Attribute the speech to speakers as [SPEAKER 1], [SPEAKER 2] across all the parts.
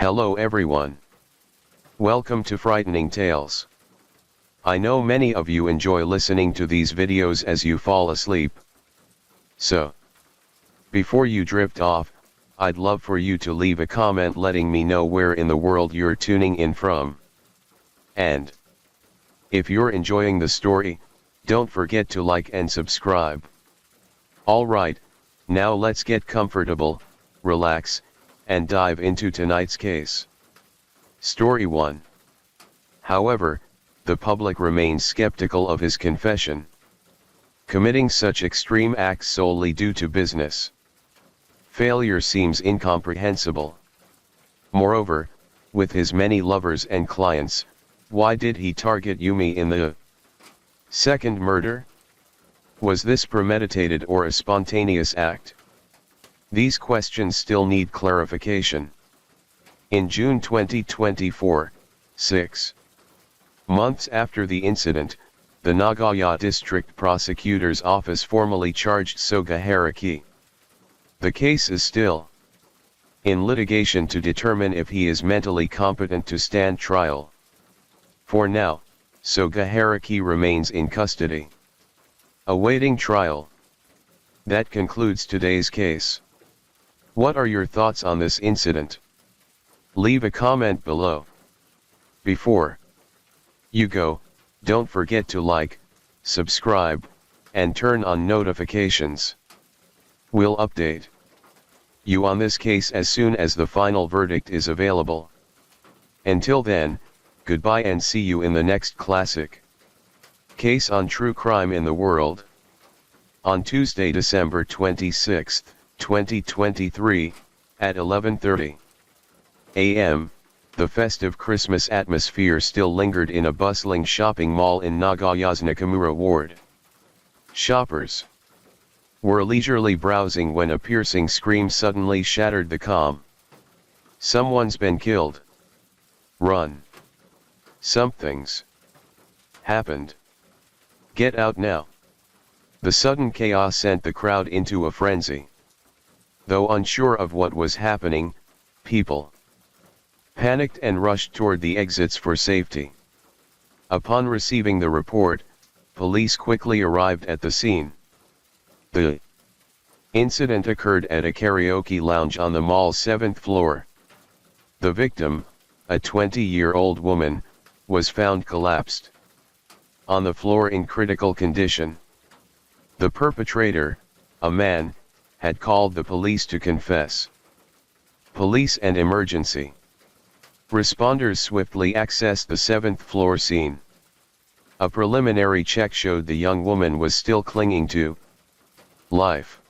[SPEAKER 1] Hello everyone. Welcome to Frightening Tales. I know many of you enjoy listening to these videos as you fall asleep. So, before you drift off, I'd love for you to leave a comment letting me know where in the world you're tuning in from. And if you're enjoying the story, don't forget to like and subscribe. Alright, now let's get comfortable, relax, and dive into tonight's case. Story 1. However, the public remains skeptical of his confession. Committing such extreme acts solely due to business failure seems incomprehensible. Moreover, with his many lovers and clients, why did he target Yumi in the second murder? Was this premeditated or a spontaneous act? These questions still need clarification. In June 2024, 6 months after the incident, the Nagoya District Prosecutor's Office formally charged Soga Haraki. The case is still in litigation to determine if he is mentally competent to stand trial. For now, Soga Haraki remains in custody, awaiting trial. That concludes today's case. What are your thoughts on this incident? Leave a comment below. Before you go, don't forget to like, subscribe, and turn on notifications. We'll update you on this case as soon as the final verdict is available. Until then, goodbye and see you in the next classic case on true crime in the world. On Tuesday, December 26, 2023, at 11:30 a.m., the festive Christmas atmosphere still lingered in a bustling shopping mall in Nagoya's Nakamura ward. Shoppers were leisurely browsing when a piercing scream suddenly shattered the calm. Someone's been killed. Run. Something's happened. Get out now. The sudden chaos sent the crowd into a frenzy. Though unsure of what was happening, people panicked and rushed toward the exits for safety. Upon receiving the report, police quickly arrived at the scene. The incident occurred at a karaoke lounge on the mall's 7th floor. The victim, a 20-year-old woman, was found collapsed on the floor in critical condition. The perpetrator, a man, had called the police to confess. Police and emergency responders swiftly accessed the 7th floor scene. A preliminary check showed the young woman was still clinging to life.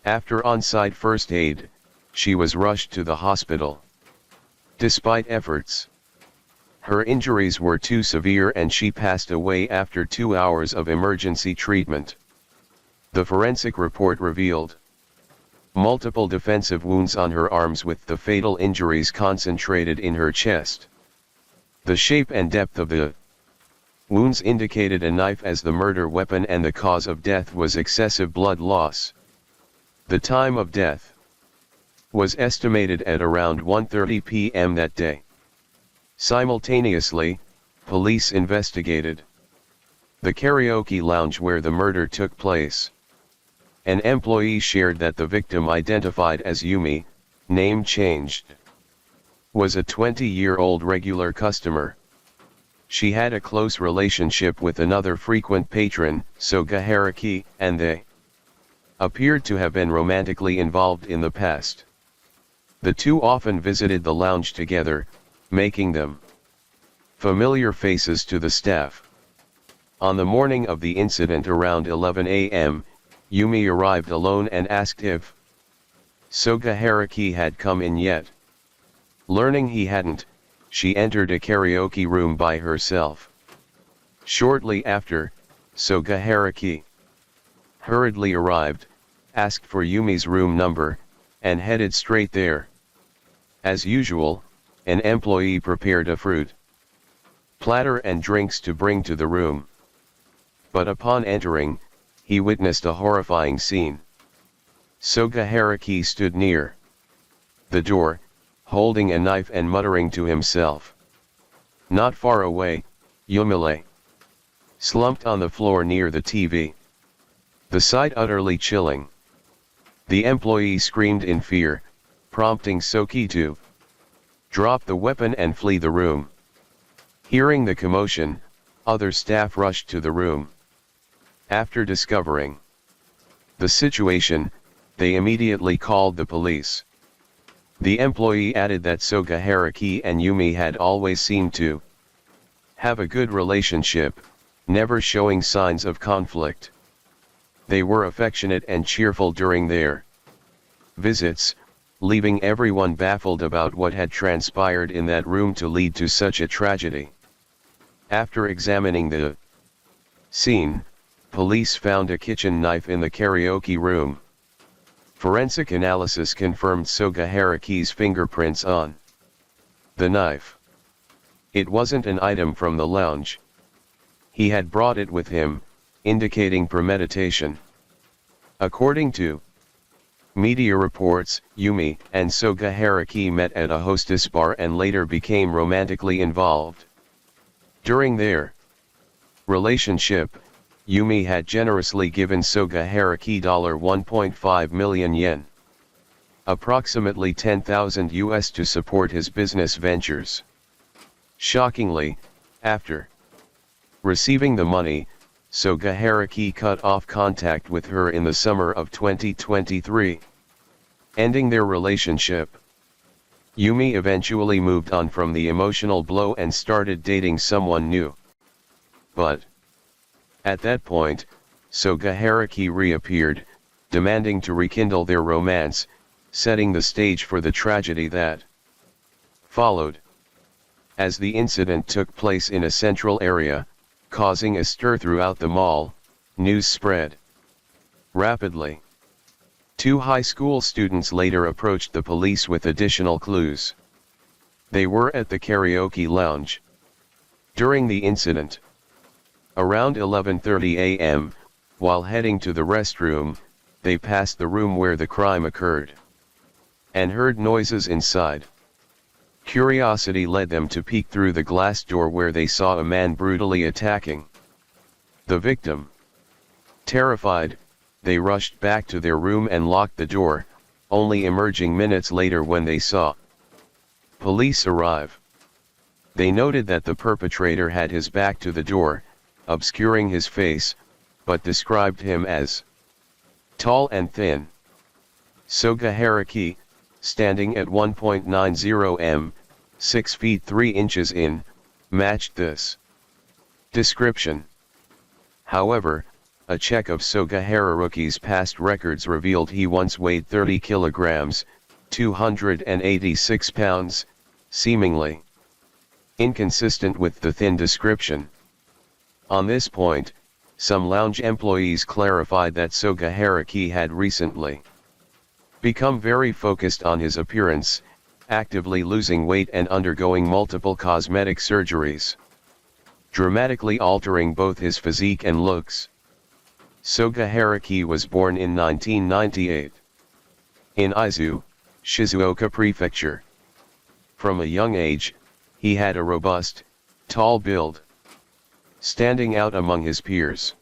[SPEAKER 1] After on-site first aid, she was rushed to the hospital. Despite efforts, her injuries were too severe and she passed away after 2 hours of emergency treatment. The forensic report revealed multiple defensive wounds on her arms with the fatal injuries concentrated in her chest. The shape and depth of the wounds indicated a knife as the murder weapon and the cause of death was excessive blood loss. The time of death was estimated at around 1:30 p.m. that day. Simultaneously, police investigated the karaoke lounge where the murder took place. An employee shared that the victim, identified as Yumi, name changed, was a 20-year-old regular customer. She had a close relationship with another frequent patron, Soga Haraki, and they appeared to have been romantically involved in the past. The two often visited the lounge together, making them familiar faces to the staff. On the morning of the incident around 11 a.m., Yumi arrived alone and asked if Soga Haraki had come in yet. Learning he hadn't, she entered a karaoke room by herself. Shortly after, Soga Haraki hurriedly arrived, asked for Yumi's room number, and headed straight there. As usual, an employee prepared a fruit platter and drinks to bring to the room. But upon entering, he witnessed a horrifying scene. Soga Haraki stood near the door, holding a knife and muttering to himself. Not far away, Yumi lay slumped on the floor near the TV. The sight utterly chilling. The employee screamed in fear, prompting Soki to drop the weapon and flee the room. Hearing the commotion, other staff rushed to the room. After discovering the situation, they immediately called the police. The employee added that Soga Haraki and Yumi had always seemed to have a good relationship, never showing signs of conflict. They were affectionate and cheerful during their visits, leaving everyone baffled about what had transpired in that room to lead to such a tragedy. After examining the scene, police found a kitchen knife in the karaoke room. Forensic analysis confirmed Soga Haraki's fingerprints on the knife. It wasn't an item from the lounge. He had brought it with him, indicating premeditation. According to media reports, Yumi and Soga Haraki met at a hostess bar and later became romantically involved. During their relationship, Yumi had generously given Soga Haraki $1.5 million, approximately $10,000 to support his business ventures. Shockingly, after receiving the money, Soga Haraki cut off contact with her in the summer of 2023, ending their relationship. Yumi eventually moved on from the emotional blow and started dating someone new. But at that point, Soga Haraki reappeared, demanding to rekindle their romance, setting the stage for the tragedy that followed. As the incident took place in a central area, causing a stir throughout the mall, news spread rapidly. Two high school students later approached the police with additional clues. They were at the karaoke lounge during the incident. Around 11:30 a.m., while heading to the restroom, they passed the room where the crime occurred and heard noises inside. Curiosity led them to peek through the glass door where they saw a man brutally attacking the victim. Terrified, they rushed back to their room and locked the door, only emerging minutes later when they saw police arrive. They noted that the perpetrator had his back to the door, obscuring his face, but described him as tall and thin. Soga Haraki, standing at 1.90 m, 6 feet 3 inches in, matched this description. However, a check of Soga Haraki's past records revealed he once weighed 30 kilograms, 286 pounds, seemingly inconsistent with the thin description. On this point, some lounge employees clarified that Soga Haraki had recently become very focused on his appearance, actively losing weight and undergoing multiple cosmetic surgeries, dramatically altering both his physique and looks. Soga Haraki was born in 1998 in Izu, Shizuoka Prefecture. From a young age, he had a robust, tall build, standing out among his peers.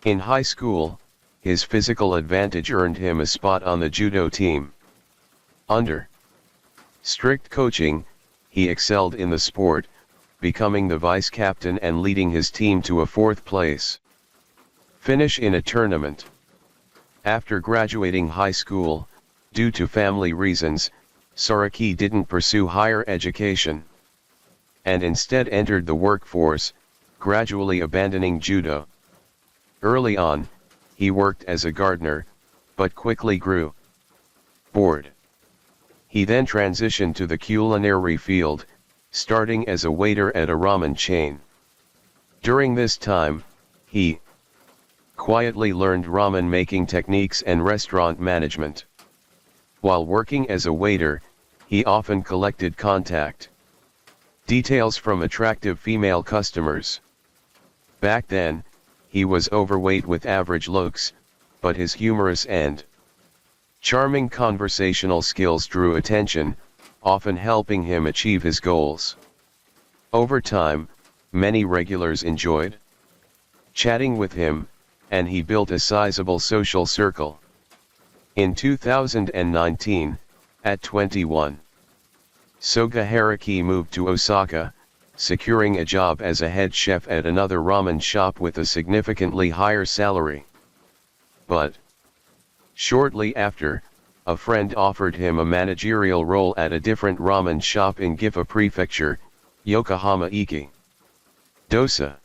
[SPEAKER 1] In high school, his physical advantage earned him a spot on the judo team. Under strict coaching, he excelled in the sport, becoming the vice captain and leading his team to a 4th place finish in a tournament. After graduating high school, due to family reasons, Saraki didn't pursue higher education, and instead entered the workforce, gradually abandoning judo. Early on, he worked as a gardener, but quickly grew bored. He then transitioned to the culinary field, starting as a waiter at a ramen chain. During this time, he quietly learned ramen making techniques and restaurant management. While working as a waiter, he often collected contact details from attractive female customers. Back then, he was overweight with average looks, but his humorous and charming conversational skills drew attention, often helping him achieve his goals. Over time, many regulars enjoyed chatting with him, and he built a sizable social circle. In 2019, at 21, Soga Haruki moved to Osaka, securing a job as a head chef at another ramen shop with a significantly higher salary. But shortly after, a friend offered him a managerial role at a different ramen shop in Gifu Prefecture, Yokohama Iki Dosa.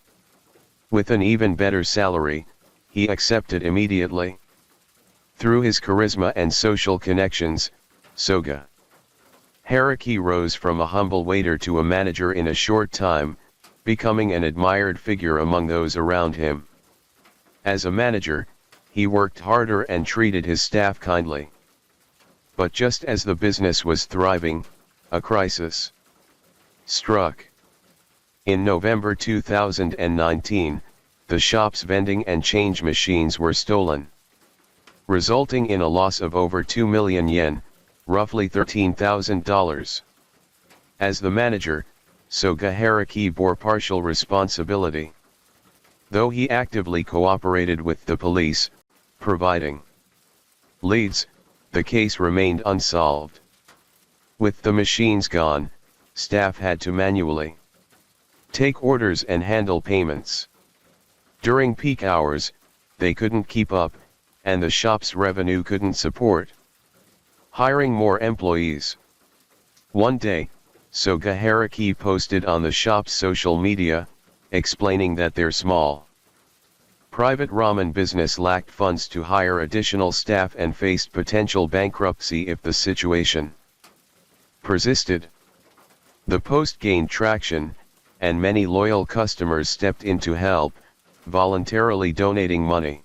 [SPEAKER 1] With an even better salary, he accepted immediately. Through his charisma and social connections, Soga Haruki rose from a humble waiter to a manager in a short time, becoming an admired figure among those around him. As a manager, he worked harder and treated his staff kindly. But just as the business was thriving, a crisis struck. In November 2019, the shop's vending and change machines were stolen, resulting in a loss of over 2 million yen, roughly $13,000. As the manager, Soga Haruki bore partial responsibility. Though he actively cooperated with the police, providing leads, the case remained unsolved. With the machines gone, staff had to manually take orders and handle payments. During peak hours, they couldn't keep up, and the shop's revenue couldn't support hiring more employees. One day, Soga Haruki posted on the shop's social media, explaining that their small private ramen business lacked funds to hire additional staff and faced potential bankruptcy if the situation persisted. The post gained traction, and many loyal customers stepped in to help, voluntarily donating money.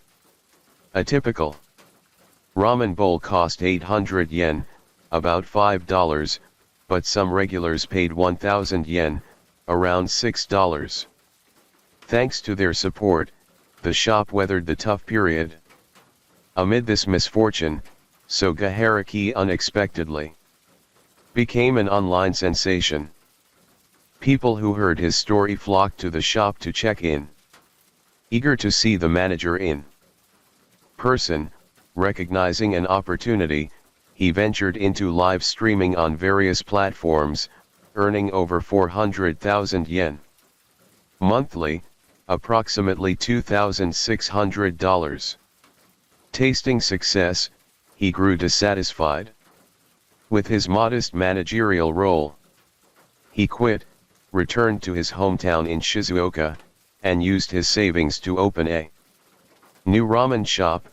[SPEAKER 1] A typical ramen bowl cost 800 yen, about $5, but some regulars paid 1,000 yen, around $6. Thanks to their support, the shop weathered the tough period. Amid this misfortune, Soga Haruki unexpectedly became an online sensation. People who heard his story flocked to the shop to check in. Eager to see the manager in person, recognizing an opportunity, he ventured into live streaming on various platforms, earning over 400,000 yen monthly, approximately $2,600. Tasting success, he grew dissatisfied with his modest managerial role. He quit, returned to his hometown in Shizuoka, and used his savings to open a new ramen shop,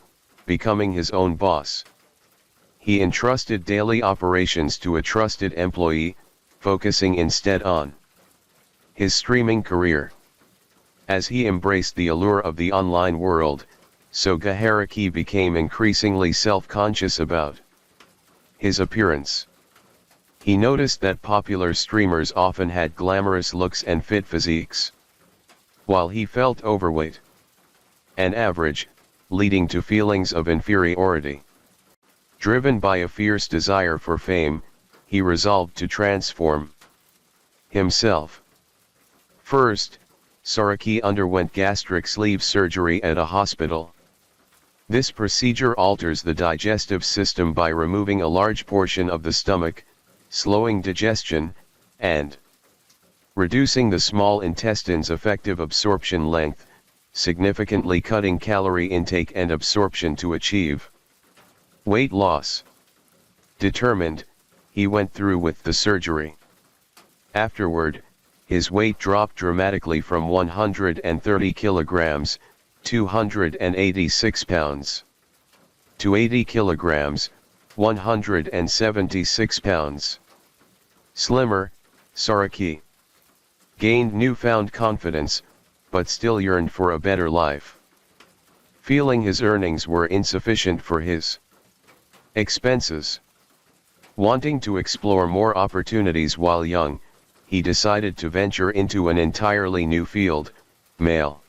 [SPEAKER 1] becoming his own boss. He entrusted daily operations to a trusted employee, focusing instead on his streaming career. As he embraced the allure of the online world, Soga Haruki became increasingly self-conscious about his appearance. He noticed that popular streamers often had glamorous looks and fit physiques, while he felt overweight and average, leading to feelings of inferiority. Driven by a fierce desire for fame, he resolved to transform himself. First, Saruki underwent gastric sleeve surgery at a hospital. This procedure alters the digestive system by removing a large portion of the stomach, slowing digestion, and reducing the small intestine's effective absorption length, significantly cutting calorie intake and absorption to achieve weight loss. Determined, he went through with the surgery. Afterward, his weight dropped dramatically from 130 kilograms, 286 pounds, to 80 kilograms, 176 pounds. Slimmer, Saruki gained newfound confidence, but still yearned for a better life. Feeling his earnings were insufficient for his expenses. Wanting to explore more opportunities while young, he decided to venture into an entirely new field, male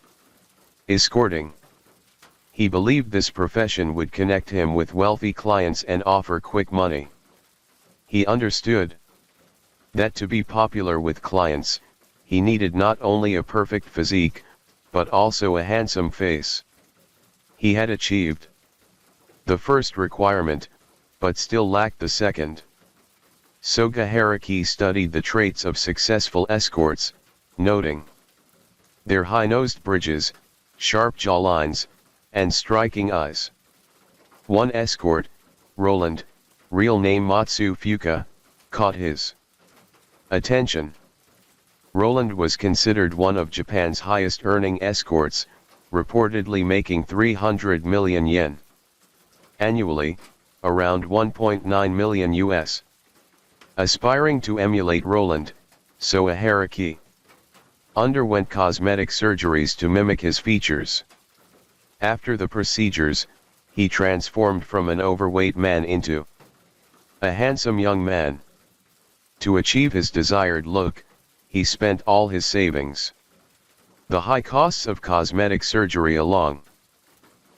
[SPEAKER 1] escorting. He believed this profession would connect him with wealthy clients and offer quick money. He understood that to be popular with clients, he needed not only a perfect physique, but also a handsome face. He had achieved the first requirement, but still lacked the second. Soga Haraki studied the traits of successful escorts, noting their high-nosed bridges, sharp jawlines, and striking eyes. One escort, Roland, real name Matsu Fuka, caught his attention. Roland was considered one of Japan's highest-earning escorts, reportedly making 300 million yen annually, around 1.9 million US. Aspiring to emulate Roland, Soga Haraki underwent cosmetic surgeries to mimic his features. After the procedures, he transformed from an overweight man into a handsome young man. To achieve his desired look, he spent all his savings. The high costs of cosmetic surgery along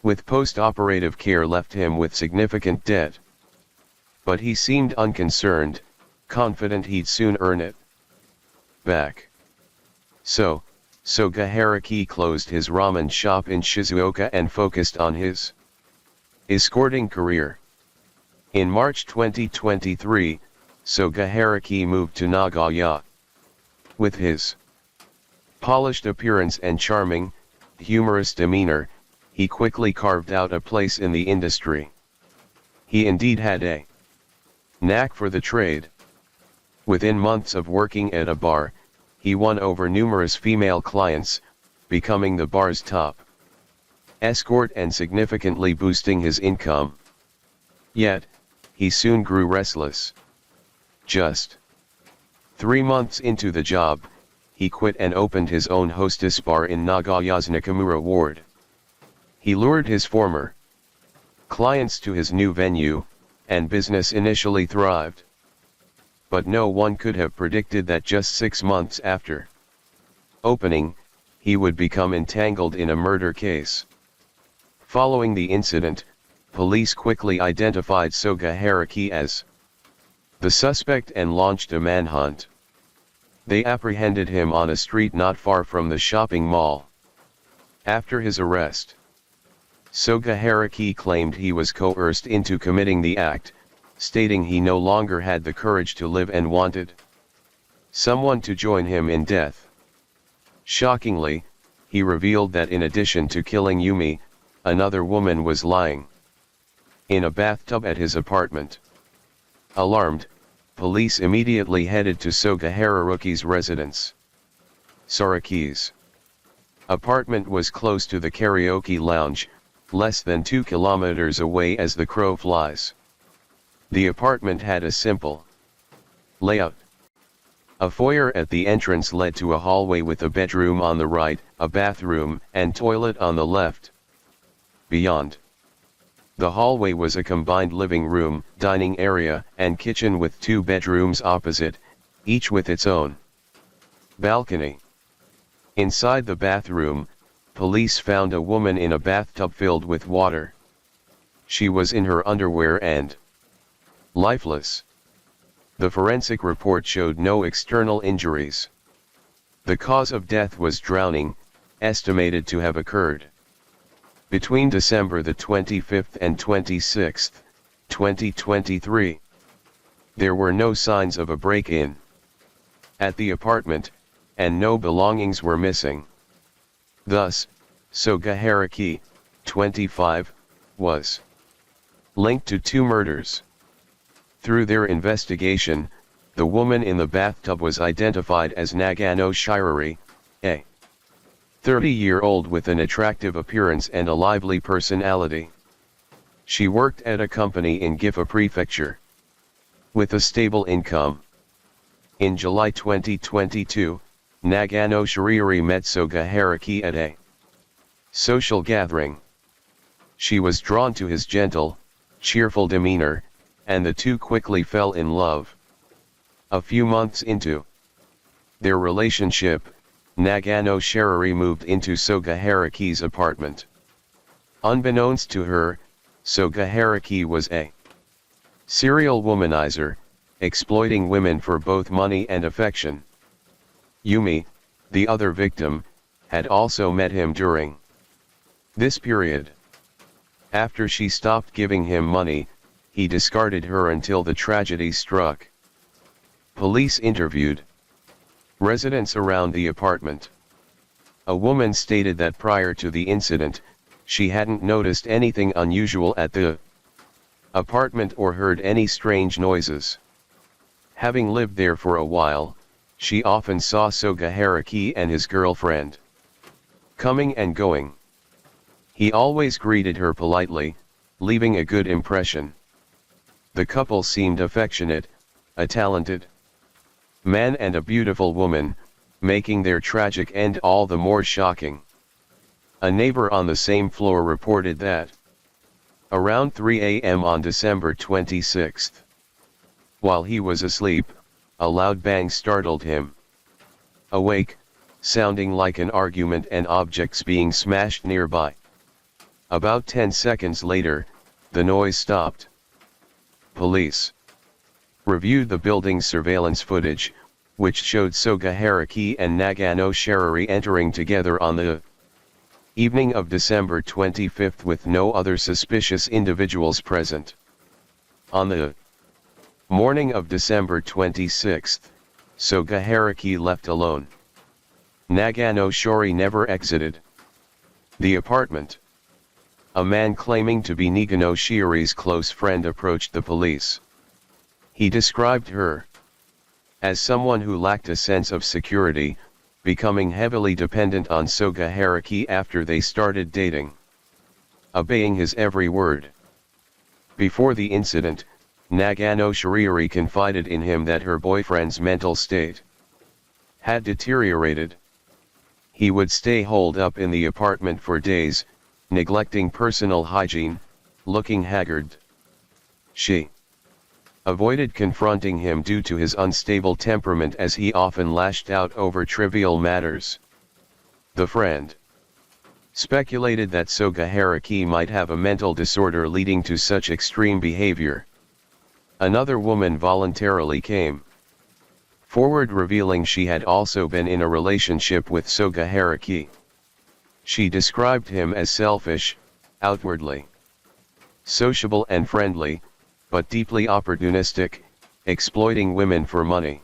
[SPEAKER 1] with post-operative care left him with significant debt. But he seemed unconcerned, confident he'd soon earn it back. So, Soga Haraki closed his ramen shop in Shizuoka and focused on his escorting career. In March 2023, Soga Haraki moved to Nagoya. With his polished appearance and charming, humorous demeanor, he quickly carved out a place in the industry. He indeed had a knack for the trade. Within months of working at a bar, he won over numerous female clients, becoming the bar's top escort and significantly boosting his income. Yet, he soon grew restless. Just 3 months into the job, he quit and opened his own hostess bar in Nagoya's Nakamura ward. He lured his former clients to his new venue, and business initially thrived. But no one could have predicted that just 6 months after opening, he would become entangled in a murder case. Following the incident, police quickly identified Soga Haraki as the suspect and launched a manhunt. They apprehended him on a street not far from the shopping mall. After his arrest, Soga Haraki claimed he was coerced into committing the act, stating he no longer had the courage to live and wanted someone to join him in death. Shockingly, he revealed that in addition to killing Yumi, another woman was lying in a bathtub at his apartment. Alarmed, police immediately headed to Soga Haraki's residence. Saraki's apartment was close to the karaoke lounge, less than 2 kilometers away as the crow flies. The apartment had a simple layout. A foyer at the entrance led to a hallway with a bedroom on the right, a bathroom and toilet on the left. Beyond the hallway was a combined living room, dining area, and kitchen with 2 bedrooms opposite, each with its own balcony. Inside the bathroom, police found a woman in a bathtub filled with water. She was in her underwear and lifeless. The forensic report showed no external injuries. The cause of death was drowning, estimated to have occurred between December the 25th and 26th, 2023. There were no signs of a break-in at the apartment, and no belongings were missing. Thus, Soga Haraki, 25, was linked to 2 murders. Through their investigation, the woman in the bathtub was identified as Nagano Shirari, a 30-year-old with an attractive appearance and a lively personality. She worked at a company in Gifu Prefecture with a stable income. In July 2022, Nagano Shirari met Soga Haraki at a social gathering. She was drawn to his gentle, cheerful demeanor, and the two quickly fell in love. A few months into their relationship, Nagano Shirari moved into Soga Haraki's apartment. Unbeknownst to her, Soga Haraki was a serial womanizer, exploiting women for both money and affection. Yumi, the other victim, had also met him during this period. After she stopped giving him money, he discarded her until the tragedy struck. Police interviewed residents around the apartment. A woman stated that prior to the incident, she hadn't noticed anything unusual at the apartment or heard any strange noises. Having lived there for a while, she often saw Soga Haraki and his girlfriend coming and going. He always greeted her politely, leaving a good impression. The couple seemed affectionate, a talented man and a beautiful woman, making their tragic end all the more shocking. A neighbor on the same floor reported that around 3 a.m. on December 26, while he was asleep, a loud bang startled him. Awake, sounding like an argument and objects being smashed nearby. About 10 seconds later, the noise stopped. Police reviewed the building's surveillance footage, which showed Soga Haraki and Nagano Sharari entering together on the evening of December 25 with no other suspicious individuals present. On the morning of December 26, Soga Haraki left alone. Nagano Shori never exited the apartment. A man claiming to be Nagano Shiri's close friend approached the police. He described her as someone who lacked a sense of security, becoming heavily dependent on Soga Haraki after they started dating, obeying his every word. Before the incident, Nagano Shiriri confided in him that her boyfriend's mental state had deteriorated. He would stay holed up in the apartment for days, neglecting personal hygiene, looking haggard. She avoided confronting him due to his unstable temperament as he often lashed out over trivial matters. The friend speculated that Soga Haraki might have a mental disorder leading to such extreme behavior. Another woman voluntarily came forward revealing she had also been in a relationship with Soga Haraki. She described him as selfish, outwardly sociable and friendly, but deeply opportunistic, exploiting women for money.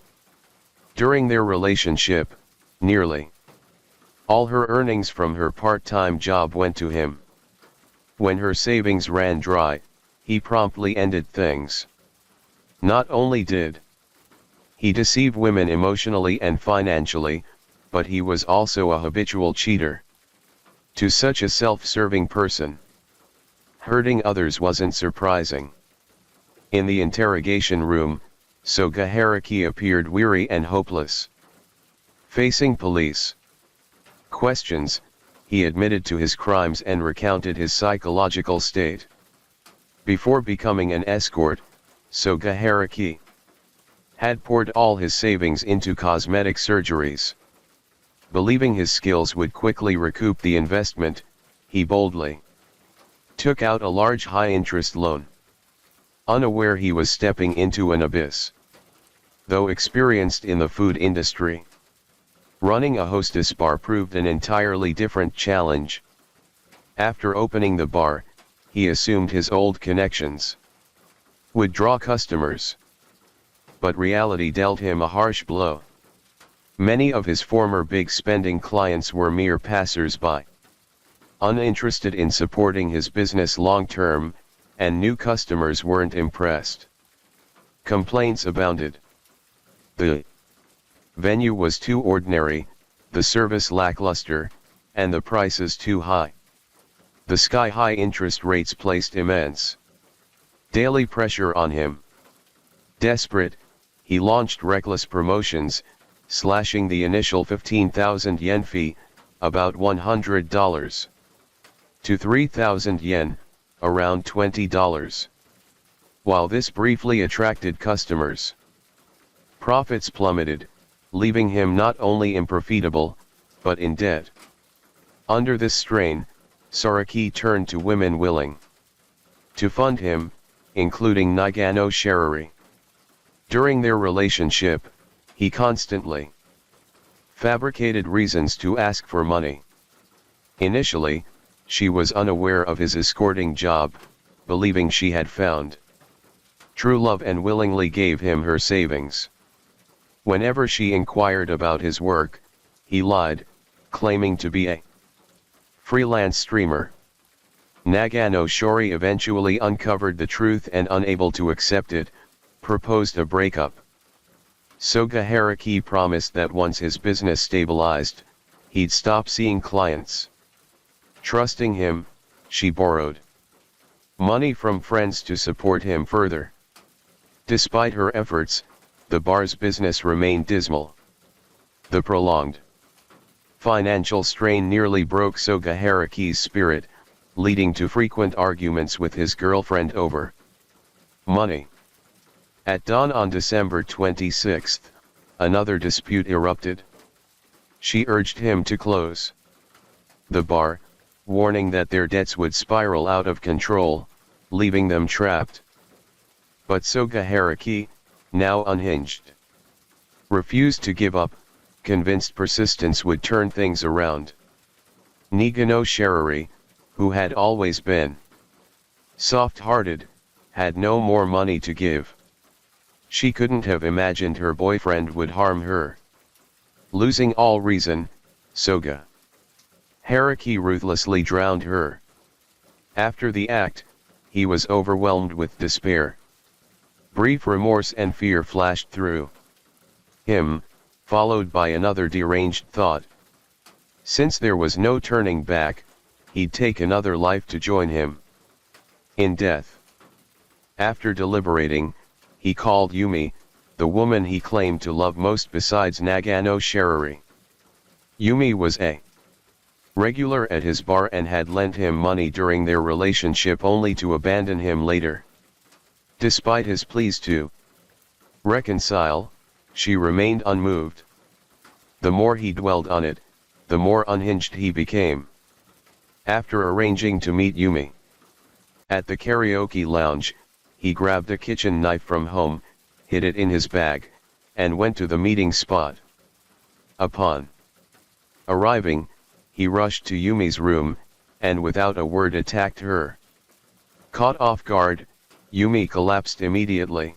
[SPEAKER 1] During their relationship, nearly all her earnings from her part-time job went to him. When her savings ran dry, he promptly ended things. Not only did he deceive women emotionally and financially, but he was also a habitual cheater. To such a self-serving person, hurting others wasn't surprising. In the interrogation room, Soga Haraki appeared weary and hopeless. Facing police questions, he admitted to his crimes and recounted his psychological state. Before becoming an escort, Soga Haraki had poured all his savings into cosmetic surgeries. Believing his skills would quickly recoup the investment, he boldly took out a large high-interest loan, unaware he was stepping into an abyss. Though experienced in the food industry, running a hostess bar proved an entirely different challenge. After opening the bar, he assumed his old connections would draw customers. But reality dealt him a harsh blow. Many of his former big-spending clients were mere passers-by, uninterested in supporting his business long-term, and new customers weren't impressed. Complaints abounded. The venue was too ordinary, the service lackluster, and the prices too high. The sky-high interest rates placed immense daily pressure on him. Desperate, he launched reckless promotions, slashing the initial 15,000 yen fee, about $100, to 3,000 yen, around $20. While this briefly attracted customers, profits plummeted, leaving him not only unprofitable, but in debt. Under this strain, Saraki turned to women willing to fund him, including Nagano Sharari. During their relationship, he constantly fabricated reasons to ask for money. Initially, she was unaware of his escorting job, believing she had found true love and willingly gave him her savings. Whenever she inquired about his work, he lied, claiming to be a freelance streamer. Nagano Shori eventually uncovered the truth and, unable to accept it, proposed a breakup. Soga Haruki promised that once his business stabilized, he'd stop seeing clients. Trusting him, she borrowed money from friends to support him further. Despite her efforts, the bar's business remained dismal. The prolonged financial strain nearly broke Soga Haruki's spirit, leading to frequent arguments with his girlfriend over money. At dawn on December 26, another dispute erupted. She urged him to close the bar, warning that their debts would spiral out of control, leaving them trapped. But Soga Haruki, now unhinged, refused to give up, convinced persistence would turn things around. Nagano Shirari, who had always been soft-hearted, had no more money to give. She couldn't have imagined her boyfriend would harm her. Losing all reason, Soga Haruki ruthlessly drowned her. After the act, he was overwhelmed with despair. Brief remorse and fear flashed through him, followed by another deranged thought. Since there was no turning back, he'd take another life to join him in death. After deliberating, he called Yumi, the woman he claimed to love most besides Nagano Shirari. Yumi was a regular at his bar and had lent him money during their relationship only to abandon him later. Despite his pleas to reconcile, she remained unmoved. The more he dwelled on it, the more unhinged he became. After arranging to meet Yumi at the karaoke lounge, he grabbed a kitchen knife from home, hid it in his bag, and went to the meeting spot. Upon arriving, he rushed to Yumi's room, and without a word attacked her. Caught off guard, Yumi collapsed immediately.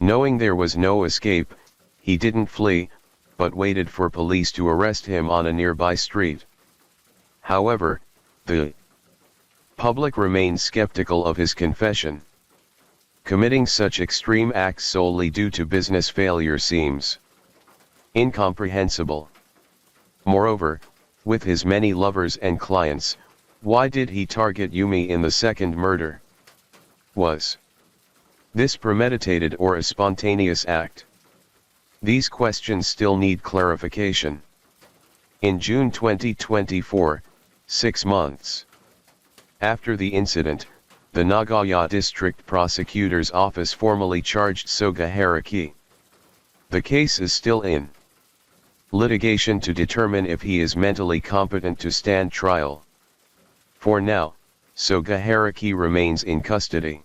[SPEAKER 1] Knowing there was no escape, he didn't flee, but waited for police to arrest him on a nearby street. However, the public remained skeptical of his confession. Committing such extreme acts solely due to business failure seems incomprehensible. Moreover, with his many lovers and clients, why did he target Yumi in the second murder? Was this premeditated or a spontaneous act? These questions still need clarification. In June 2024, 6 months after the incident, the Nagoya District Prosecutor's Office formally charged Soga Haruki. The case is still in litigation to determine if he is mentally competent to stand trial. For now, Soga Haruki remains in custody,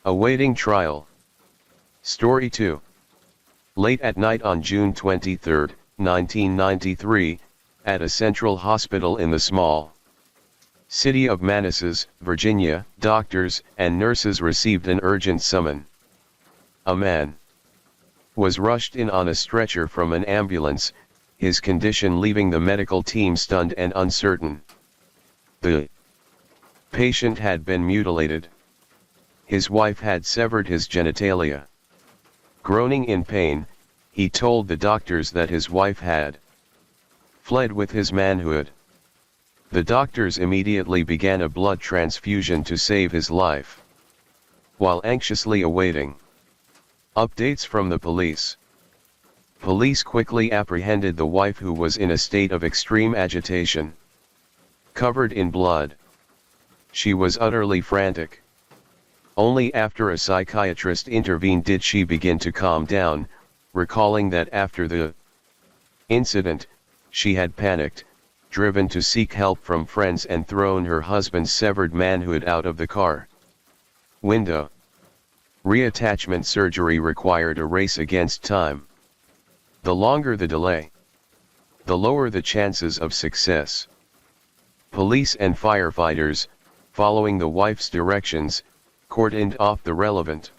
[SPEAKER 1] awaiting trial. Story 2. Late at night on June 23, 1993, at a central hospital in the small city of Manassas, Virginia, doctors and nurses received an urgent summons. A man was rushed in on a stretcher from an ambulance, his condition leaving the medical team stunned and uncertain. The patient had been mutilated. His wife had severed his genitalia. Groaning in pain, he told the doctors that his wife had fled with his manhood. The doctors immediately began a blood transfusion to save his life. While anxiously awaiting updates from the police, police quickly apprehended the wife, who was in a state of extreme agitation. Covered in blood, she was utterly frantic. Only after a psychiatrist intervened did she begin to calm down, recalling that after the incident, she had panicked, driven to seek help from friends and thrown her husband's severed manhood out of the car window. Reattachment surgery required a race against time. The longer the delay, the lower the chances of success. Police and firefighters, following the wife's directions, cordoned off the relevant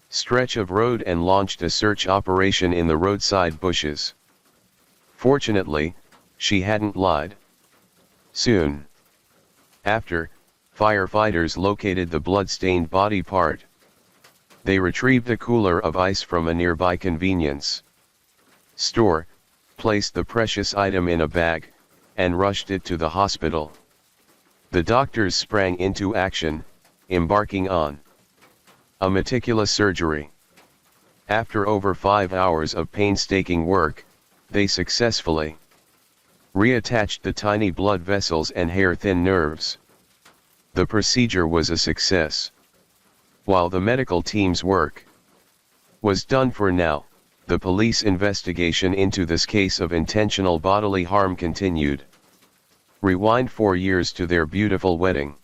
[SPEAKER 1] stretch of road and launched a search operation in the roadside bushes. Fortunately, she hadn't lied. Soon after, firefighters located the blood-stained body part. They retrieved a cooler of ice from a nearby convenience store, placed the precious item in a bag, and rushed it to the hospital. The doctors sprang into action, embarking on a meticulous surgery. After over 5 hours of painstaking work, they successfully reattached the tiny blood vessels and hair-thin nerves. The procedure was a success. While the medical team's work was done for now, the police investigation into this case of intentional bodily harm continued. Rewind 4 years to their beautiful wedding.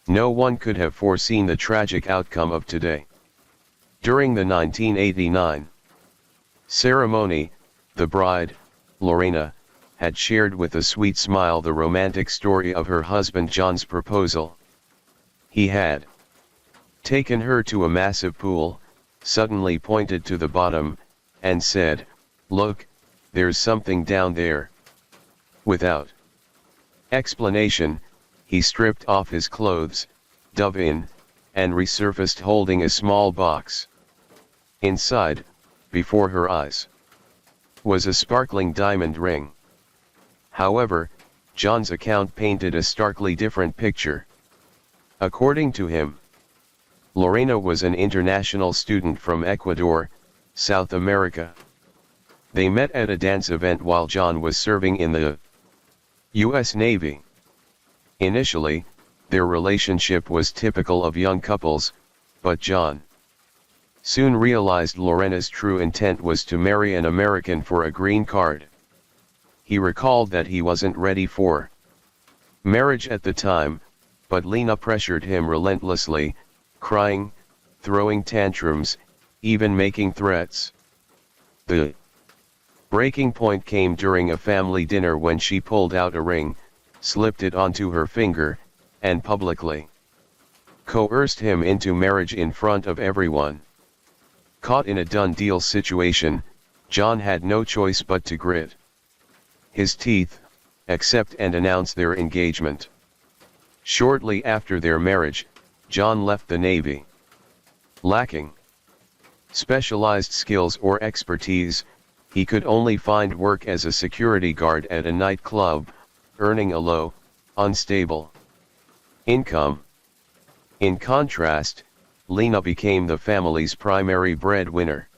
[SPEAKER 1] No one could have foreseen the tragic outcome of today. During the 1989 ceremony, the bride, Lorena, had shared with a sweet smile the romantic story of her husband John's proposal. He had taken her to a massive pool, suddenly pointed to the bottom, and said, "Look, there's something down there." Without explanation, he stripped off his clothes, dove in, and resurfaced holding a small box. Inside, before her eyes, was a sparkling diamond ring. However, John's account painted a starkly different picture. According to him, Lorena was an international student from Ecuador, South America. They met at a dance event while John was serving in the U.S. Navy. Initially, their relationship was typical of young couples, but John soon realized Lorena's true intent was to marry an American for a green card. He recalled that he wasn't ready for marriage at the time, but Lena pressured him relentlessly, crying, throwing tantrums, even making threats. The breaking point came during a family dinner when she pulled out a ring, slipped it onto her finger, and publicly coerced him into marriage in front of everyone. Caught in a done-deal situation, John had no choice but to grit his teeth, accept and announce their engagement. Shortly after their marriage, John left the Navy. Lacking specialized skills or expertise, he could only find work as a security guard at a nightclub, earning a low, unstable income. In contrast, Lena became the family's primary breadwinner.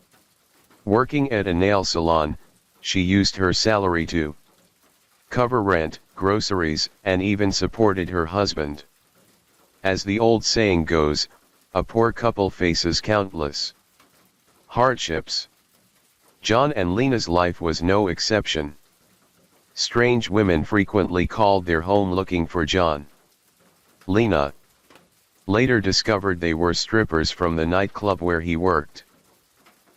[SPEAKER 1] Working at a nail salon, she used her salary to cover rent, groceries, and even supported her husband. As the old saying goes, a poor couple faces countless hardships. John and Lena's life was no exception. Strange women frequently called their home looking for John. Lena later discovered they were strippers from the nightclub where he worked.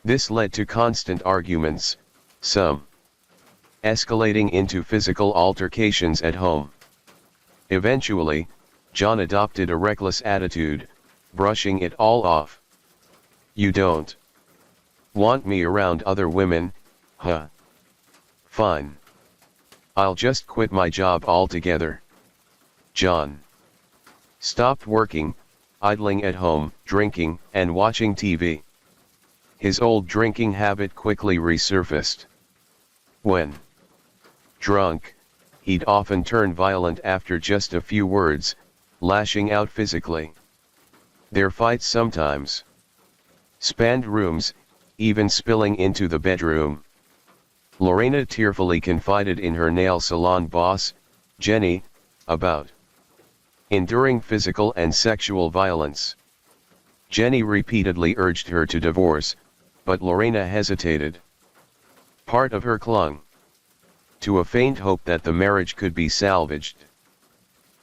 [SPEAKER 1] This led to constant arguments, some escalating into physical altercations at home. Eventually, John adopted a reckless attitude, brushing it all off. "You don't want me around other women, huh? Fine. I'll just quit my job altogether." John stopped working, idling at home, drinking and watching TV. His old drinking habit quickly resurfaced. When drunk, he'd often turn violent after just a few words, lashing out physically. Their fights sometimes spanned rooms, even spilling into the bedroom. Lorena tearfully confided in her nail salon boss, Jenny, about enduring physical and sexual violence. Jenny repeatedly urged her to divorce, but Lorena hesitated. Part of her clung to a faint hope that the marriage could be salvaged.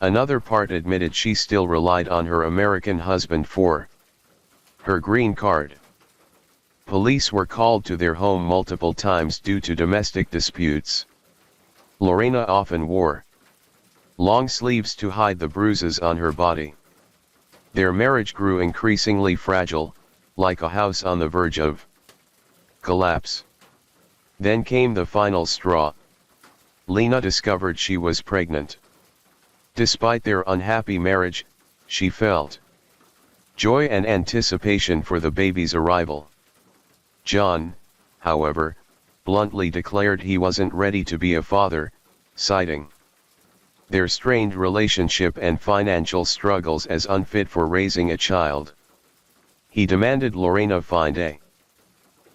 [SPEAKER 1] Another part admitted she still relied on her American husband for Her green card. Police were called to their home multiple times due to domestic disputes. Lorena often wore long sleeves to hide the bruises on her body. Their marriage grew increasingly fragile, like a house on the verge of collapse. Then came the final straw. Lena discovered she was pregnant. Despite their unhappy marriage, she felt joy and anticipation for the baby's arrival. John, however, bluntly declared he wasn't ready to be a father, citing their strained relationship and financial struggles as unfit for raising a child. He demanded Lorena find a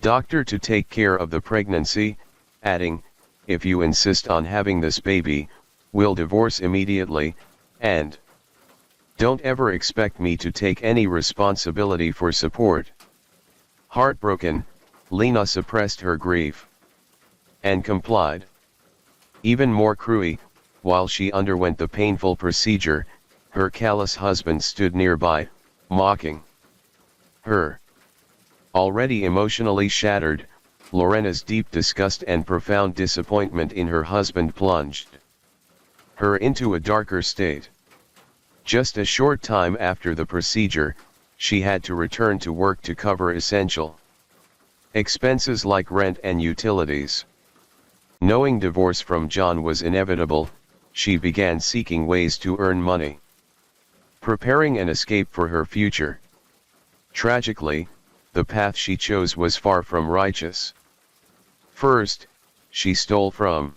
[SPEAKER 1] doctor to take care of the pregnancy, adding, "If you insist on having this baby, we'll divorce immediately, and don't ever expect me to take any responsibility for support." Heartbroken, Lena suppressed her grief and complied. Even more cruelly, while she underwent the painful procedure, her callous husband stood nearby, mocking her. Already emotionally shattered, Lorena's deep disgust and profound disappointment in her husband plunged her into a darker state. Just a short time after the procedure, she had to return to work to cover essential expenses like rent and utilities. Knowing divorce from John was inevitable, she began seeking ways to earn money, preparing an escape for her future. Tragically, the path she chose was far from righteous. First, she stole from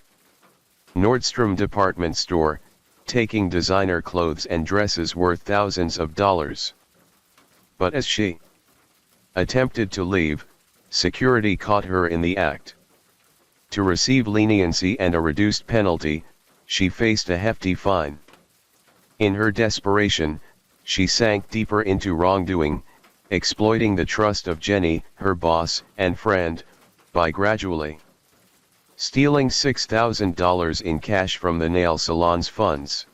[SPEAKER 1] Nordstrom department store, taking designer clothes and dresses worth thousands of dollars. But as she attempted to leave, security caught her in the act. To receive leniency and a reduced penalty, she faced a hefty fine. In her desperation, she sank deeper into wrongdoing, exploiting the trust of Jenny, her boss and friend, by gradually stealing $6,000 in cash from the nail salon's funds.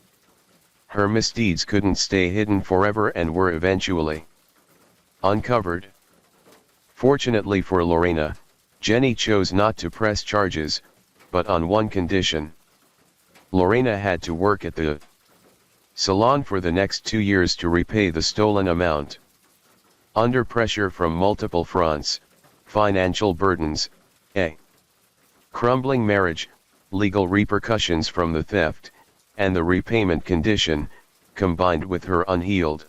[SPEAKER 1] Her misdeeds couldn't stay hidden forever and were eventually uncovered. Fortunately for Lorena, Jenny chose not to press charges, but on one condition. Lorena had to work at the salon for the next 2 years to repay the stolen amount. Under pressure from multiple fronts, financial burdens, a crumbling marriage, legal repercussions from the theft, and the repayment condition, combined with her unhealed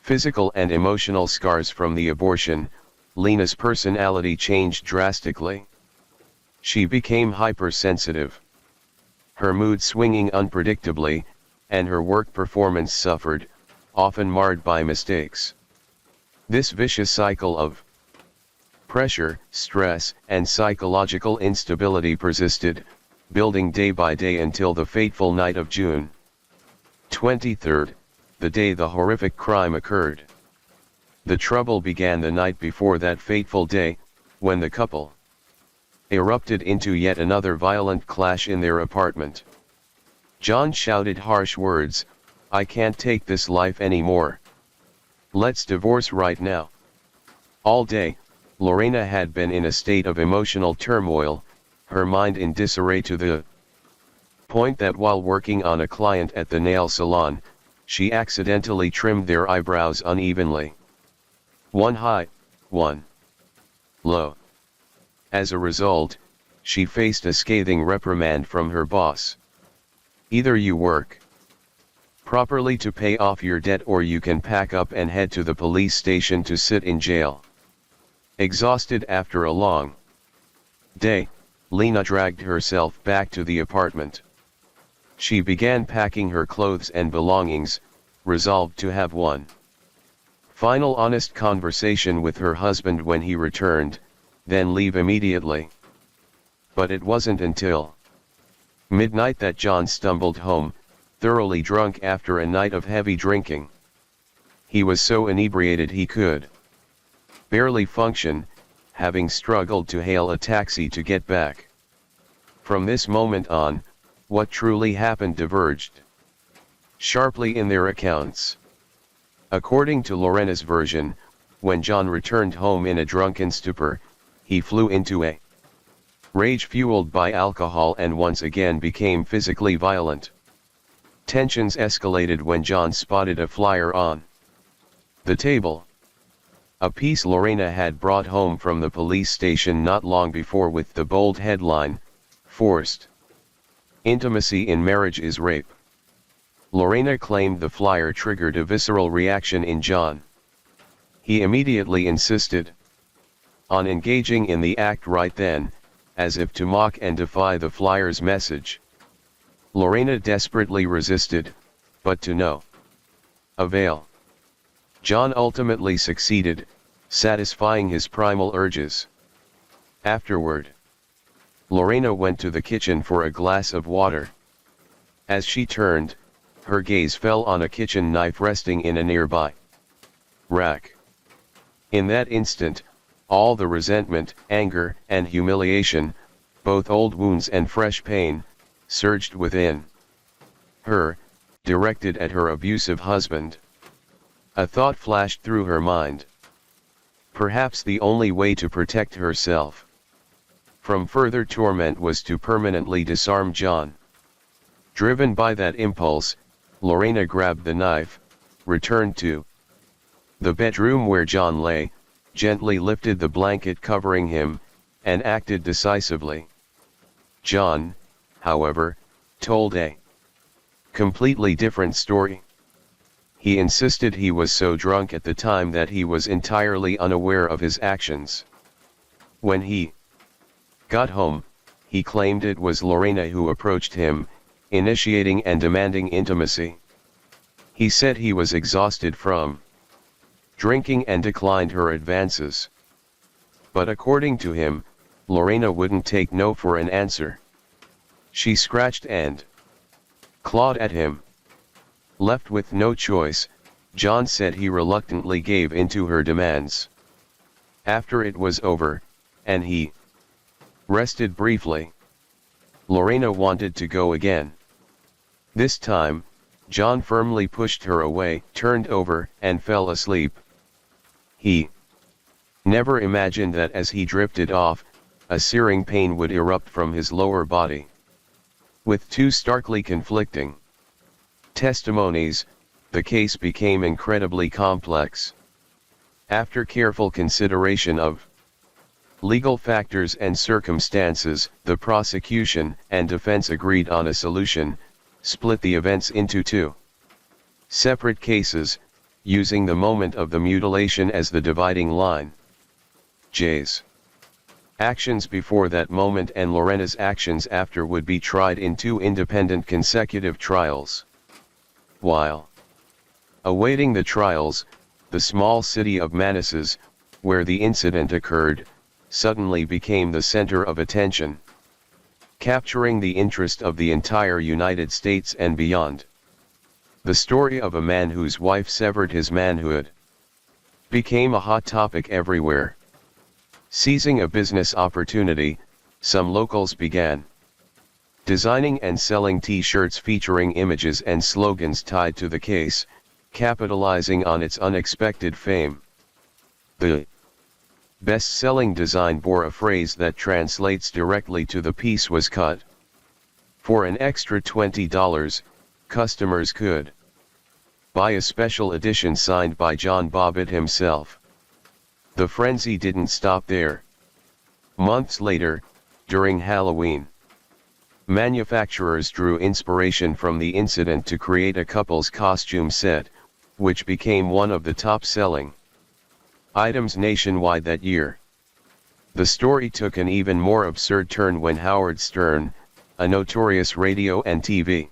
[SPEAKER 1] physical and emotional scars from the abortion, Lena's personality changed drastically. She became hypersensitive, her mood swinging unpredictably, and her work performance suffered, often marred by mistakes. This vicious cycle of pressure, stress, and psychological instability persisted, building day by day until the fateful night of June 23rd, the day the horrific crime occurred. The trouble began the night before that fateful day, when the couple erupted into yet another violent clash in their apartment. John shouted harsh words, "I can't take this life anymore. Let's divorce right now." All day, Lorena had been in a state of emotional turmoil, her mind in disarray to the point that while working on a client at the nail salon, she accidentally trimmed their eyebrows unevenly. One high, one low. As a result, she faced a scathing reprimand from her boss. "Either you work properly to pay off your debt or you can pack up and head to the police station to sit in jail." Exhausted after a long day, Lena dragged herself back to the apartment. She began packing her clothes and belongings, resolved to have one final honest conversation with her husband when he returned, then leave immediately. But it wasn't until midnight that John stumbled home, thoroughly drunk after a night of heavy drinking. He was so inebriated he could barely function, having struggled to hail a taxi to get back. From this moment on, what truly happened diverged sharply in their accounts. According to Lorena's version, when John returned home in a drunken stupor, he flew into a rage fueled by alcohol and once again became physically violent. Tensions escalated when John spotted a flyer on the table. A piece Lorena had brought home from the police station not long before with the bold headline, "Forced Intimacy in Marriage is Rape." Lorena claimed the flyer triggered a visceral reaction in John. He immediately insisted on engaging in the act right then, as if to mock and defy the flyer's message. Lorena desperately resisted, but to no avail. John ultimately succeeded, satisfying his primal urges. Afterward, Lorena went to the kitchen for a glass of water. As she turned, her gaze fell on a kitchen knife resting in a nearby rack. In that instant, all the resentment, anger, and humiliation, both old wounds and fresh pain, surged within her, directed at her abusive husband. A thought flashed through her mind. Perhaps the only way to protect herself from further torment was to permanently disarm John. Driven by that impulse, Lorena grabbed the knife, returned to the bedroom where John lay, gently lifted the blanket covering him, and acted decisively. John, however, told a completely different story. He insisted he was so drunk at the time that he was entirely unaware of his actions. When he got home, he claimed it was Lorena who approached him, initiating and demanding intimacy. He said he was exhausted from drinking and declined her advances. But according to him, Lorena wouldn't take no for an answer. She scratched and clawed at him. Left with no choice, John said he reluctantly gave in to her demands. After it was over, and he rested briefly, Lorena wanted to go again. This time, John firmly pushed her away, turned over, and fell asleep. He never imagined that as he drifted off, a searing pain would erupt from his lower body. With two starkly conflicting testimonies, the case became incredibly complex. After careful consideration of legal factors and circumstances, the prosecution and defense agreed on a solution, split the events into two separate cases, using the moment of the mutilation as the dividing line. J's actions before that moment and Lorena's actions after would be tried in two independent consecutive trials. While awaiting the trials, the small city of Manassas, where the incident occurred, suddenly became the center of attention, capturing the interest of the entire United States and beyond. The story of a man whose wife severed his manhood became a hot topic everywhere. Seizing a business opportunity, some locals began designing and selling T-shirts featuring images and slogans tied to the case, capitalizing on its unexpected fame. The best-selling design bore a phrase that translates directly to "the piece was cut." For an extra $20, customers could buy a special edition signed by John Bobbitt himself. The frenzy didn't stop there. Months later, during Halloween, manufacturers drew inspiration from the incident to create a couple's costume set, which became one of the top-selling items nationwide that year. The story took an even more absurd turn when Howard Stern, a notorious radio and TV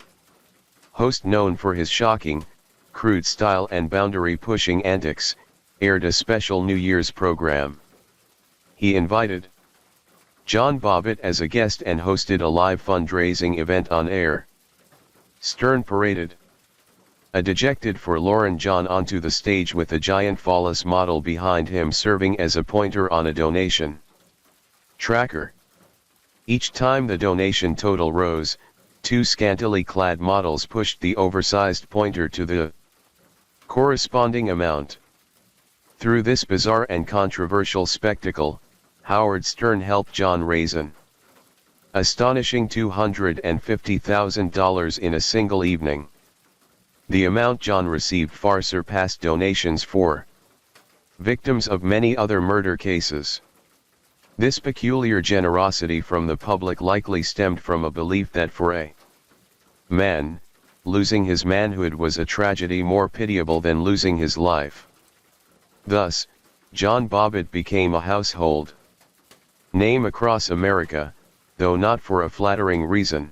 [SPEAKER 1] host known for his shocking, crude style and boundary-pushing antics, aired a special New Year's program. He invited John Bobbitt as a guest and hosted a live fundraising event on air. Stern paraded a dejected forlorn John onto the stage with a giant phallus model behind him serving as a pointer on a donation tracker. Each time the donation total rose, two scantily clad models pushed the oversized pointer to the corresponding amount. Through this bizarre and controversial spectacle, Howard Stern helped John raise an astonishing $250,000 in a single evening. The amount John received far surpassed donations for victims of many other murder cases. This peculiar generosity from the public likely stemmed from a belief that for a man, losing his manhood was a tragedy more pitiable than losing his life. Thus, John Bobbitt became a household name across America, though not for a flattering reason.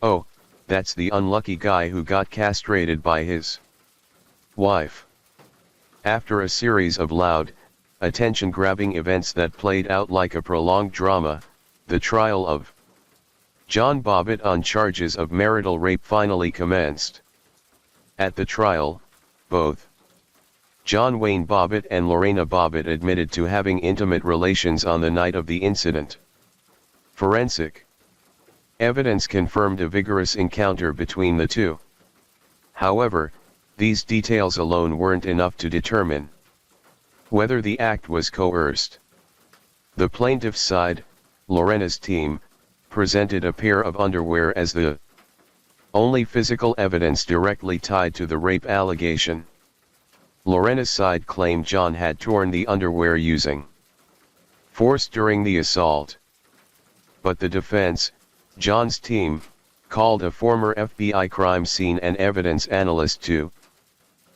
[SPEAKER 1] Oh, that's the unlucky guy who got castrated by his wife. After a series of loud, attention-grabbing events that played out like a prolonged drama, the trial of John Bobbitt on charges of marital rape finally commenced. At the trial, both John Wayne Bobbitt and Lorena Bobbitt admitted to having intimate relations on the night of the incident. Forensic evidence confirmed a vigorous encounter between the two. However, these details alone weren't enough to determine whether the act was coerced. The plaintiff's side, Lorena's team, presented a pair of underwear as the only physical evidence directly tied to the rape allegation. Lorena's side claimed John had torn the underwear using force during the assault. But the defense, John's team, called a former FBI crime scene and evidence analyst to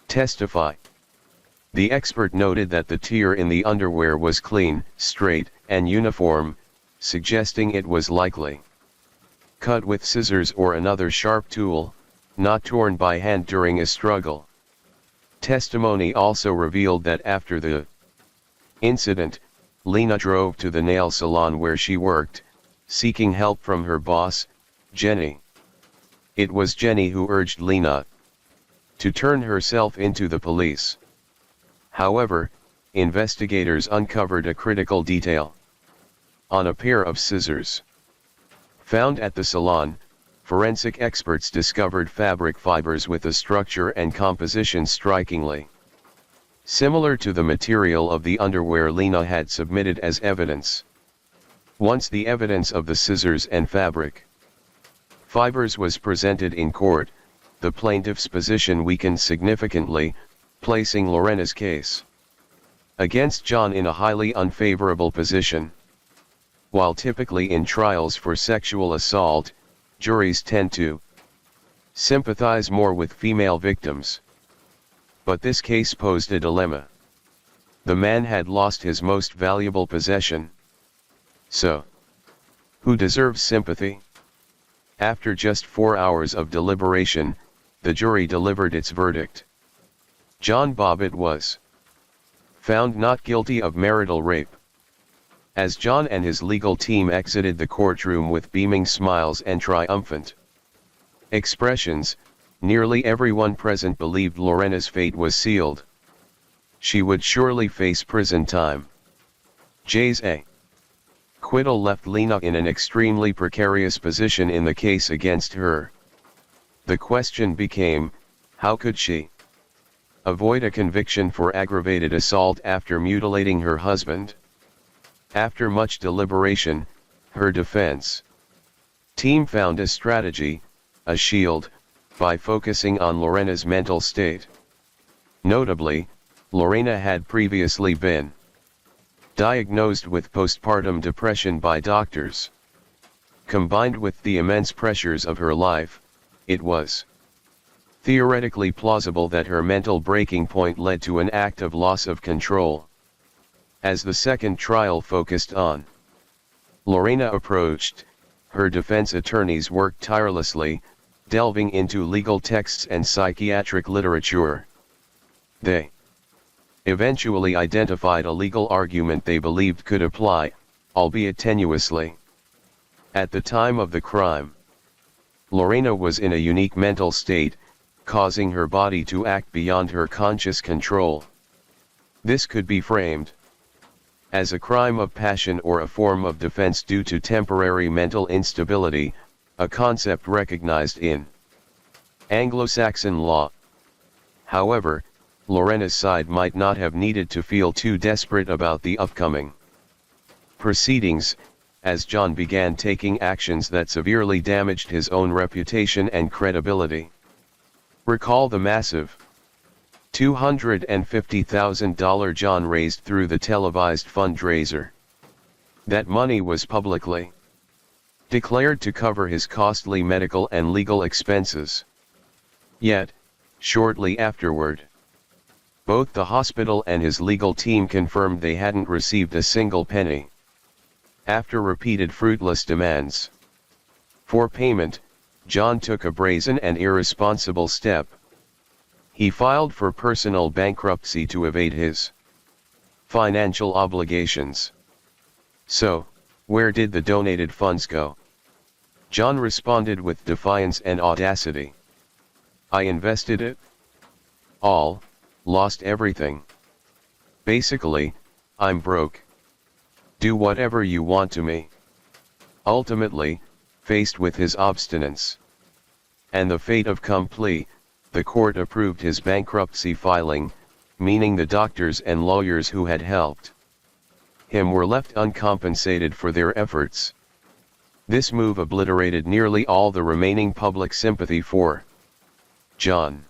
[SPEAKER 1] testify. The expert noted that the tear in the underwear was clean, straight, and uniform, suggesting it was likely cut with scissors or another sharp tool, not torn by hand during a struggle. Testimony also revealed that after the incident, Lena drove to the nail salon where she worked, seeking help from her boss, Jenny. It was Jenny who urged Lena to turn herself into the police. However, investigators uncovered a critical detail. On a pair of scissors found at the salon, forensic experts discovered fabric fibers with a structure and composition strikingly similar to the material of the underwear Lena had submitted as evidence. Once the evidence of the scissors and fabric fibers was presented in court, the plaintiff's position weakened significantly, placing Lorena's case against John in a highly unfavorable position. While typically in trials for sexual assault, juries tend to sympathize more with female victims. But this case posed a dilemma. The man had lost his most valuable possession. So, who deserves sympathy? After just 4 hours of deliberation, the jury delivered its verdict. John Bobbitt was found not guilty of marital rape. As John and his legal team exited the courtroom with beaming smiles and triumphant expressions, nearly everyone present believed Lorena's fate was sealed. She would surely face prison time. Jay's acquittal left Lena in an extremely precarious position in the case against her. The question became, how could she avoid a conviction for aggravated assault after mutilating her husband? After much deliberation, her defense team found a strategy, a shield, by focusing on Lorena's mental state. Notably, Lorena had previously been diagnosed with postpartum depression by doctors. Combined with the immense pressures of her life, it was theoretically plausible that her mental breaking point led to an act of loss of control. As the second trial focused on Lorena approached, her defense attorneys worked tirelessly, delving into legal texts and psychiatric literature. They eventually identified a legal argument they believed could apply, albeit tenuously. At the time of the crime, Lorena was in a unique mental state, causing her body to act beyond her conscious control. This could be framed as a crime of passion or a form of defense due to temporary mental instability, a concept recognized in Anglo-Saxon law. However, Lorena's side might not have needed to feel too desperate about the upcoming proceedings, as John began taking actions that severely damaged his own reputation and credibility. Recall the massive $250,000 John raised through the televised fundraiser. That money was publicly declared to cover his costly medical and legal expenses. Yet, shortly afterward, both the hospital and his legal team confirmed they hadn't received a single penny. After repeated fruitless demands for payment, John took a brazen and irresponsible step. He filed for personal bankruptcy to evade his financial obligations. So, where did the donated funds go? John responded with defiance and audacity. I invested it all, lost everything. Basically, I'm broke. Do whatever you want to me. Ultimately, faced with his obstinance and the fate of cum plea, the court approved his bankruptcy filing, meaning the doctors and lawyers who had helped him were left uncompensated for their efforts. This move obliterated nearly all the remaining public sympathy for John.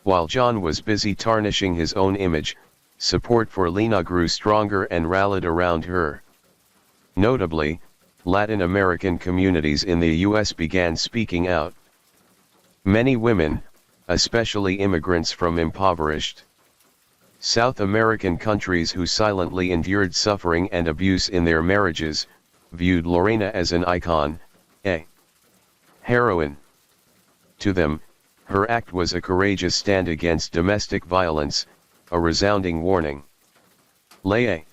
[SPEAKER 1] While John was busy tarnishing his own image, support for Lena grew stronger and rallied around her. Notably, Latin American communities in the U.S. began speaking out. Many women, especially immigrants from impoverished South American countries who silently endured suffering and abuse in their marriages, viewed Lorena as an icon, a heroine. To them, her act was a courageous stand against domestic violence, a resounding warning. Lay a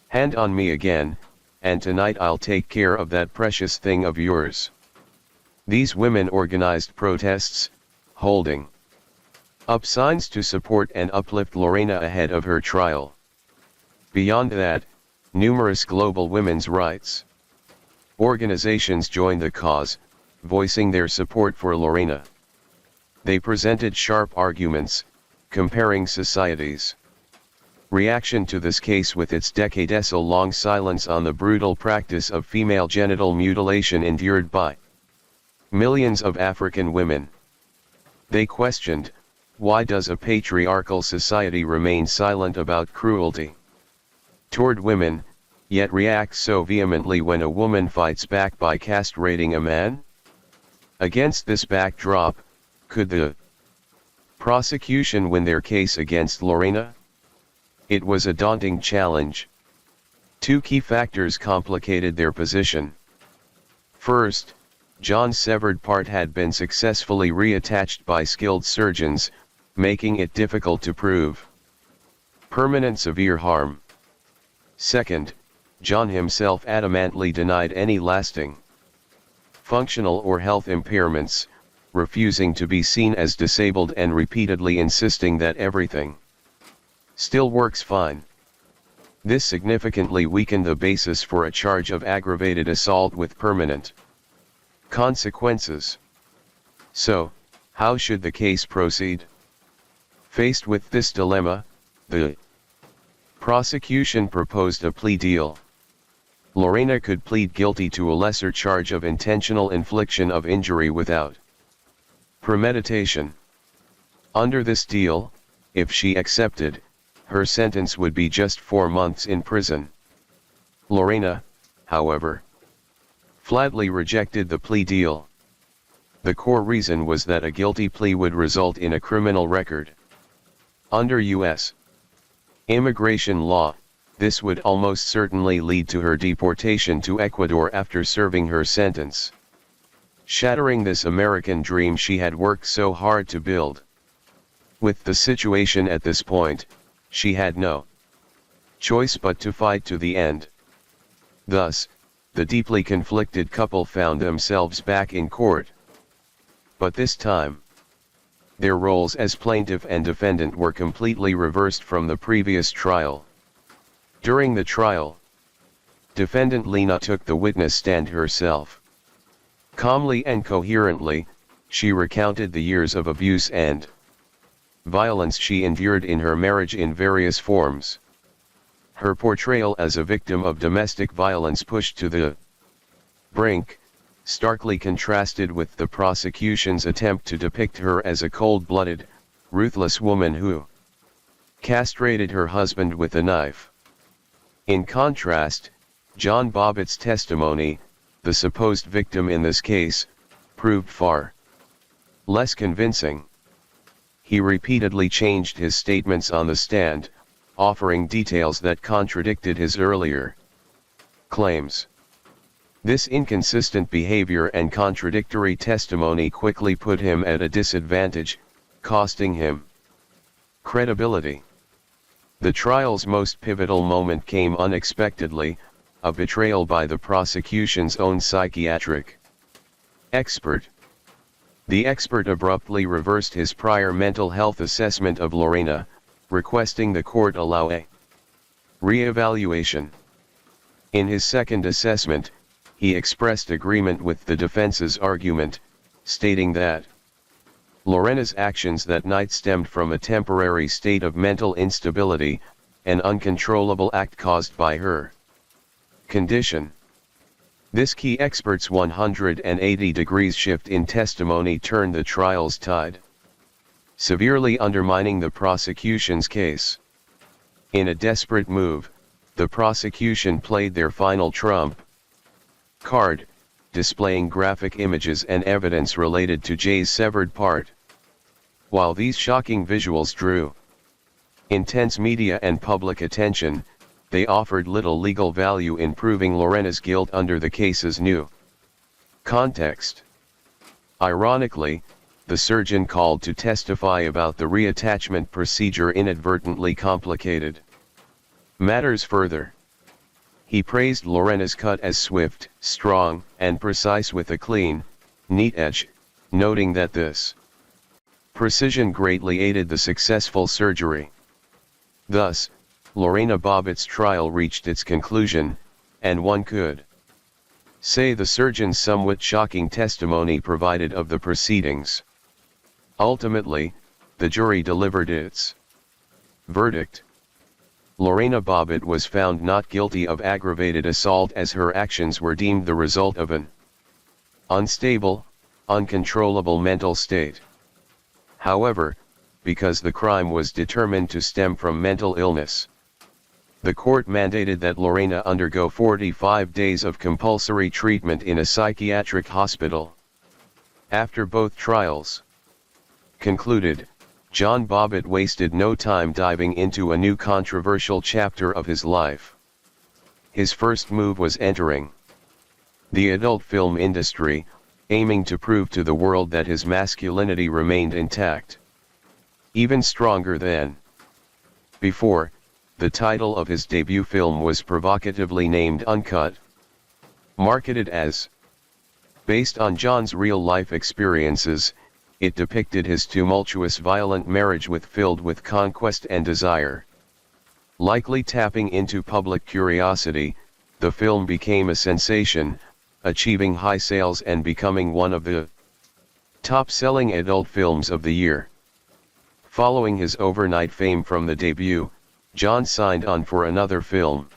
[SPEAKER 1] hand on me again, and tonight I'll take care of that precious thing of yours. These women organized protests, holding up signs to support and uplift Lorena ahead of her trial. Beyond that, numerous global women's rights organizations joined the cause, voicing their support for Lorena. They presented sharp arguments, comparing society's reaction to this case with its decades-long silence on the brutal practice of female genital mutilation endured by millions of African women. They questioned, why does a patriarchal society remain silent about cruelty toward women, yet reacts so vehemently when a woman fights back by castrating a man? Against this backdrop, could the prosecution win their case against Lorena? It was a daunting challenge. Two key factors complicated their position. First, John's severed part had been successfully reattached by skilled surgeons, making it difficult to prove permanent severe harm. Second, John himself adamantly denied any lasting functional or health impairments, refusing to be seen as disabled and repeatedly insisting that everything still works fine. This significantly weakened the basis for a charge of aggravated assault with permanent consequences. So, how should the case proceed? Faced with this dilemma, the prosecution proposed a plea deal. Lorena could plead guilty to a lesser charge of intentional infliction of injury without premeditation. Under this deal, if she accepted, her sentence would be just 4 months in prison. Lorena, however, flatly rejected the plea deal. The core reason was that a guilty plea would result in a criminal record. Under U.S. immigration law, this would almost certainly lead to her deportation to Ecuador after serving her sentence, shattering this American dream she had worked so hard to build. With the situation at this point, she had no choice but to fight to the end. Thus, the deeply conflicted couple found themselves back in court. But this time, their roles as plaintiff and defendant were completely reversed from the previous trial. During the trial, defendant Lena took the witness stand herself. Calmly and coherently, she recounted the years of abuse and violence she endured in her marriage in various forms. Her portrayal as a victim of domestic violence pushed to the brink, starkly contrasted with the prosecution's attempt to depict her as a cold-blooded, ruthless woman who castrated her husband with a knife. In contrast, John Bobbitt's testimony, the supposed victim in this case, proved far less convincing. He repeatedly changed his statements on the stand, offering details that contradicted his earlier claims. This inconsistent behavior and contradictory testimony quickly put him at a disadvantage, costing him credibility. The trial's most pivotal moment came unexpectedly, a betrayal by the prosecution's own psychiatric expert. The expert abruptly reversed his prior mental health assessment of Lorena, requesting the court allow a re-evaluation. In his second assessment, he expressed agreement with the defense's argument, stating that Lorena's actions that night stemmed from a temporary state of mental instability, an uncontrollable act caused by her condition. This key expert's 180 degrees shift in testimony turned the trial's tide, severely undermining the prosecution's case. In a desperate move, the prosecution played their final trump card, displaying graphic images and evidence related to Jay's severed part. While these shocking visuals drew intense media and public attention, they offered little legal value in proving Lorena's guilt under the case's new context. Ironically, the surgeon called to testify about the reattachment procedure inadvertently complicated matters further. He praised Lorena's cut as swift, strong, and precise with a clean, neat edge, noting that this precision greatly aided the successful surgery. Thus, Lorena Bobbitt's trial reached its conclusion, and one could say the surgeon's somewhat shocking testimony provided of the proceedings. Ultimately, the jury delivered its verdict. Lorena Bobbitt was found not guilty of aggravated assault as her actions were deemed the result of an unstable, uncontrollable mental state. However, because the crime was determined to stem from mental illness, the court mandated that Lorena undergo 45 days of compulsory treatment in a psychiatric hospital. After both trials concluded, John Bobbitt wasted no time diving into a new controversial chapter of his life. His first move was entering the adult film industry, aiming to prove to the world that his masculinity remained intact. Even stronger than before, the title of his debut film was provocatively named Uncut. Marketed as based on John's real-life experiences, it depicted his tumultuous violent marriage filled with conquest and desire. Likely tapping into public curiosity, the film became a sensation, achieving high sales and becoming one of the top-selling adult films of the year. Following his overnight fame from the debut, John signed on for another film.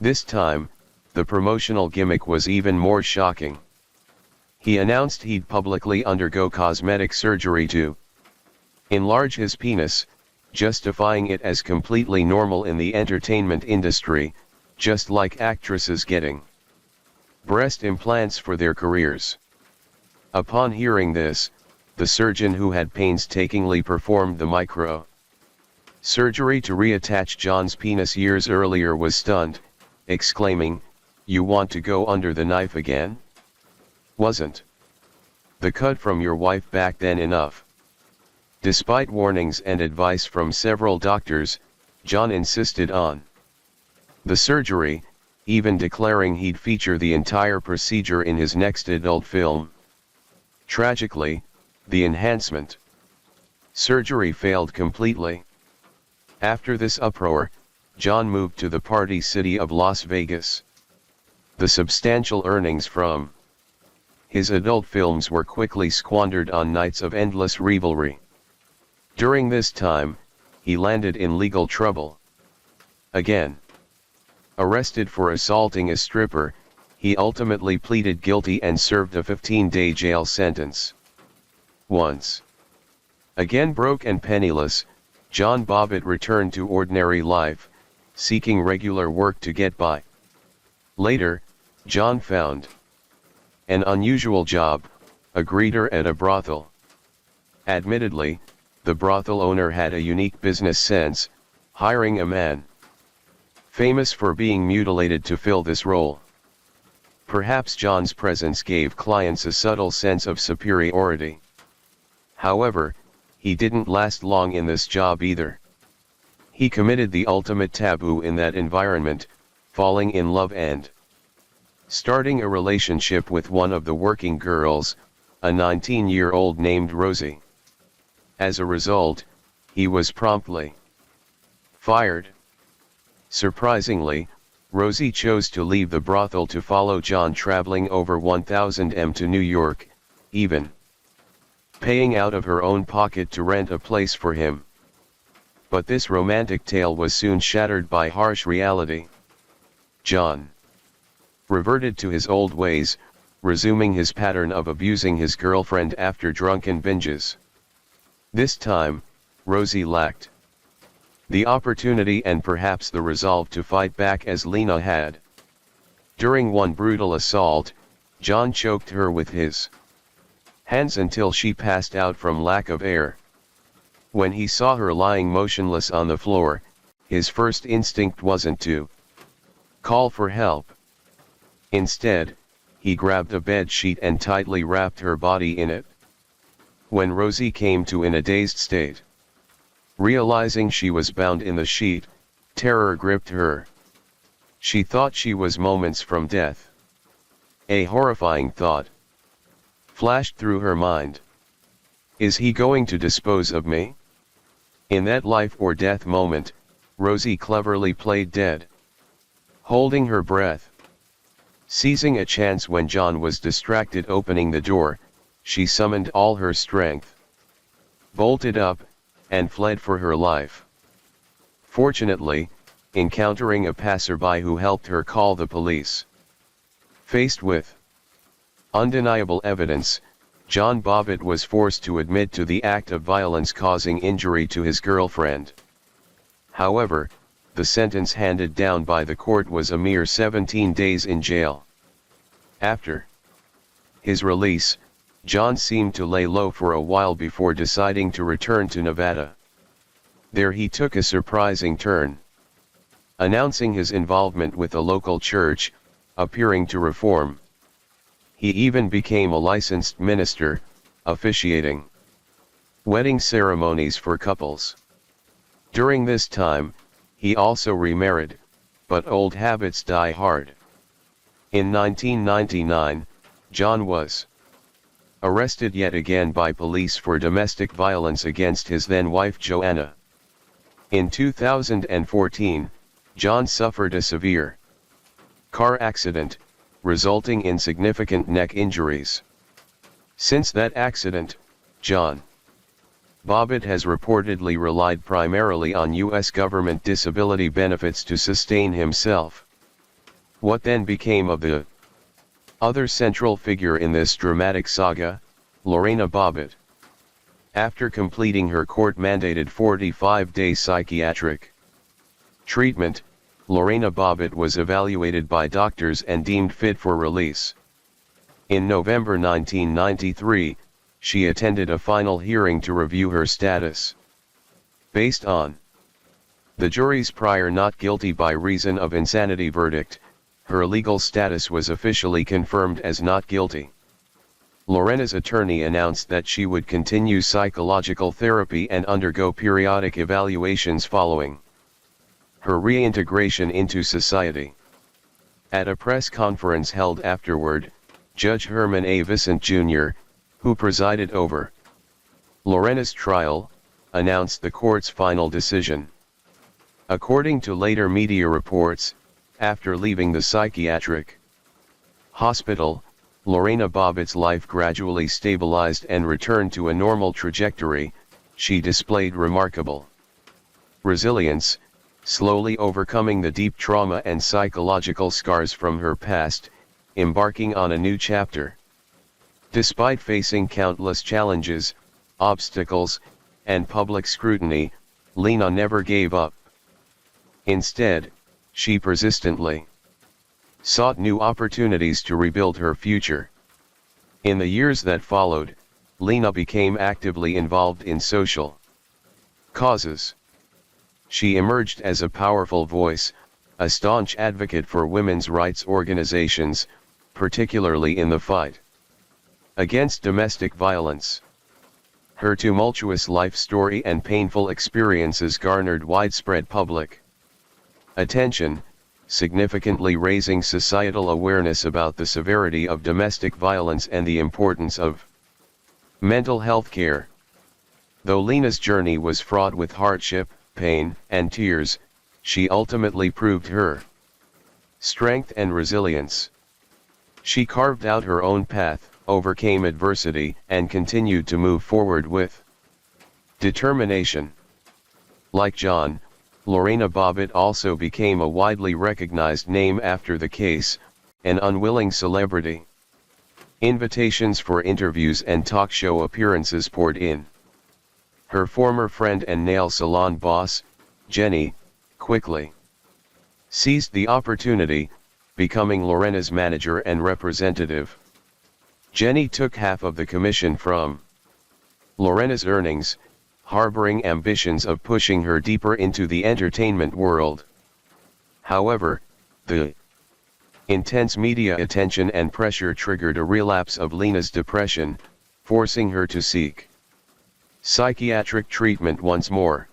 [SPEAKER 1] This time, the promotional gimmick was even more shocking. He announced he'd publicly undergo cosmetic surgery to enlarge his penis, justifying it as completely normal in the entertainment industry, just like actresses getting breast implants for their careers. Upon hearing this, the surgeon who had painstakingly performed the micro surgery to reattach John's penis years earlier was stunned, exclaiming, "You want to go under the knife again? Wasn't the cut from your wife back then enough?" Despite warnings and advice from several doctors, John insisted on the surgery, even declaring he'd feature the entire procedure in his next adult film. Tragically, the enhancement surgery failed completely. After this uproar, John moved to the party city of Las Vegas. The substantial earnings from his adult films were quickly squandered on nights of endless revelry. During this time, he landed in legal trouble. Again, arrested for assaulting a stripper, he ultimately pleaded guilty and served a 15-day jail sentence. Once again broke and penniless, John Bobbitt returned to ordinary life, seeking regular work to get by. Later, John found an unusual job, a greeter at a brothel. Admittedly, the brothel owner had a unique business sense, hiring a man famous for being mutilated to fill this role. Perhaps John's presence gave clients a subtle sense of superiority. However, he didn't last long in this job either. He committed the ultimate taboo in that environment, falling in love and starting a relationship with one of the working girls, a 19-year-old named Rosie. As a result, he was promptly fired. Surprisingly, Rosie chose to leave the brothel to follow John, traveling over 1,000 mi to New York, even paying out of her own pocket to rent a place for him. But this romantic tale was soon shattered by harsh reality. John reverted to his old ways, resuming his pattern of abusing his girlfriend after drunken binges. This time, Rosie lacked the opportunity and perhaps the resolve to fight back as Lena had. During one brutal assault, John choked her with his hands until she passed out from lack of air. When he saw her lying motionless on the floor, his first instinct wasn't to call for help. Instead, he grabbed a bed sheet and tightly wrapped her body in it. When Rosie came to in a dazed state, realizing she was bound in the sheet, terror gripped her. She thought she was moments from death. A horrifying thought flashed through her mind. Is he going to dispose of me? In that life or death moment, Rosie cleverly played dead, holding her breath. Seizing a chance when John was distracted opening the door, she summoned all her strength, bolted up, and fled for her life. Fortunately, encountering a passerby who helped her call the police. Faced with undeniable evidence, John Bobbitt was forced to admit to the act of violence causing injury to his girlfriend. However, the sentence handed down by the court was a mere 17 days in jail. After his release, John seemed to lay low for a while before deciding to return to Nevada. There he took a surprising turn, announcing his involvement with a local church, appearing to reform. He even became a licensed minister, officiating wedding ceremonies for couples. During this time, he also remarried, but old habits die hard. In 1999, John was arrested yet again by police for domestic violence against his then-wife Joanna. In 2014, John suffered a severe car accident, resulting in significant neck injuries. Since that accident, John Bobbitt has reportedly relied primarily on U.S. government disability benefits to sustain himself. What then became of the other central figure in this dramatic saga, Lorena Bobbitt? After completing her court-mandated 45-day psychiatric treatment, Lorena Bobbitt was evaluated by doctors and deemed fit for release. In November 1993, she attended a final hearing to review her status. Based on the jury's prior not guilty by reason of insanity verdict, her legal status was officially confirmed as not guilty. Lorena's attorney announced that she would continue psychological therapy and undergo periodic evaluations following her reintegration into society. At a press conference held afterward, Judge Herman A. Vicent Jr., who presided over Lorena's trial, announced the court's final decision. According to later media reports, after leaving the psychiatric hospital, Lorena Bobbitt's life gradually stabilized and returned to a normal trajectory, she displayed remarkable resilience, slowly overcoming the deep trauma and psychological scars from her past, embarking on a new chapter. Despite facing countless challenges, obstacles, and public scrutiny, Lena never gave up. Instead, she persistently sought new opportunities to rebuild her future. In the years that followed, Lena became actively involved in social causes. She emerged as a powerful voice, a staunch advocate for women's rights organizations, particularly in the fight against domestic violence. Her tumultuous life story and painful experiences garnered widespread public attention, significantly raising societal awareness about the severity of domestic violence and the importance of mental health care. Though Lena's journey was fraught with hardship, pain, and tears, she ultimately proved her strength and resilience. She carved out her own path, overcame adversity, and continued to move forward with determination. Like John, Lorena Bobbitt also became a widely recognized name after the case, an unwilling celebrity. Invitations for interviews and talk show appearances poured in. Her former friend and nail salon boss, Jenny, quickly seized the opportunity, becoming Lorena's manager and representative. Jenny took half of the commission from Lorena's earnings, harboring ambitions of pushing her deeper into the entertainment world. However, the intense media attention and pressure triggered a relapse of Lena's depression, forcing her to seek psychiatric treatment once more.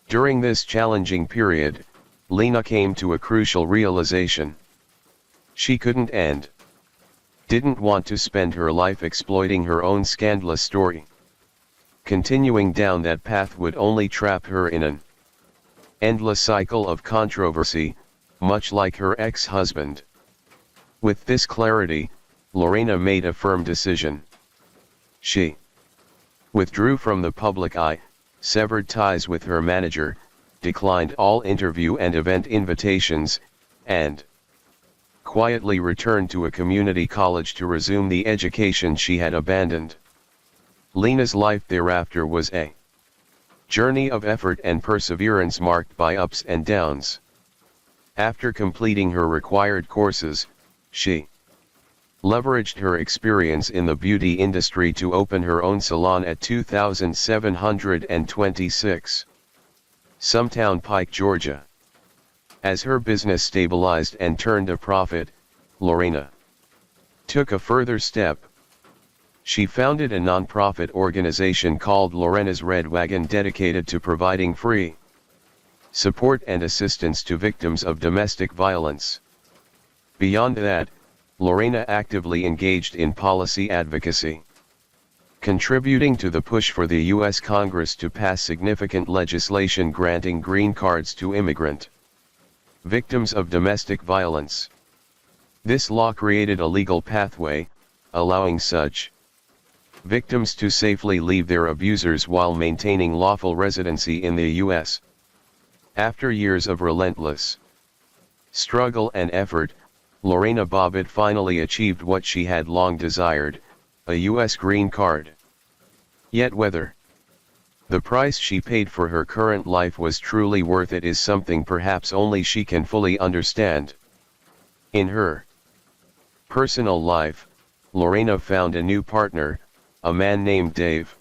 [SPEAKER 1] During this challenging period, Lena came to a crucial realization. She couldn't and didn't want to spend her life exploiting her own scandalous story. Continuing down that path would only trap her in an endless cycle of controversy, much like her ex-husband. With this clarity, Lorena made a firm decision. She withdrew from the public eye, severed ties with her manager, declined all interview and event invitations, and quietly returned to a community college to resume the education she had abandoned. Lena's life thereafter was a journey of effort and perseverance marked by ups and downs. After completing her required courses, she leveraged her experience in the beauty industry to open her own salon at 2726 Sumtown Pike, Georgia. As her business stabilized and turned a profit, Lorena took a further step. She founded a nonprofit organization called Lorena's Red Wagon, dedicated to providing free support and assistance to victims of domestic violence. Beyond that, Lorena actively engaged in policy advocacy, contributing to the push for the U.S. Congress to pass significant legislation granting green cards to immigrant victims of domestic violence. This law created a legal pathway, allowing such victims to safely leave their abusers while maintaining lawful residency in the U.S. After years of relentless struggle and effort, Lorena Bobbitt finally achieved what she had long desired, a U.S. green card. Yet whether the price she paid for her current life was truly worth it is something perhaps only she can fully understand. In her personal life, Lorena found a new partner, a man named Dave.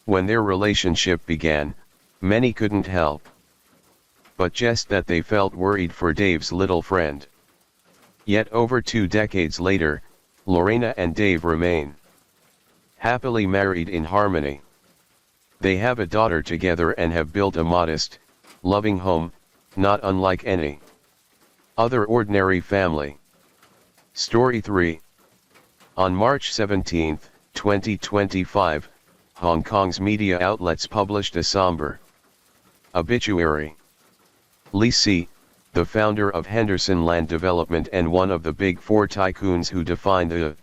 [SPEAKER 1] When their relationship began, many couldn't help but just that they felt worried for Dave's little friend. Yet over 2 decades later, Lorena and Dave remain happily married in harmony. They have a daughter together and have built a modest, loving home, not unlike any other ordinary family. Story 3. On March 17, 2025, Hong Kong's media outlets published a somber obituary. Lee Si, the founder of Henderson Land Development and one of the Big Four tycoons who defined the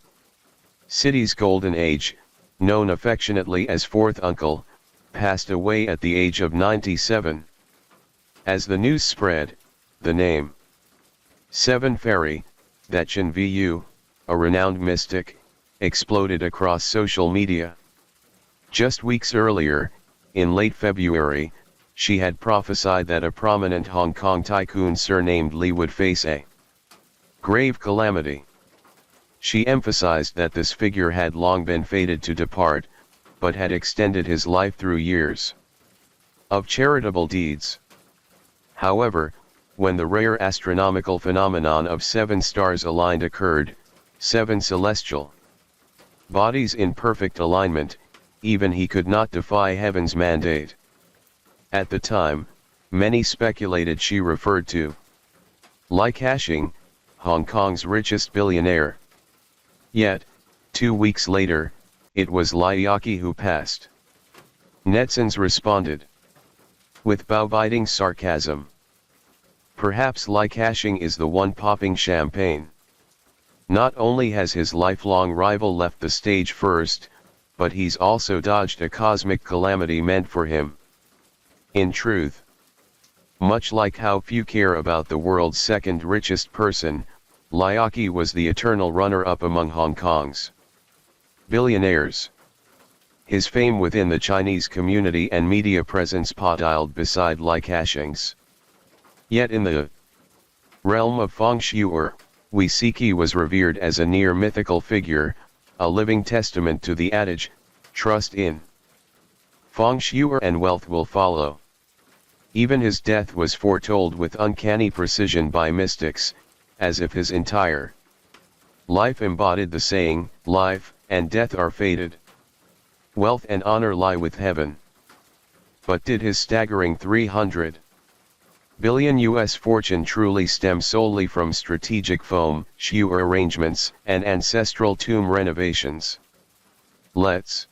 [SPEAKER 1] city's golden age, known affectionately as Fourth Uncle, passed away at the age of 97. As the news spread, the name Seven Fairy, that Chen Vu, a renowned mystic, exploded across social media. Just weeks earlier, in late February, she had prophesied that a prominent Hong Kong tycoon surnamed Li would face a grave calamity. She emphasized that this figure had long been fated to depart, but had extended his life through years of charitable deeds. However, when the rare astronomical phenomenon of 7 stars aligned occurred, 7 celestial bodies in perfect alignment, even he could not defy heaven's mandate. At the time, many speculated she referred to Li Ka-shing, Hong Kong's richest billionaire. Yet, 2 weeks later, it was Li Yaqi who passed. Netizens responded with bow-biting sarcasm. Perhaps Li Ka-shing is the one popping champagne. Not only has his lifelong rival left the stage first, but he's also dodged a cosmic calamity meant for him. In truth, much like how few care about the world's second richest person, Li Yaqi was the eternal runner-up among Hong Kong's billionaires. His fame within the Chinese community and media presence piled beside Li Ka-shing's. Yet in the realm of feng shui, we see he was revered as a near mythical figure, a living testament to the adage, trust in feng shui and wealth will follow. Even his death was foretold with uncanny precision by mystics, as if his entire life embodied the saying, life and death are fated. Wealth and honor lie with heaven. But did his staggering 300 billion US fortune truly stem solely from strategic feng shui arrangements and ancestral tomb renovations? Let's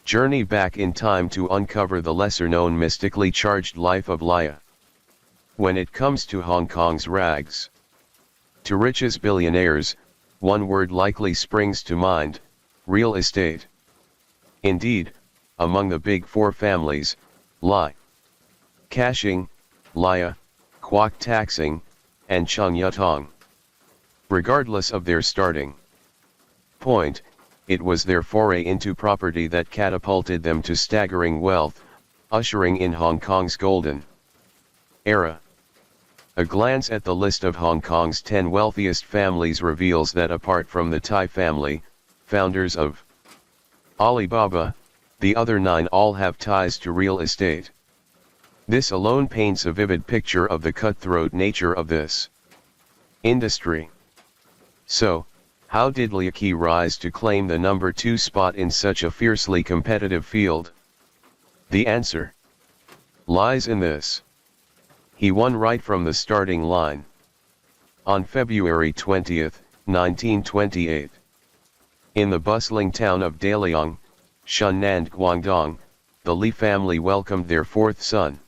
[SPEAKER 1] journey back in time to uncover the lesser-known mystically charged life of Li. When it comes to Hong Kong's rags to riches billionaires, one word likely springs to mind: real estate. Indeed, among the big four families, Li Ka-shing, Li, Kwok Tak-sing, and Chung Yutong, regardless of their starting point, it was their foray into property that catapulted them to staggering wealth, ushering in Hong Kong's golden era. A glance at the list of Hong Kong's 10 wealthiest families reveals that apart from the Tai family, founders of Alibaba, the other 9 all have ties to real estate. This alone paints a vivid picture of the cutthroat nature of this industry. So, how did Li Yaqi rise to claim the number 2 spot in such a fiercely competitive field? The answer lies in this: he won right from the starting line. On February 20, 1928, in the bustling town of Daliang, Shunnand, Guangdong, the Li family welcomed their 4th son.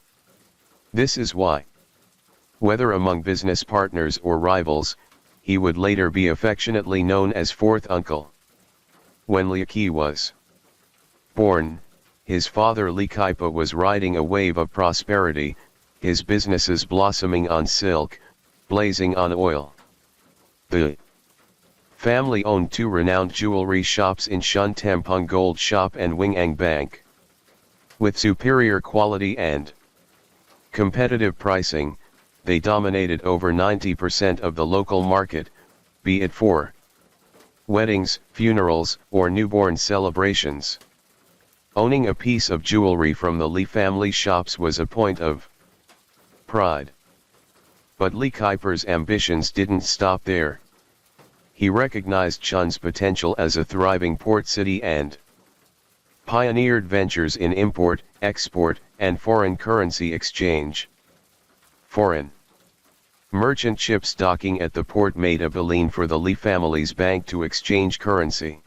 [SPEAKER 1] This is why, whether among business partners or rivals, he would later be affectionately known as 4th uncle. When Li Yaqi was born, his father Li Kaipa was riding a wave of prosperity, his businesses blossoming on silk, blazing on oil. The family owned 2 renowned jewelry shops in Shun Tampung Gold Shop and Wingang Bank. With superior quality and competitive pricing, they dominated over 90% of the local market, be it for weddings, funerals, or newborn celebrations. Owning a piece of jewelry from the Li family shops was a point of pride. But Li Kaipa's ambitions didn't stop there. He recognized Chun's potential as a thriving port city and pioneered ventures in import, export, and foreign currency exchange. Foreign merchant ships docking at the port made a beeline for the Li family's bank to exchange currency.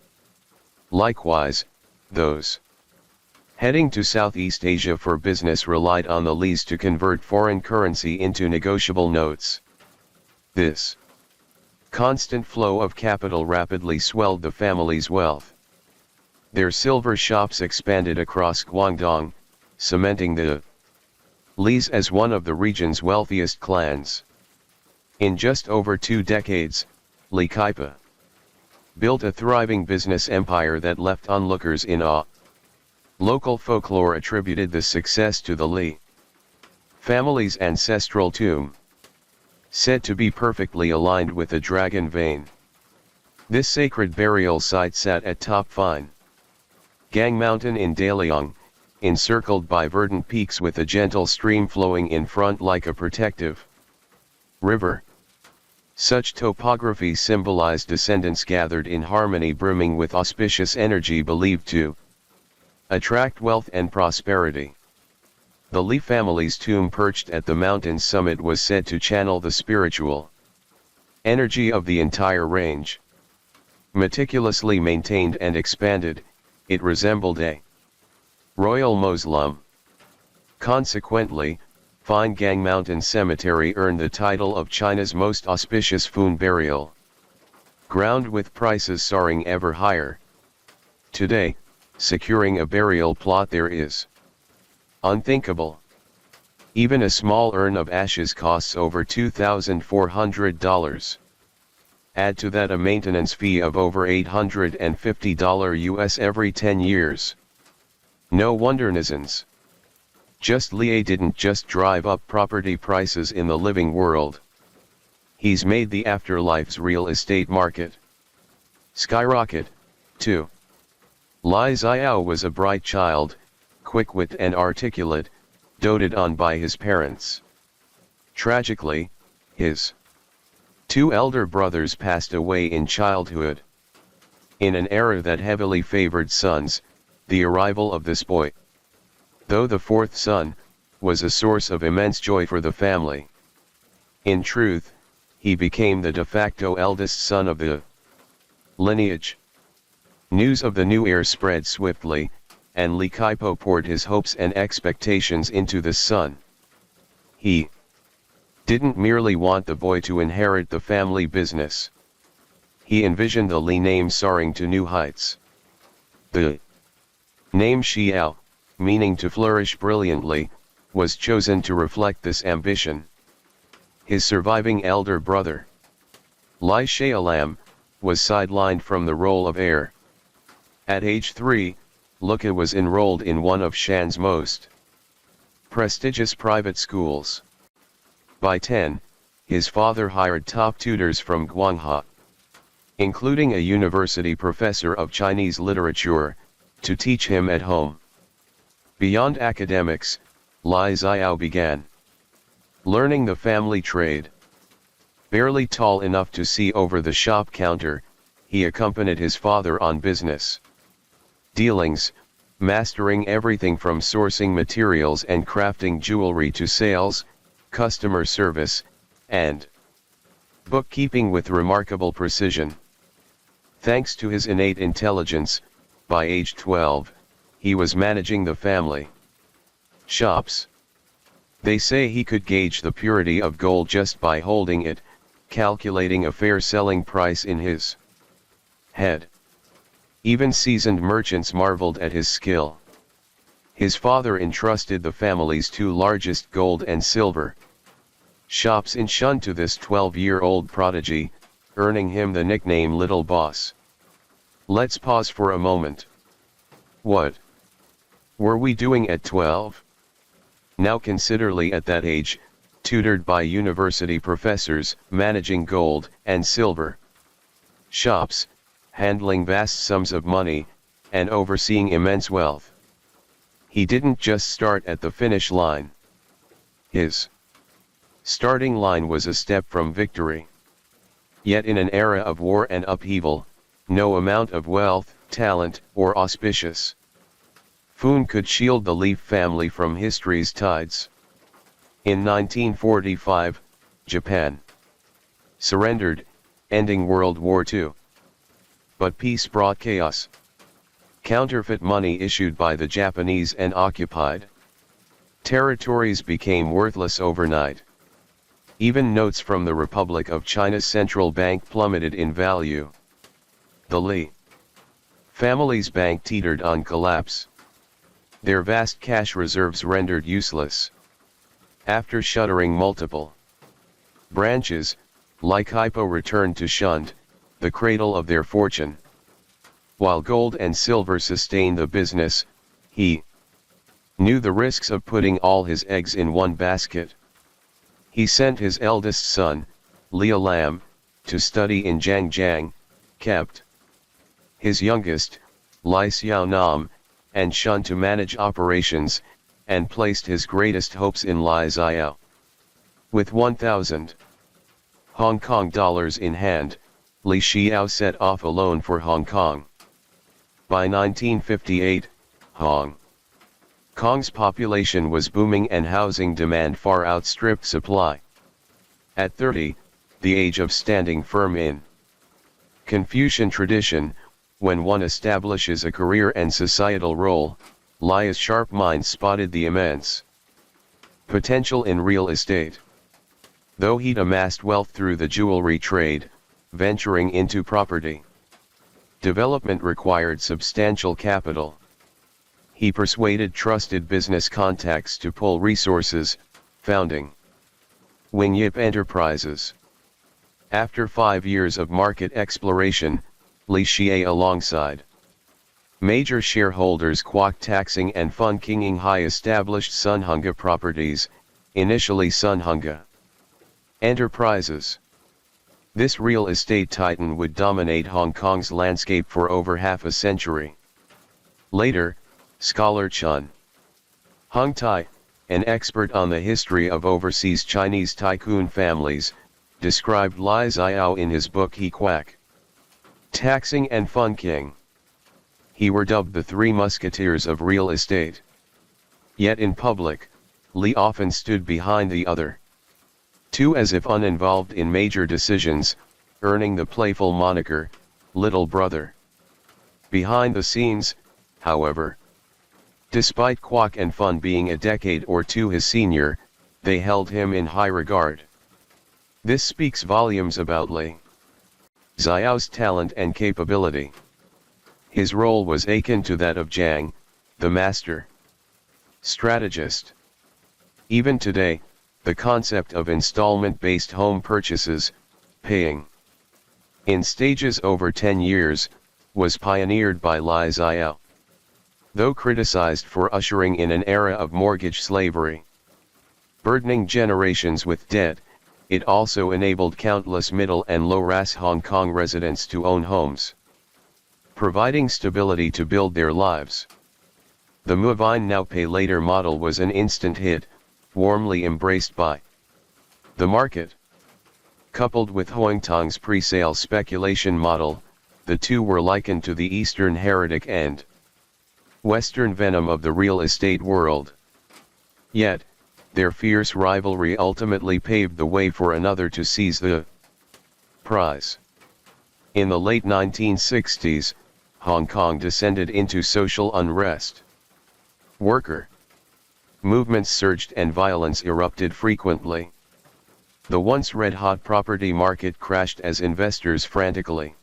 [SPEAKER 1] Likewise, those heading to Southeast Asia for business relied on the Lis to convert foreign currency into negotiable notes. This constant flow of capital rapidly swelled the family's wealth. Their silver shops expanded across Guangdong, cementing the Li's as one of the region's wealthiest clans. In just over 2 decades, Li Kaipa built a thriving business empire that left onlookers in awe. Local folklore attributed the success to the Li family's ancestral tomb, said to be perfectly aligned with a dragon vein. This sacred burial site sat atop Fine Gang Mountain in Daliang, encircled by verdant peaks with a gentle stream flowing in front like a protective river. Such topography symbolized descendants gathered in harmony, brimming with auspicious energy believed to attract wealth and prosperity. The Li family's tomb perched at the mountain's summit was said to channel the spiritual energy of the entire range. Meticulously maintained and expanded, it resembled a royal mausoleum. Consequently, Fine Gang Mountain Cemetery earned the title of China's most auspicious Fun burial ground, with prices soaring ever higher. Today, securing a burial plot there is unthinkable. Even a small urn of ashes costs over $2,400. Add to that a maintenance fee of over $850 US every 10 years. No wonder netizens just Li didn't just drive up property prices in the living world. He's made the afterlife's real estate market skyrocket, too. Li Xiao was a bright child, quick-witted and articulate, doted on by his parents. Tragically, his 2 elder brothers passed away in childhood. In an era that heavily favored sons, the arrival of this boy, though the 4th son, was a source of immense joy for the family. In truth, he became the de facto eldest son of the lineage. News of the new heir spread swiftly, and Li Kaipo poured his hopes and expectations into the son. He didn't merely want the boy to inherit the family business. He envisioned the Li name soaring to new heights. The name Xiao, meaning to flourish brilliantly, was chosen to reflect this ambition. His surviving elder brother, Li Xiaolam, was sidelined from the role of heir. At age 3, Luca was enrolled in one of Shan's most prestigious private schools. By 10, his father hired top tutors from Guangha, including a university professor of Chinese literature, to teach him at home. Beyond academics, Li Xiao began learning the family trade. Barely tall enough to see over the shop counter, he accompanied his father on business dealings, mastering everything from sourcing materials and crafting jewelry to sales, customer service, and bookkeeping with remarkable precision. Thanks to his innate intelligence, by age 12, he was managing the family shops. They say he could gauge the purity of gold just by holding it, calculating a fair selling price in his head. Even seasoned merchants marveled at his skill. His father entrusted the family's 2 largest gold and silver shops in Shun to this 12-year-old prodigy, earning him the nickname Little Boss. Let's pause for a moment. What were we doing at 12? Now consider Li at that age, tutored by university professors, managing gold and silver shops, handling vast sums of money, and overseeing immense wealth. He didn't just start at the finish line. His starting line was a step from victory. Yet in an era of war and upheaval, no amount of wealth, talent, or auspicious Fun could shield the Li family from history's tides. In 1945, Japan surrendered, ending World War II. But peace brought chaos. Counterfeit money issued by the Japanese and occupied territories became worthless overnight. Even notes from the Republic of China's central bank plummeted in value. The Li Family's bank teetered on collapse. Their vast cash reserves rendered useless. After shuttering multiple branches, like Hypo returned to Shund, the cradle of their fortune. While gold and silver sustained the business, he knew the risks of putting all his eggs in one basket. He sent his eldest son, Lia Lam, to study in Jiangjiang, kept his youngest, Lai Xiao Nam, and Shun to manage operations, and placed his greatest hopes in Lai Xiao. With 1,000 Hong Kong dollars in hand, Li Xiao set off alone for Hong Kong. By 1958, Hong Kong's population was booming and housing demand far outstripped supply. At 30, the age of standing firm in Confucian tradition, when one establishes a career and societal role, Lia's sharp mind spotted the immense potential in real estate. Though he'd amassed wealth through the jewelry trade, venturing into property development required substantial capital. He persuaded trusted business contacts to pull resources, founding Wing Yip Enterprises. After 5 years of market exploration, Li Xie alongside major shareholders Kwok Taxing and Fun Kinging Hai established Sunhunga Properties, initially Sunhunga Enterprises. This real estate titan would dominate Hong Kong's landscape for over half a century. Later, scholar Chun Hung Tai, an expert on the history of overseas Chinese tycoon families, described Lai Xiao in his book He Kwak Taxing and Fun King. He were dubbed the Three Musketeers of real estate. Yet in public, Li often stood behind the other two as if uninvolved in major decisions, earning the playful moniker, Little Brother. Behind the scenes, however, despite Kwok and Fun being a decade or two his senior, they held him in high regard. This speaks volumes about Li Xiao's talent and capability. His role was akin to that of Zhang, the master strategist. Even today, the concept of installment-based home purchases, paying in stages over 10 years, was pioneered by Lai Xiao. Though criticized for ushering in an era of mortgage slavery, burdening generations with debt, it also enabled countless middle and low-ras Hong Kong residents to own homes, providing stability to build their lives. The Move In Now Pay Later model was an instant hit, warmly embraced by the market. Coupled with Hoang Tong's pre-sale speculation model, the two were likened to the Eastern heretic and Western venom of the real estate world. Yet, their fierce rivalry ultimately paved the way for another to seize the prize. In the late 1960s, Hong Kong descended into social unrest. Worker movements surged and violence erupted frequently. The once red-hot property market crashed as investors frantically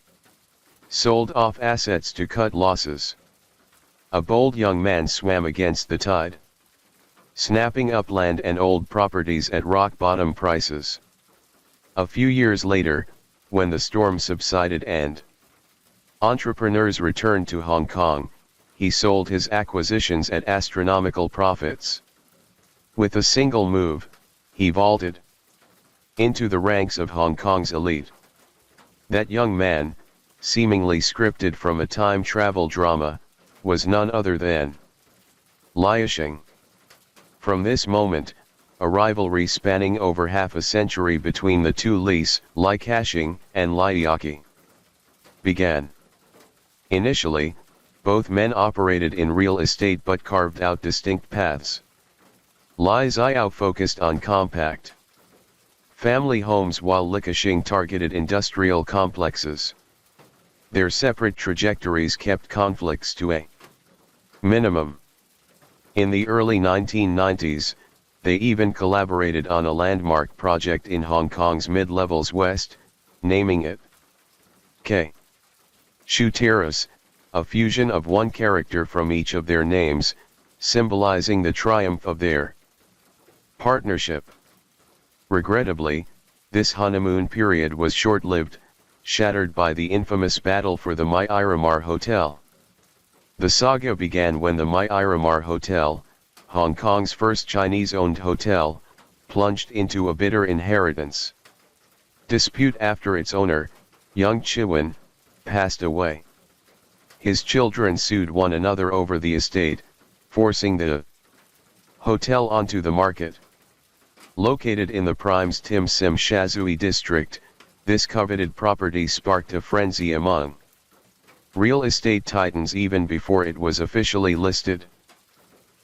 [SPEAKER 1] sold off assets to cut losses. A bold young man swam against the tide, snapping up land and old properties at rock-bottom prices. A few years later, when the storm subsided and entrepreneurs returned to Hong Kong, he sold his acquisitions at astronomical profits. With a single move, he vaulted into the ranks of Hong Kong's elite. That young man, seemingly scripted from a time travel drama, was none other than Lai Xing. From this moment, a rivalry spanning over half a century between the two Lis, Lai Ka-shing and Lai Yaqi, began. Initially, both men operated in real estate but carved out distinct paths. Lai Xiao focused on compact family homes while Li Ka-shing targeted industrial complexes. Their separate trajectories kept conflicts to a minimum. In the early 1990s, they even collaborated on a landmark project in Hong Kong's mid-levels west, naming it K. Shu Terrace, a fusion of one character from each of their names, symbolizing the triumph of their partnership. Regrettably, this honeymoon period was short-lived, shattered by the infamous battle for the Myanmar Hotel. The saga began when the Myanmar Hotel, Hong Kong's first Chinese-owned hotel, plunged into a bitter inheritance dispute after its owner, young Chiwin, passed away. His children sued one another over the estate, forcing the hotel onto the market. Located in the Prime's Tim Sim Shazui district, this coveted property sparked a frenzy among real estate titans even before it was officially listed.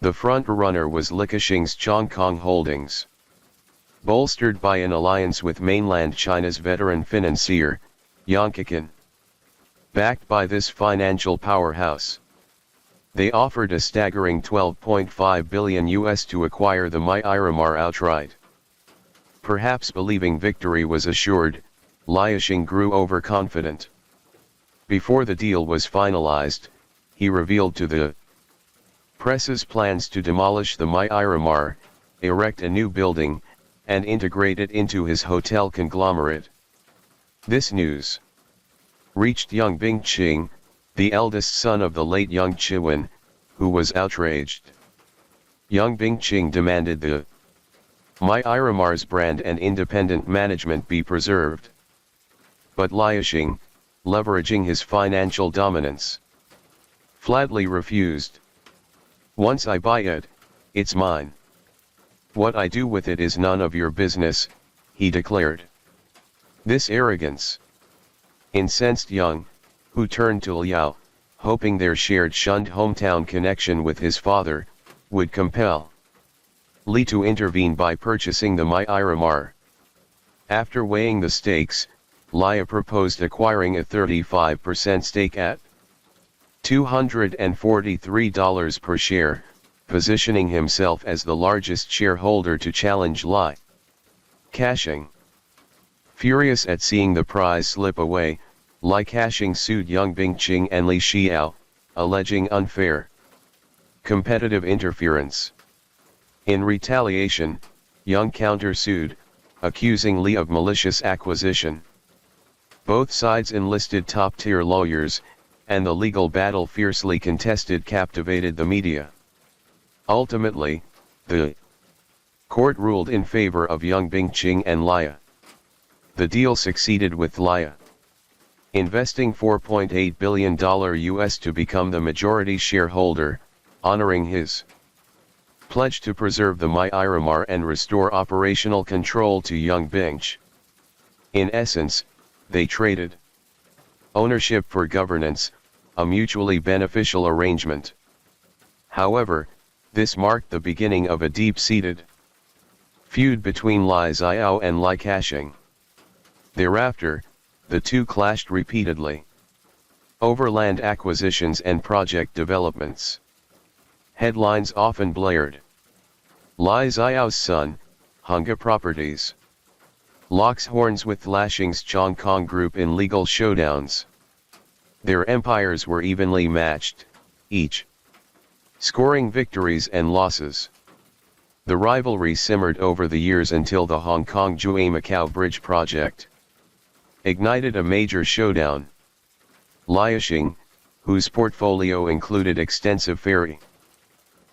[SPEAKER 1] The front-runner was Likashing's Chongkong Holdings. Bolstered by an alliance with mainland China's veteran financier, Yankikan. Backed by this financial powerhouse, they offered a staggering $12.5 billion to acquire the Myanmar outright. Perhaps believing victory was assured, Liashing grew overconfident. Before the deal was finalized, he revealed to the press's plans to demolish the Myanmar, erect a new building, and integrate it into his hotel conglomerate. This news reached young Bing Ching, the eldest son of the late young Chiwin, who was outraged. Young Bing Ching demanded the Myanmar's brand and independent management be preserved. But Liashing, leveraging his financial dominance, flatly refused. Once I buy it, it's mine. What I do with it is none of your business, he declared. This arrogance incensed Young, who turned to Liao, hoping their shared shunned hometown connection with his father would compel Li to intervene by purchasing the Myanmar. After weighing the stakes, Lia proposed acquiring a 35% stake at $243 per share, positioning himself as the largest shareholder to challenge Li. Cashing. Furious at seeing the prize slip away, Li Cashing sued Young Bing Ching and Li Xiao, alleging unfair competitive interference. In retaliation, Young counter-sued, accusing Li of malicious acquisition. Both sides enlisted top-tier lawyers, and the legal battle fiercely contested captivated the media. Ultimately, the court ruled in favor of Young Bing Ching and Lia. The deal succeeded with Lia investing $4.8 billion to become the majority shareholder, honoring his pledge to preserve the Myanmar and restore operational control to Young Bing. In essence, they traded ownership for governance, a mutually beneficial arrangement. However, this marked the beginning of a deep-seated feud between Li Xiao and Li Cashing. Thereafter, the two clashed repeatedly over land acquisitions and project developments. Headlines often blared: Li Xiao's son, Hunga Properties, locks horns with Lashing's Chongkong Group in legal showdowns. Their empires were evenly matched, each scoring victories and losses. The rivalry simmered over the years until the Hong Kong-Zhuhai-Macau Bridge project ignited a major showdown. Liashing, whose portfolio included extensive ferry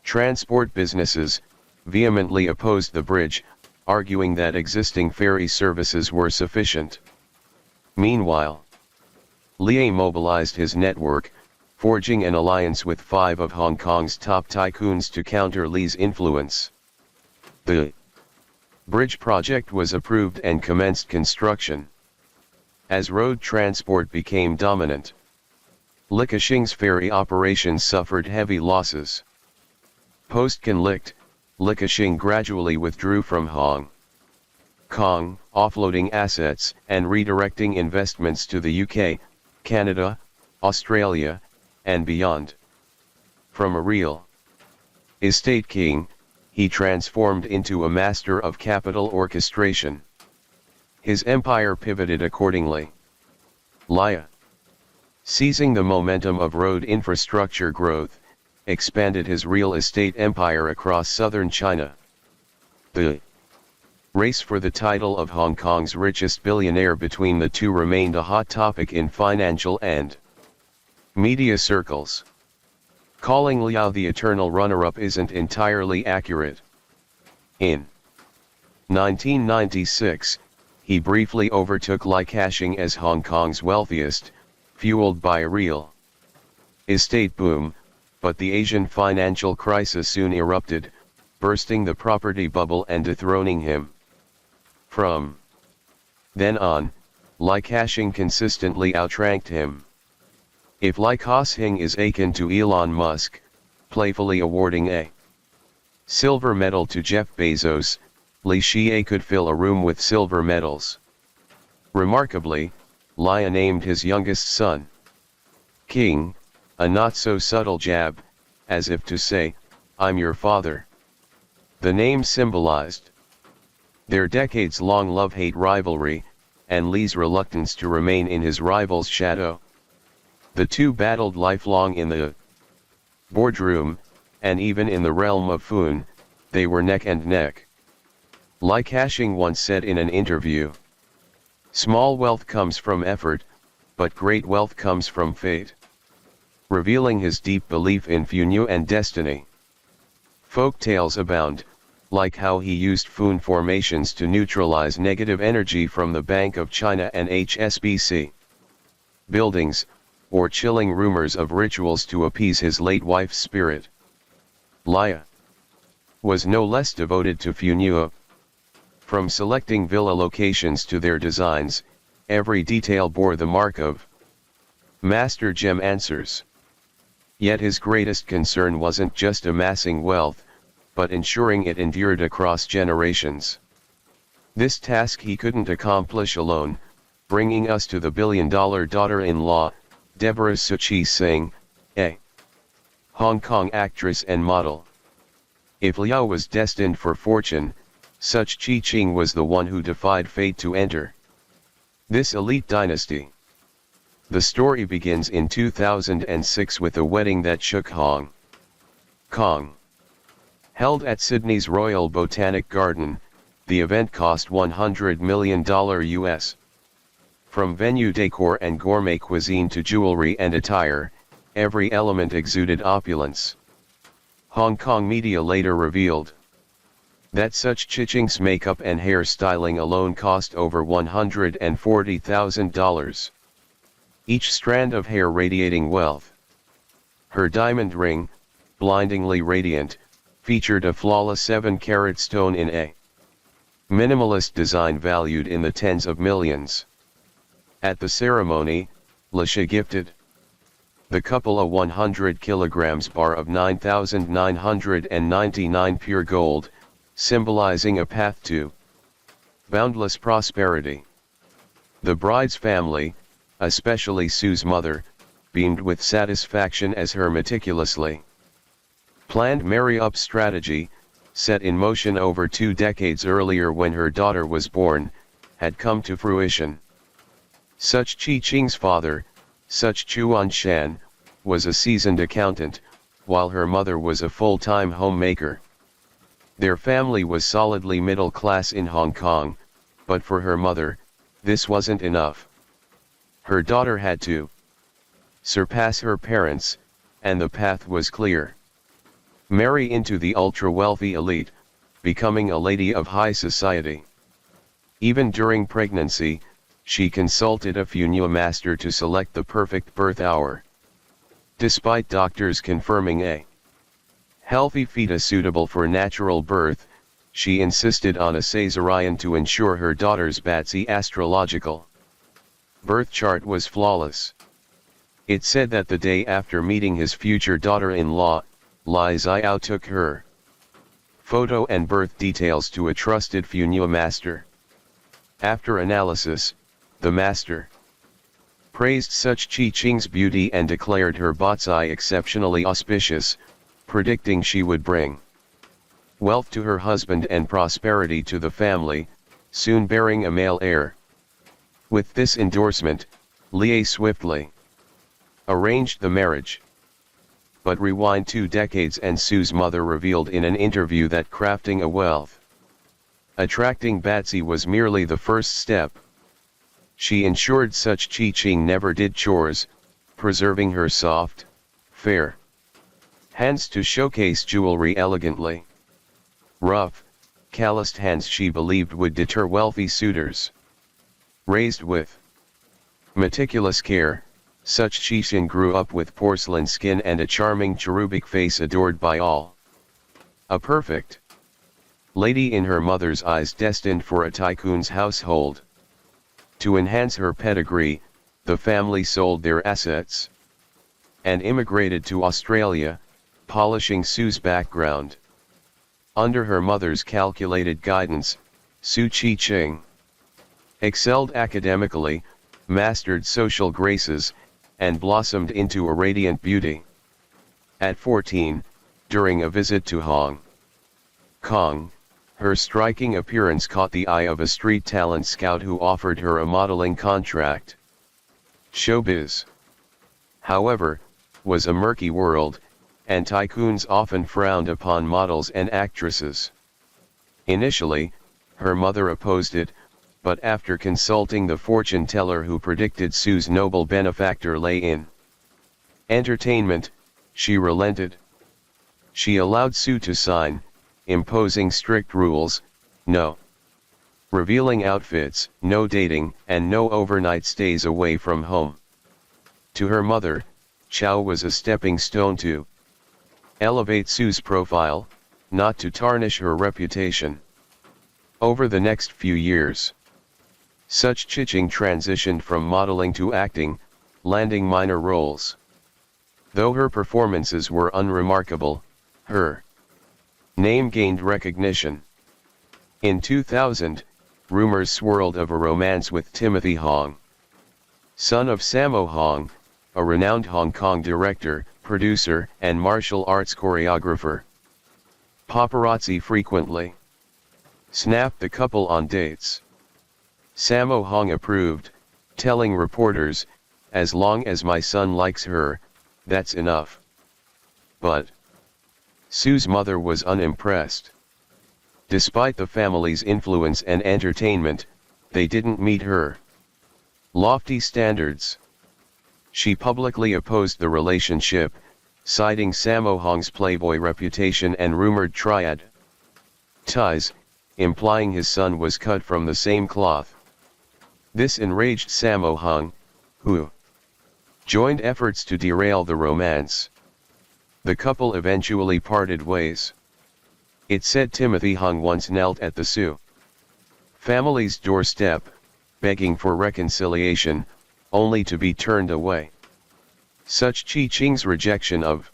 [SPEAKER 1] transport businesses, vehemently opposed the bridge, arguing that existing ferry services were sufficient. Meanwhile, Li mobilized his network, forging an alliance with 5 of Hong Kong's top tycoons to counter Li's influence. The bridge project was approved and commenced construction. As road transport became dominant, Likashing's ferry operations suffered heavy losses. Post-conflict, Likashing gradually withdrew from Hong Kong, offloading assets and redirecting investments to the UK, Canada, Australia, and beyond. From a real estate king, he transformed into a master of capital orchestration. His empire pivoted accordingly. Lia Seizing the momentum of road infrastructure growth, expanded his real estate empire across southern China. The race for the title of Hong Kong's richest billionaire between the two remained a hot topic in financial and media circles. Calling Liao the eternal runner-up isn't entirely accurate. In 1996, he briefly overtook Li Ka-shing as Hong Kong's wealthiest, fueled by a real estate boom, but the Asian financial crisis soon erupted, bursting the property bubble and dethroning him. From then on, Li Ka-shing consistently outranked him. If Li Ka-shing is akin to Elon Musk, playfully awarding a silver medal to Jeff Bezos, Li Xie could fill a room with silver medals. Remarkably, Li named his youngest son King, a not-so-subtle jab, as if to say, "I'm your father." The name symbolized their decades-long love-hate rivalry, and Li's reluctance to remain in his rival's shadow. The two battled lifelong in the boardroom, and even in the realm of Foon, they were neck and neck. Li Ka-shing once said in an interview, "Small wealth comes from effort, but great wealth comes from fate," revealing his deep belief in Funyu and destiny. Folk tales abound, like how he used Foon formations to neutralize negative energy from the Bank of China and HSBC buildings, or chilling rumors of rituals to appease his late wife's spirit. Li was no less devoted to Funyu. From selecting villa locations to their designs, every detail bore the mark of master gem answers. Yet his greatest concern wasn't just amassing wealth, but ensuring it endured across generations. This task he couldn't accomplish alone, bringing us to the billion-dollar daughter-in-law, Deborah Suchi Singh, a Hong Kong actress and model. If Liao was destined for fortune, such Chi-Ching was the one who defied fate to enter this elite dynasty. The story begins in 2006 with a wedding that shook Hong Kong. Held at Sydney's Royal Botanic Garden, the event cost $100 million US. From venue decor and gourmet cuisine to jewelry and attire, every element exuded opulence. Hong Kong media later revealed that such Chi-Ching's makeup and hair styling alone cost over $140,000. Each strand of hair radiating wealth. Her diamond ring, blindingly radiant, featured a flawless 7-carat stone in a minimalist design valued in the tens of millions. At the ceremony, Li Xie gifted the couple a 100 kilograms bar of 9,999 pure gold, symbolizing a path to boundless prosperity. The bride's family, especially Sue's mother, beamed with satisfaction as her meticulously planned marry-up strategy, set in motion over 2 decades earlier when her daughter was born, had come to fruition. Such Chi-Ching's father, Such Chuan Shan, was a seasoned accountant, while her mother was a full-time homemaker. Their family was solidly middle class in Hong Kong, but for her mother, this wasn't enough. Her daughter had to surpass her parents, and the path was clear. Marry into the ultra-wealthy elite, becoming a lady of high society. Even during pregnancy, she consulted a Funyu master to select the perfect birth hour. Despite doctors confirming a healthy fetus suitable for natural birth, she insisted on a caesarean to ensure her daughter's Batsy astrological birth chart was flawless. It said that the day after meeting his future daughter-in-law, Li Xiao took her photo and birth details to a trusted Funyu master. After analysis, the master praised such Chi-Ching's beauty and declared her Batsai exceptionally auspicious, predicting she would bring wealth to her husband and prosperity to the family, soon bearing a male heir. With this endorsement, Li swiftly arranged the marriage. But rewind 2 decades and Sue's mother revealed in an interview that crafting a wealth attracting Batsy was merely the first step. She ensured such Chi-Ching never did chores, preserving her soft, fair hands to showcase jewelry elegantly. Rough, calloused hands she believed would deter wealthy suitors. Raised with meticulous care, such Chi-Ching grew up with porcelain skin and a charming cherubic face adored by all. A perfect lady in her mother's eyes, destined for a tycoon's household. To enhance her pedigree, the family sold their assets and immigrated to Australia, polishing Sue's background. Under her mother's calculated guidance, Su Chi-Ching excelled academically, mastered social graces, and blossomed into a radiant beauty. At 14, during a visit to Hong Kong, her striking appearance caught the eye of a street talent scout who offered her a modeling contract. Showbiz, however, was a murky world, and tycoons often frowned upon models and actresses. Initially, her mother opposed it, but after consulting the fortune teller who predicted Sue's noble benefactor lay in entertainment, she relented. She allowed Sue to sign, imposing strict rules: no revealing outfits, no dating, and no overnight stays away from home. To her mother, Chow was a stepping stone to elevate Sue's profile, not to tarnish her reputation. Over the next few years, such Chi-Ching transitioned from modeling to acting, landing minor roles. Though her performances were unremarkable, her name gained recognition. In 2000, rumors swirled of a romance with Timothy Hong, son of Sammo Hong, a renowned Hong Kong director, producer, and martial arts choreographer. Paparazzi frequently snapped the couple on dates. Sammo Hong approved, telling reporters, "As long as my son likes her, that's enough." But Sue's mother was unimpressed. Despite the family's influence and entertainment, they didn't meet her lofty standards. She publicly opposed the relationship, citing Sammo Hong's playboy reputation and rumored triad ties, implying his son was cut from the same cloth. This enraged Sammo Hong, who joined efforts to derail the romance. The couple eventually parted ways. It said Timothy Hong once knelt at the Sue family's doorstep, begging for reconciliation, only to be turned away. Such Chi-Ching's rejection of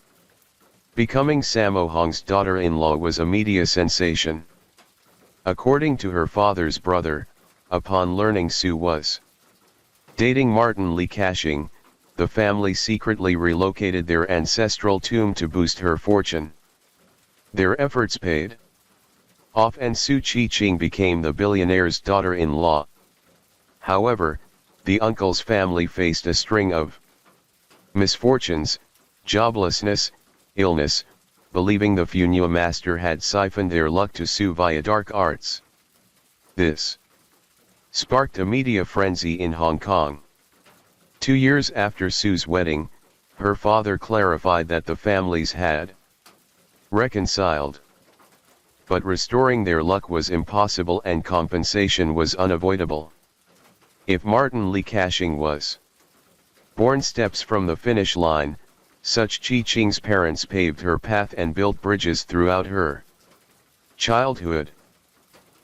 [SPEAKER 1] becoming Sammo Hong's daughter-in-law was a media sensation. According to her father's brother, upon learning Sue was dating Martin Lee Cashing, the family secretly relocated their ancestral tomb to boost her fortune. Their efforts paid off and Su Chi-Ching became the billionaire's daughter-in-law. However, the uncle's family faced a string of misfortunes: joblessness, illness, believing the Funua master had siphoned their luck to Su via dark arts. This sparked a media frenzy in Hong Kong. 2 years after Sue's wedding, her father clarified that the families had reconciled. But restoring their luck was impossible and compensation was unavoidable. If Martin Lee Cashing was born steps from the finish line, such Chi-Ching's parents paved her path and built bridges throughout her childhood.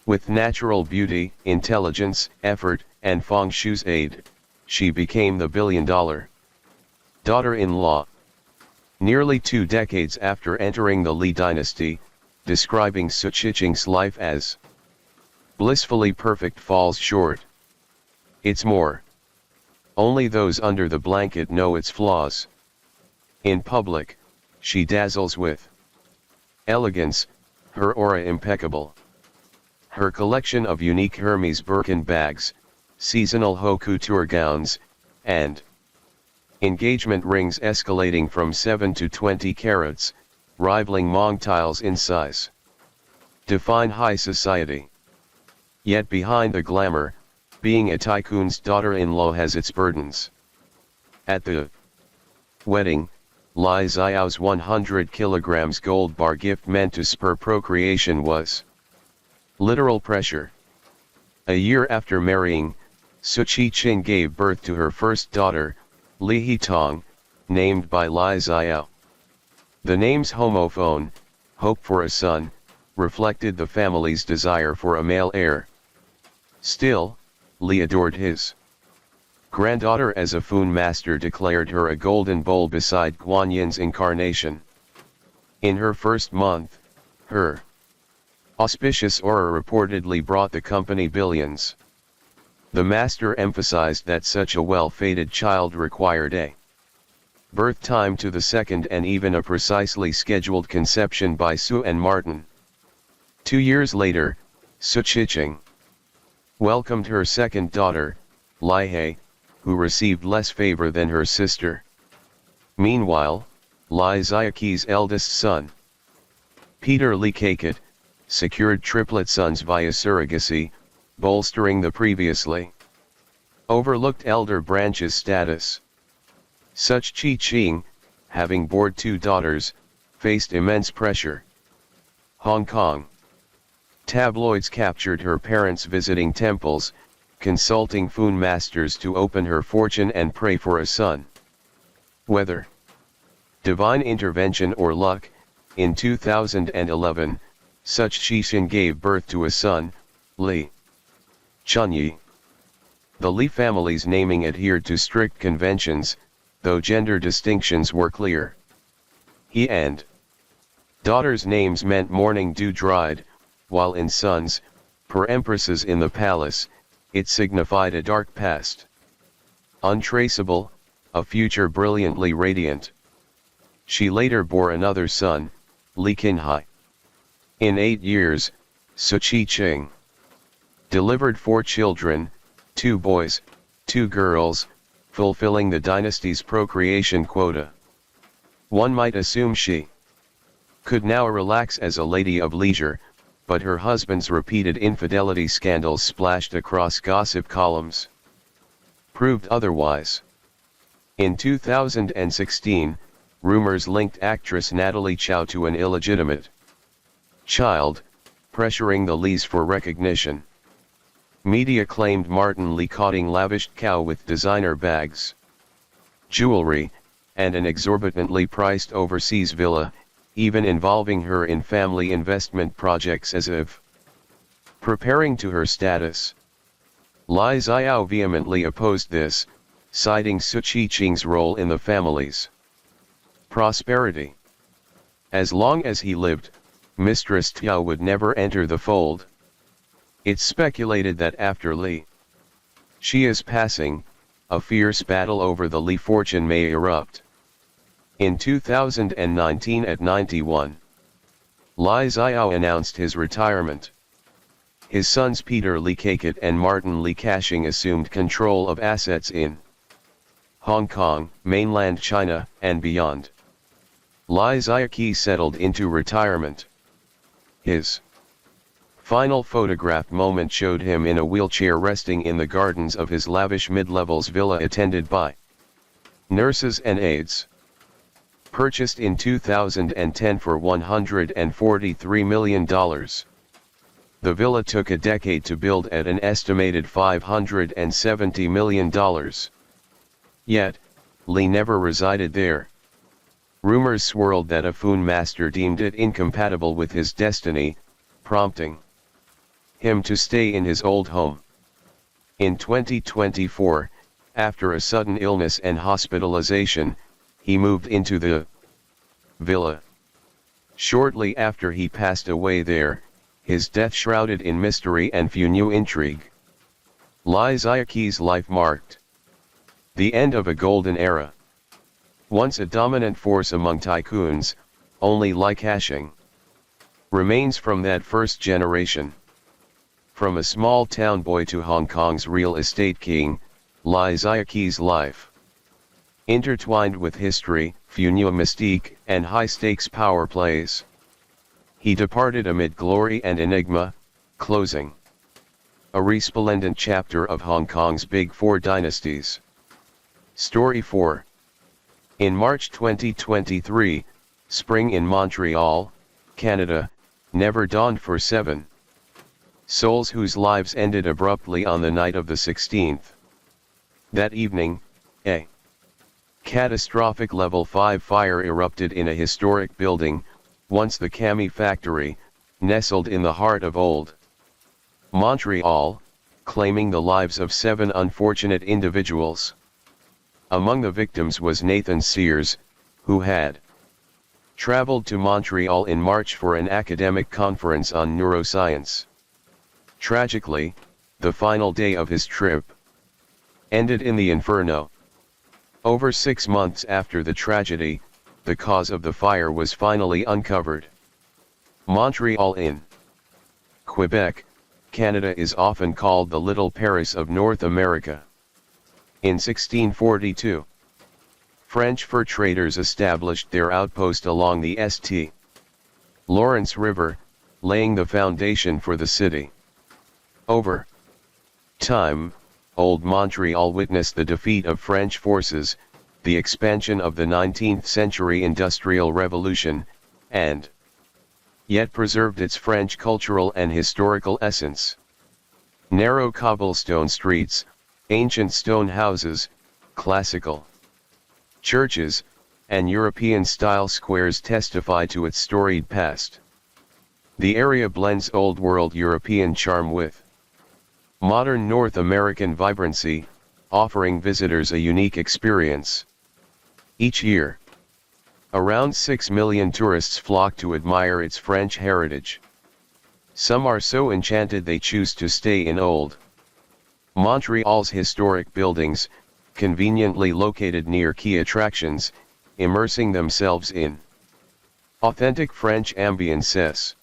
[SPEAKER 1] With natural beauty, intelligence, effort, and feng shui's aid, she became the billion-dollar daughter-in-law. Nearly 2 decades after entering the Lee dynasty, describing Su Chi-Ching's life as blissfully perfect falls short. It's more. Only those under the blanket know its flaws. In public, she dazzles with elegance, her aura impeccable. Her collection of unique Hermes Birkin bags, seasonal haute couture gowns, and Engagement rings escalating from 7 to 20 carats, rivaling Mong tiles in size. Define high society. Yet behind the glamour, being a tycoon's daughter-in-law has its burdens. At the wedding, Li Xiao's 100 kilograms gold bar gift meant to spur procreation was literal pressure. A year after marrying, Su Qiqing gave birth to her first daughter, Li Hitong, named by Li Xiao. The name's homophone, hope for a son, reflected the family's desire for a male heir. Still, Li adored his granddaughter as a Fun master declared her a golden bowl beside Guanyin's incarnation. In her first month, her auspicious aura reportedly brought the company billions. The master emphasized that such a well-fated child required a birth time to the second and even a precisely scheduled conception by Su and Martin. 2 years later, Su Qiqing welcomed her second daughter, Li He, who received less favor than her sister. Meanwhile, Li Xiaoqi's eldest son, Peter Li Kaiket, secured triplet sons via surrogacy, bolstering the previously overlooked elder branch's status. Such Qiqing, having borne 2 daughters, faced immense pressure. Hong Kong. Tabloids captured her parents visiting temples, consulting Fun masters to open her fortune and pray for a son. Whether divine intervention or luck, in 2011, such Qiqing gave birth to a son, Li Chunyi. The Li family's naming adhered to strict conventions, though gender distinctions were clear. He and daughters' names meant morning dew dried, while in sons, per empresses in the palace, it signified a dark past. Untraceable, a future brilliantly radiant. She later bore another son, Li Qinhai. In 8 years, Su Qiqing delivered 4 children, 2 boys, 2 girls, fulfilling the dynasty's procreation quota. One might assume she could now relax as a lady of leisure, but her husband's repeated infidelity scandals splashed across gossip columns proved otherwise. In 2016, rumors linked actress Natalie Chow to an illegitimate child, pressuring the Lis for recognition. Media claimed Martin Li Kauting lavished Chow with designer bags, jewelry, and an exorbitantly priced overseas villa, even involving her in family investment projects as if preparing to her status. Li Xiao vehemently opposed this, citing Su Qiqing's role in the family's prosperity. As long as he lived, Mistress Tiao would never enter the fold. It's speculated that after Li Xia's passing, a fierce battle over the Li fortune may erupt. In 2019 at 91, Li Xiao announced his retirement. His sons Peter Li Kaiket and Martin Li Kashing assumed control of assets in Hong Kong, mainland China, and beyond. Li Xiaoqi settled into retirement. His final photographed moment showed him in a wheelchair resting in the gardens of his lavish mid-levels villa attended by nurses and aides. Purchased in 2010 for $143 million. The villa took a decade to build at an estimated $570 million. Yet, Li never resided there. Rumors swirled that a Fun master deemed it incompatible with his destiny, prompting him to stay in his old home. In 2024, after a sudden illness and hospitalization, he moved into the villa. Shortly after he passed away there, his death shrouded in mystery and few knew intrigue. Li Xiaoqi's life marked the end of a golden era. Once a dominant force among tycoons, only Li Kashing remains from that first generation. From a small town boy to Hong Kong's real estate king, Li Xiaoqi's life intertwined with history, funua mystique, and high-stakes power plays. He departed amid glory and enigma, closing a resplendent chapter of Hong Kong's Big Four dynasties. Story 4. In March 2023, spring in Montreal, Canada, never dawned for 7 souls whose lives ended abruptly on the night of the 16th. That evening, a catastrophic level 5 fire erupted in a historic building, once the Cami factory, nestled in the heart of old Montreal, claiming the lives of 7 unfortunate individuals. Among the victims was Nathan Sears, who had traveled to Montreal in March for an academic conference on neuroscience. Tragically, the final day of his trip ended in the inferno. Over 6 months after the tragedy, the cause of the fire was finally uncovered. Montreal in Quebec, Canada is often called the Little Paris of North America. In 1642, French fur traders established their outpost along the St. Lawrence River, laying the foundation for the city. Over time, Old Montreal witnessed the defeat of French forces, the expansion of the 19th century Industrial Revolution, and yet preserved its French cultural and historical essence. Narrow cobblestone streets, ancient stone houses, classical churches, and European-style squares testify to its storied past. The area blends Old World European charm with modern North American vibrancy, offering visitors a unique experience. Each year, around 6 million tourists flock to admire its French heritage. Some are so enchanted they choose to stay in Old Montreal's historic buildings, conveniently located near key attractions, immersing themselves in authentic French ambiances.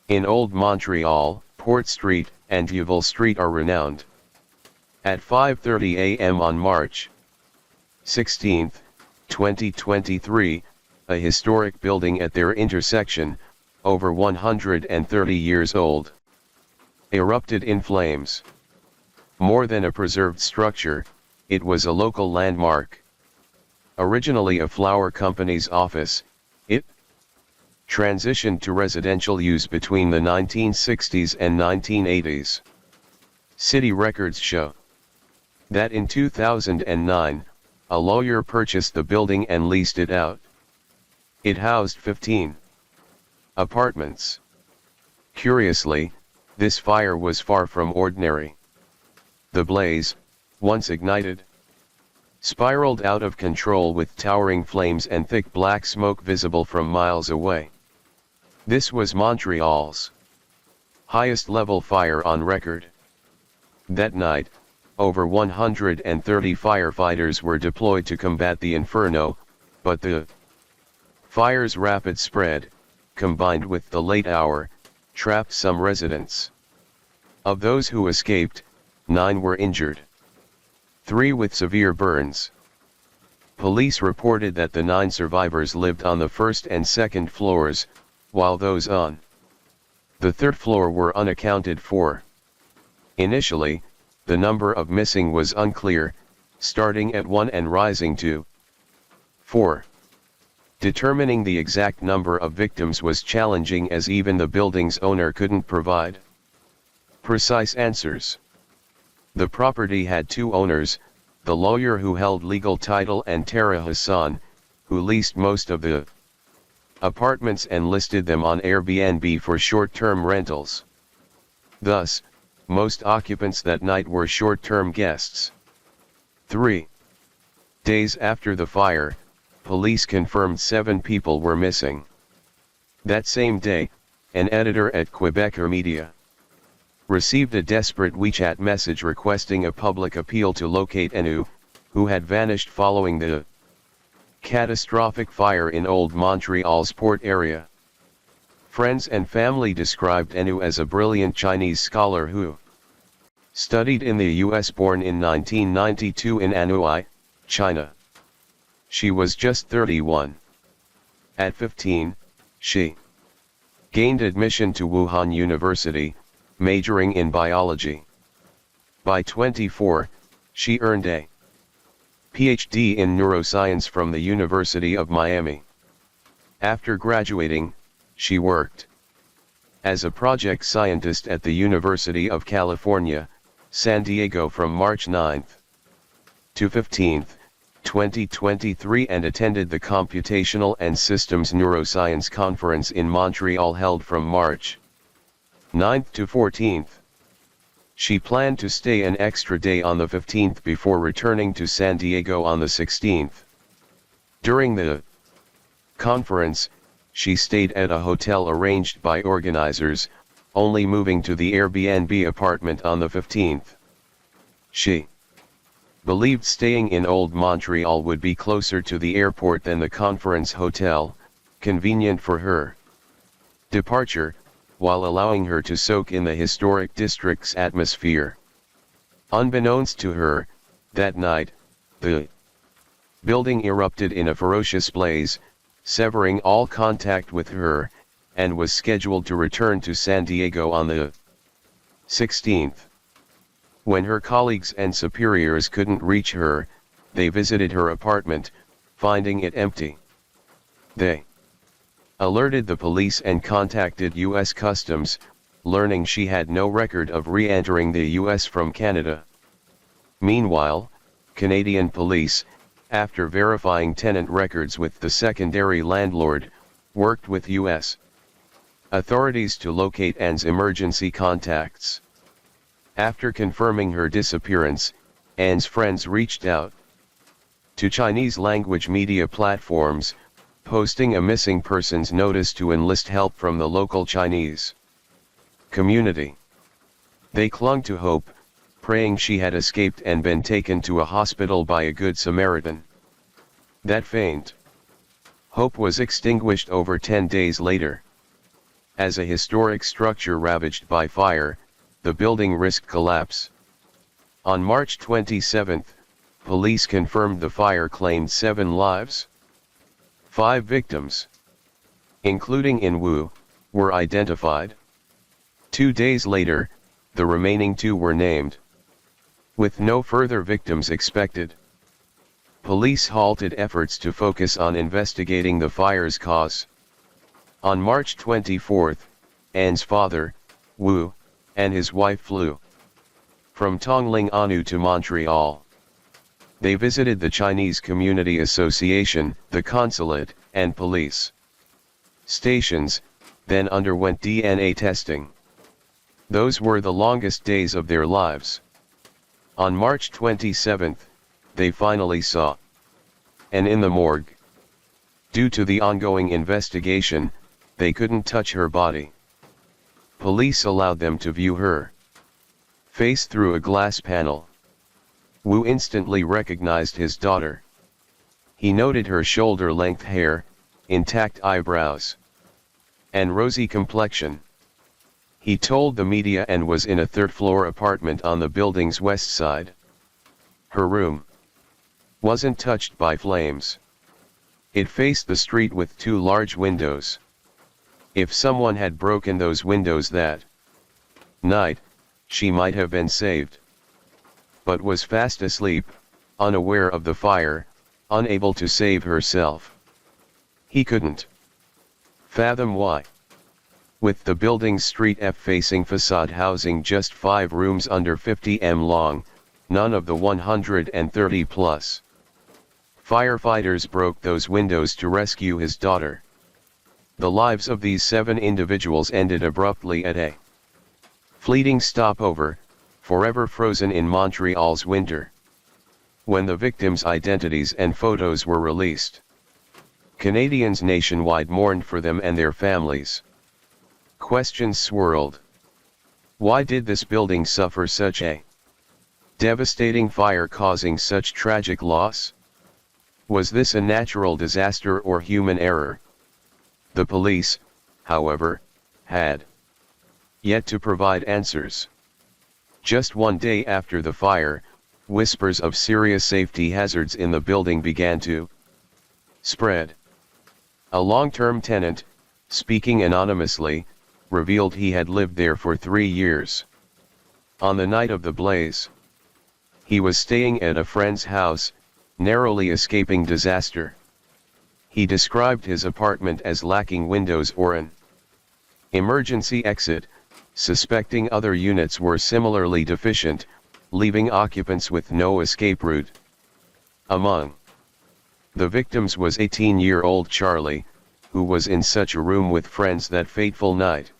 [SPEAKER 1] In Old Montreal, Port Street and Vieux Street are renowned. At 5:30 a.m. on March 16, 2023, a historic building at their intersection, over 130 years old, erupted in flames. More than a preserved structure, it was a local landmark. Originally a flower company's office, it transitioned to residential use between the 1960s and 1980s. City records show that in 2009, a lawyer purchased the building and leased it out. It housed 15 apartments. Curiously, this fire was far from ordinary. The blaze, once ignited, spiraled out of control with towering flames and thick black smoke visible from miles away. This was Montreal's highest level fire on record. That night, over 130 firefighters were deployed to combat the inferno, but the fire's rapid spread, combined with the late hour, trapped some residents. Of those who escaped, 9 were injured, 3 with severe burns. Police reported that the 9 survivors lived on the first and second floors, while those on the third floor were unaccounted for. Initially, the number of missing was unclear, starting at 1 and rising to 4. Determining the exact number of victims was challenging as even the building's owner couldn't provide precise answers. The property had 2 owners, the lawyer who held legal title and Tara Hassan, who leased most of the apartments and listed them on Airbnb for short-term rentals. Thus, most occupants that night were short-term guests. 3 days after the fire, police confirmed 7 people were missing. That same day, an editor at Quebecer Media received a desperate WeChat message requesting a public appeal to locate Enu, who had vanished following the catastrophic fire in Old Montreal's port area. Friends and family described Enu as a brilliant Chinese scholar who studied in the US, born in 1992 in Anhui, China. She was just 31. At 15, she gained admission to Wuhan University, majoring in biology. By 24, she earned a PhD in neuroscience from the University of Miami. After graduating, she worked as a project scientist at the University of California, San Diego from March 9 to 15, 2023 and attended the Computational and Systems Neuroscience Conference in Montreal held from March 9 to 14. She planned to stay an extra day on the 15th before returning to San Diego on the 16th. During the conference, she stayed at a hotel arranged by organizers, only moving to the Airbnb apartment on the 15th. She believed staying in Old Montreal would be closer to the airport than the conference hotel, convenient for her departure, while allowing her to soak in the historic district's atmosphere. Unbeknownst to her, that night, the building erupted in a ferocious blaze, severing all contact with her, and was scheduled to return to San Diego on the 16th. When her colleagues and superiors couldn't reach her, they visited her apartment, finding it empty. They alerted the police and contacted U.S. Customs, learning she had no record of re-entering the U.S. from Canada. Meanwhile, Canadian police, after verifying tenant records with the secondary landlord, worked with U.S. authorities to locate Anne's emergency contacts. After confirming her disappearance, Anne's friends reached out to Chinese-language media platforms, posting a missing persons notice to enlist help from the local Chinese community. They clung to hope, praying she had escaped and been taken to a hospital by a good Samaritan. That faint hope was extinguished over 10 days later. As a historic structure ravaged by fire, the building risked collapse. On March 27, police confirmed the fire claimed 7 lives. 5 victims, including in Wu, were identified. 2 days later, the remaining 2 were named. With no further victims expected, police halted efforts to focus on investigating the fire's cause. On March 24, Anne's father, Wu, and his wife flew from Tongling Anu to Montreal. They visited the Chinese Community Association, the consulate, and police stations, then underwent DNA testing. Those were the longest days of their lives. On March 27, they finally saw Anne in the morgue. Due to the ongoing investigation, they couldn't touch her body. Police allowed them to view her face through a glass panel. Wu instantly recognized his daughter. He noted her shoulder-length hair, intact eyebrows, and rosy complexion. He told the media Anne was in a third-floor apartment on the building's west side. Her room wasn't touched by flames. It faced the street with 2 large windows. If someone had broken those windows that night, she might have been saved. But was fast asleep, unaware of the fire, unable to save herself. He couldn't fathom why. With the building's Street F facing facade housing just 5 rooms under 50 m long, none of the 130 plus firefighters broke those windows to rescue his daughter. The lives of these 7 individuals ended abruptly at a fleeting stopover, forever frozen in Montreal's winter. When the victims' identities and photos were released, Canadians nationwide mourned for them and their families. Questions swirled. Why did this building suffer such a devastating fire causing such tragic loss? Was this a natural disaster or human error? The police, however, had yet to provide answers. Just 1 day after the fire, whispers of serious safety hazards in the building began to spread. A long-term tenant, speaking anonymously, revealed he had lived there for 3 years. On the night of the blaze, he was staying at a friend's house, narrowly escaping disaster. He described his apartment as lacking windows or an emergency exit, suspecting other units were similarly deficient, leaving occupants with no escape route. Among the victims was 18-year-old Charlie, who was in such a room with friends that fateful night.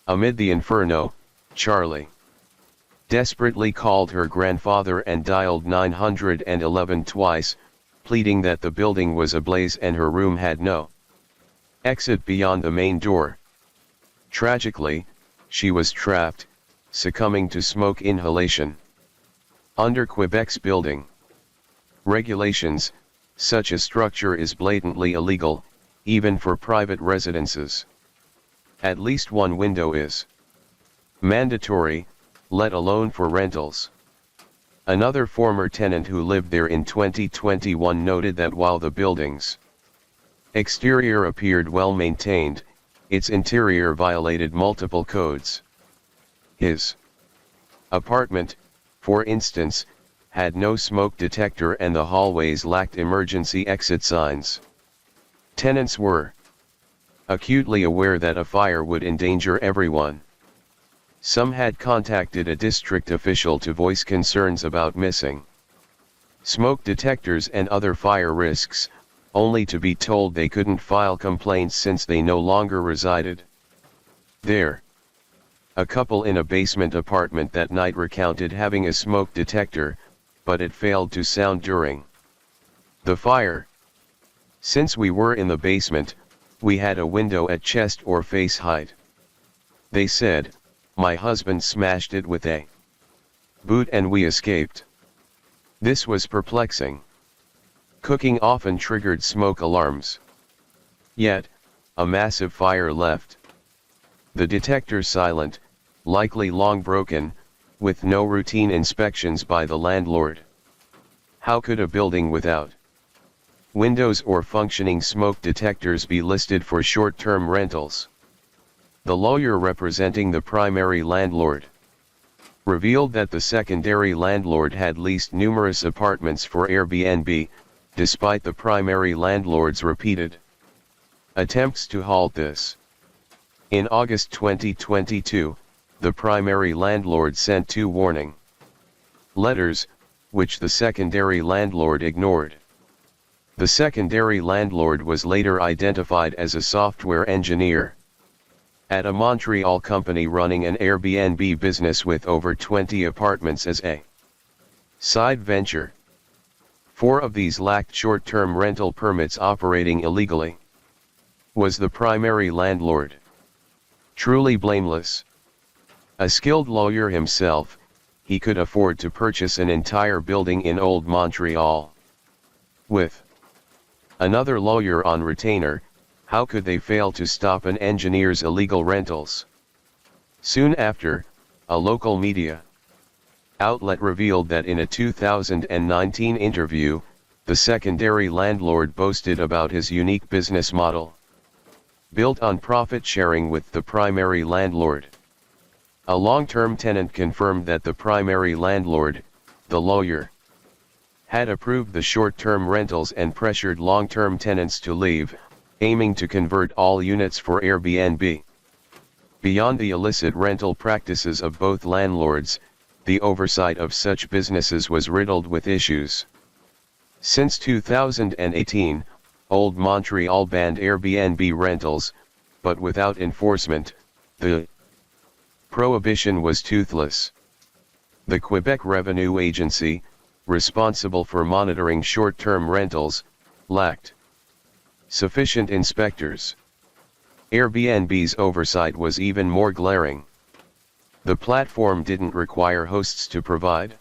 [SPEAKER 1] Amid the inferno, Charlie desperately called her grandfather and dialed 911 twice, pleading that the building was ablaze and her room had no exit beyond the main door. Tragically, she was trapped, succumbing to smoke inhalation. Under Quebec's building regulations, such a structure is blatantly illegal, even for private residences. At least one window is mandatory, let alone for rentals. Another former tenant who lived there in 2021 noted that while the building's exterior appeared well maintained, its interior violated multiple codes. His apartment, for instance, had no smoke detector and the hallways lacked emergency exit signs. Tenants were acutely aware that a fire would endanger everyone. Some had contacted a district official to voice concerns about missing smoke detectors and other fire risks, only to be told they couldn't file complaints since they no longer resided there. A couple in a basement apartment that night recounted having a smoke detector, but it failed to sound during the fire. Since we were in the basement, we had a window at chest or face height. They said, my husband smashed it with a boot and we escaped. This was perplexing. Cooking often triggered smoke alarms. Yet, a massive fire left the detector silent, likely long broken, with no routine inspections by the landlord. How could a building without windows or functioning smoke detectors be listed for short-term rentals? The lawyer representing the primary landlord revealed that the secondary landlord had leased numerous apartments for Airbnb, despite the primary landlord's repeated attempts to halt this. In August 2022, the primary landlord sent 2 warning letters, which the secondary landlord ignored. The secondary landlord was later identified as a software engineer at a Montreal company running an Airbnb business with over 20 apartments as a side venture. 4 of these lacked short-term rental permits operating illegally. Was the primary landlord truly blameless? A skilled lawyer himself, he could afford to purchase an entire building in Old Montreal. With another lawyer on retainer, how could they fail to stop an engineer's illegal rentals? Soon after, a local media outlet revealed that in a 2019 interview, the secondary landlord boasted about his unique business model, built on profit sharing with the primary landlord. A long-term tenant confirmed that the primary landlord, the lawyer, had approved the short-term rentals and pressured long-term tenants to leave, aiming to convert all units for Airbnb. Beyond the illicit rental practices of both landlords, the oversight of such businesses was riddled with issues. Since 2018, Old Montreal banned Airbnb rentals, but without enforcement, the prohibition was toothless. The Quebec Revenue Agency, responsible for monitoring short-term rentals, lacked sufficient inspectors. Airbnb's oversight was even more glaring. The platform didn't require hosts to provide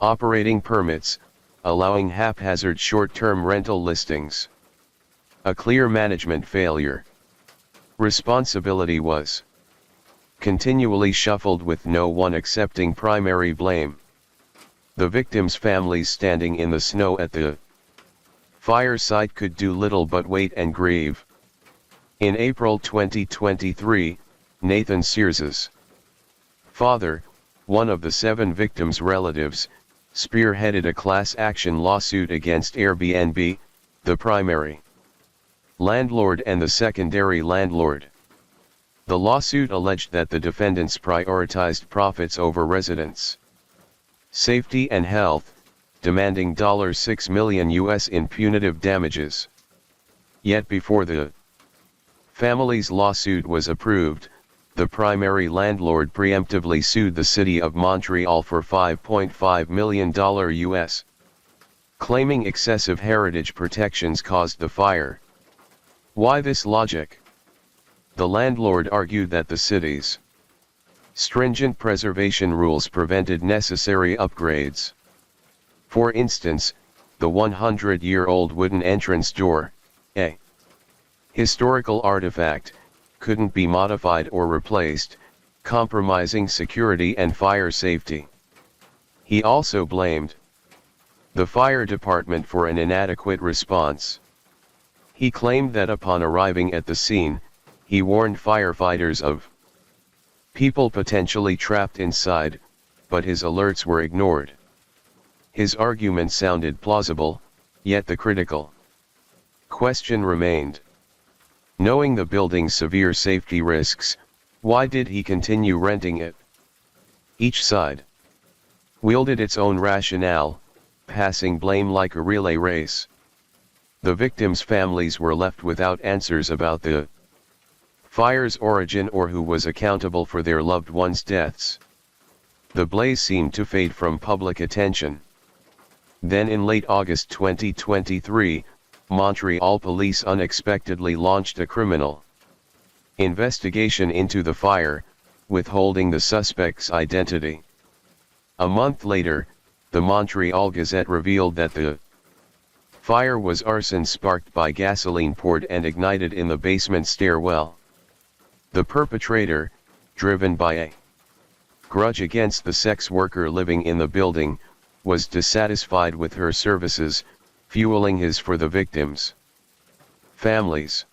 [SPEAKER 1] operating permits, allowing haphazard short-term rental listings. A clear management failure. Responsibility was continually shuffled with no one accepting primary blame. The victims' families standing in the snow at the Fire site could do little but wait and grieve. In April 2023, Nathan Sears's father, one of the 7 victims' relatives, spearheaded a class action lawsuit against Airbnb, the primary landlord and the secondary landlord. The lawsuit alleged that the defendants prioritized profits over residents' safety and health, demanding $6 million in punitive damages. Yet before the family's lawsuit was approved, the primary landlord preemptively sued the city of Montreal for $5.5 million, claiming excessive heritage protections caused the fire. Why this logic? The landlord argued that the city's stringent preservation rules prevented necessary upgrades. For instance, the 100-year-old wooden entrance door, a historical artifact, couldn't be modified or replaced, compromising security and fire safety. He also blamed the fire department for an inadequate response. He claimed that upon arriving at the scene, he warned firefighters of people potentially trapped inside, but his alerts were ignored. His argument sounded plausible, yet the critical question remained. Knowing the building's severe safety risks, why did he continue renting it? Each side wielded its own rationale, passing blame like a relay race. The victims' families were left without answers about the fire's origin or who was accountable for their loved ones' deaths. The blaze seemed to fade from public attention. Then in late August 2023, Montreal police unexpectedly launched a criminal investigation into the fire, withholding the suspect's identity. A month later, the Montreal Gazette revealed that the fire was arson sparked by gasoline poured and ignited in the basement stairwell. The perpetrator, driven by a grudge against the sex worker living in the building, was dissatisfied with her services, fueling his for the victims' families.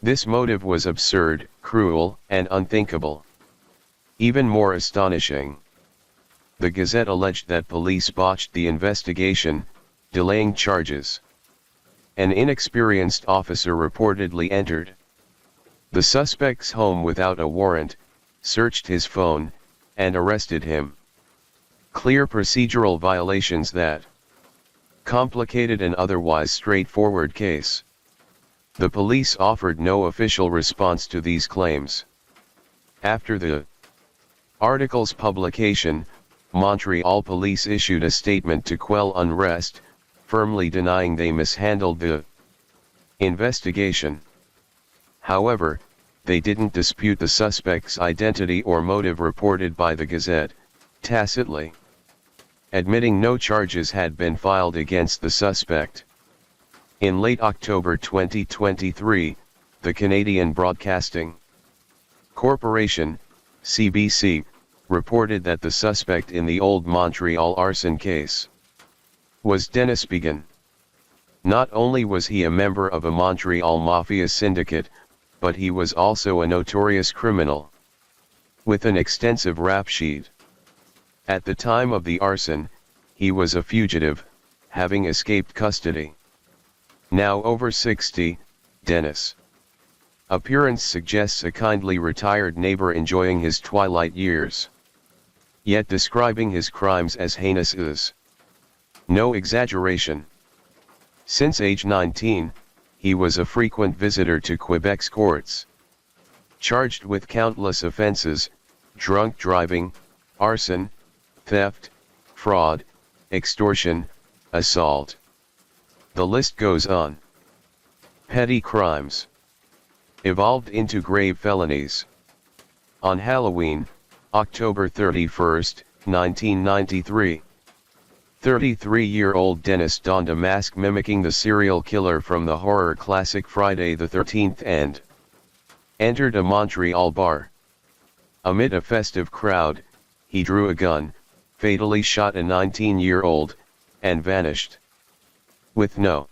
[SPEAKER 1] This motive was absurd, cruel, and unthinkable. Even more astonishing, the Gazette alleged that police botched the investigation, delaying charges. An inexperienced officer reportedly entered the suspect's home without a warrant, searched his phone, and arrested him. Clear procedural violations that complicated an otherwise straightforward case. The police offered no official response to these claims. After the article's publication, Montreal police issued a statement to quell unrest, firmly denying they mishandled the investigation. However, they didn't dispute the suspect's identity or motive reported by the Gazette, tacitly admitting no charges had been filed against the suspect. In late October 2023, the Canadian Broadcasting Corporation, CBC, reported that the suspect in the Old Montreal arson case was Dennis Began. Not only was he a member of a Montreal mafia syndicate, but he was also a notorious criminal with an extensive rap sheet. At the time of the arson, he was a fugitive, having escaped custody. Now over 60, Dennis' appearance suggests a kindly retired neighbor enjoying his twilight years. Yet describing his crimes as heinous is no exaggeration. Since age 19, he was a frequent visitor to Quebec's courts. Charged with countless offenses: drunk driving, arson, theft, fraud, extortion, assault. The list goes on. Petty crimes evolved into grave felonies. On Halloween, October 31, 1993, 33-year-old Dennis donned a mask mimicking the serial killer from the horror classic Friday the 13th and entered a Montreal bar. Amid a festive crowd, he drew a gun, fatally shot a 19-year-old, and vanished. With no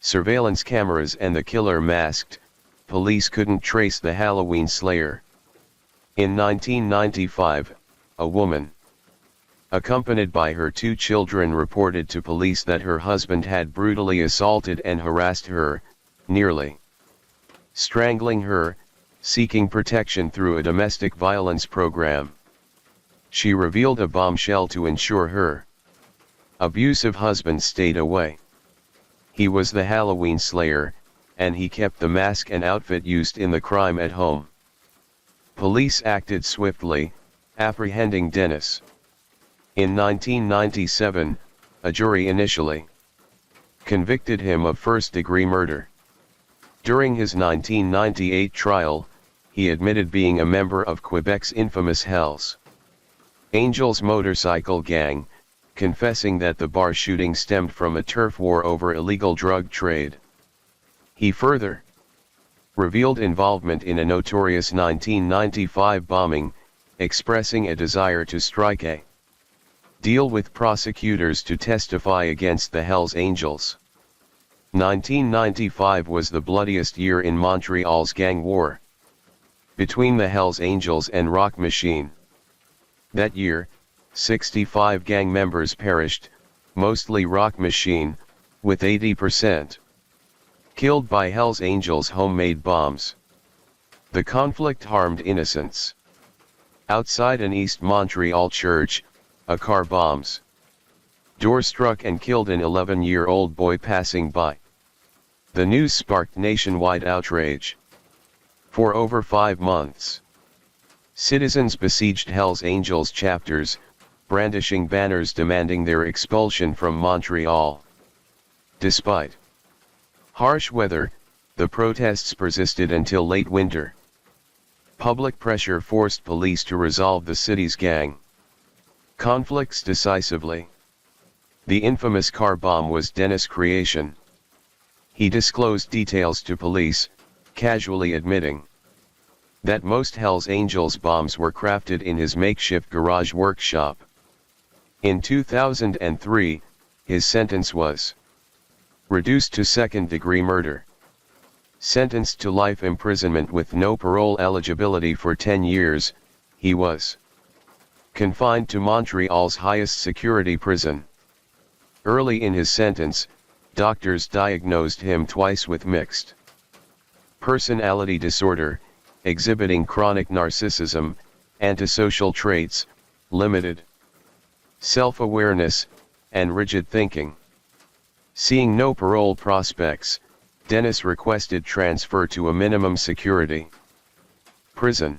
[SPEAKER 1] surveillance cameras and the killer masked, police couldn't trace the Halloween slayer. In 1995, a woman, accompanied by her 2 children, reported to police that her husband had brutally assaulted and harassed her, nearly strangling her, seeking protection through a domestic violence program. She revealed a bombshell to ensure her abusive husband stayed away. He was the Halloween slayer, and he kept the mask and outfit used in the crime at home. Police acted swiftly, apprehending Dennis. In 1997, a jury initially convicted him of first-degree murder. During his 1998 trial, he admitted being a member of Quebec's infamous Hells Angels motorcycle gang, confessing that the bar shooting stemmed from a turf war over illegal drug trade. He further revealed involvement in a notorious 1995 bombing, expressing a desire to strike a deal with prosecutors to testify against the Hells Angels. 1995 was the bloodiest year in Montreal's gang war between the Hells Angels and Rock Machine. That year, 65 gang members perished, mostly Rock Machine, with 80% killed by Hells Angels' homemade bombs. The conflict harmed innocents. Outside an East Montreal church, a car bomb's door struck and killed an 11-year-old boy passing by. The news sparked nationwide outrage. For over 5 months, citizens besieged Hells Angels chapters, brandishing banners demanding their expulsion from Montreal. Despite harsh weather, the protests persisted until late winter. Public pressure forced police to resolve the city's gang conflicts decisively. The infamous car bomb was Dennis' creation. He disclosed details to police, casually admitting that most Hells Angels bombs were crafted in his makeshift garage workshop. In 2003, his sentence was reduced to second-degree murder. Sentenced to life imprisonment with no parole eligibility for 10 years, he was confined to Montreal's highest security prison. Early in his sentence, doctors diagnosed him twice with mixed personality disorder, exhibiting chronic narcissism, antisocial traits, limited self-awareness, and rigid thinking. Seeing no parole prospects, Dennis requested transfer to a minimum security prison.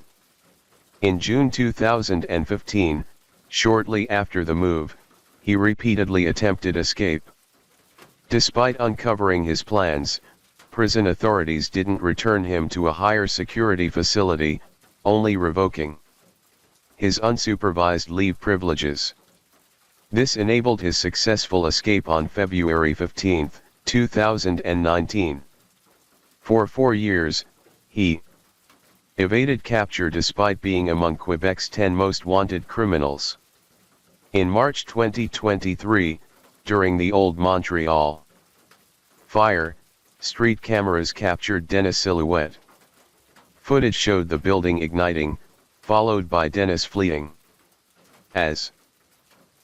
[SPEAKER 1] In June 2015, shortly after the move, he repeatedly attempted escape. Despite uncovering his plans, prison authorities didn't return him to a higher security facility, only revoking his unsupervised leave privileges. This enabled his successful escape on February 15, 2019. For 4 years, he evaded capture despite being among Quebec's 10 most wanted criminals. In March 2023, during the Old Montreal fire, street cameras captured Dennis' silhouette. Footage showed the building igniting, followed by Dennis fleeing. As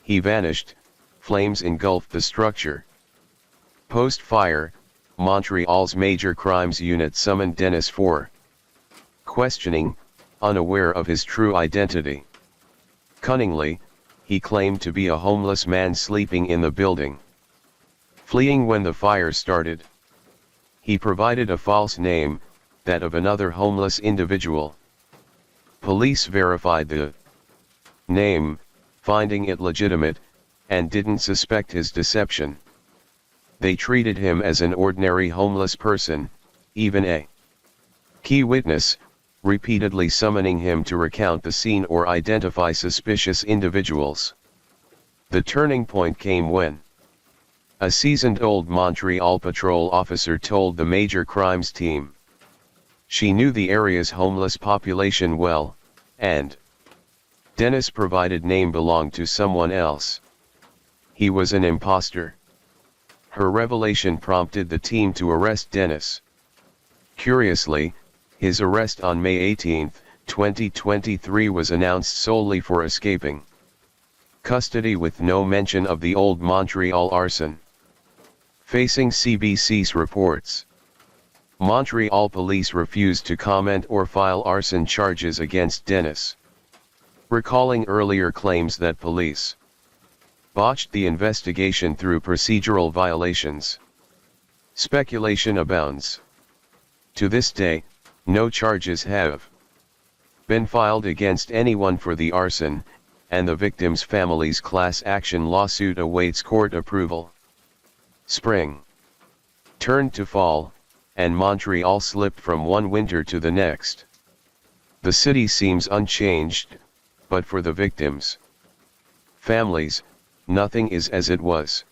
[SPEAKER 1] he vanished, flames engulfed the structure. Post-fire, Montreal's Major Crimes Unit summoned Dennis for questioning, unaware of his true identity. Cunningly, he claimed to be a homeless man sleeping in the building, fleeing when the fire started. He provided a false name, that of another homeless individual. Police verified the name, finding it legitimate, and didn't suspect his deception. They treated him as an ordinary homeless person, even a key witness, repeatedly summoning him to recount the scene or identify suspicious individuals. The turning point came when a seasoned Old Montreal patrol officer told the Major Crimes team she knew the area's homeless population well, and Dennis' provided name belonged to someone else. He was an imposter. her revelation prompted the team to arrest Dennis. Curiously, his arrest on May 18, 2023 was announced solely for escaping custody with no mention of the old Montreal arson. Facing CBC's reports, Montreal police refused to comment or file arson charges against Dennis, recalling earlier claims that police botched the investigation through procedural violations. Speculation abounds. To this day, no charges have been filed against anyone for the arson, and the victims' families' class action lawsuit awaits court approval. Spring turned to fall, and Montreal slipped from one winter to the next. The city seems unchanged, but for the victims' families, nothing is as it was.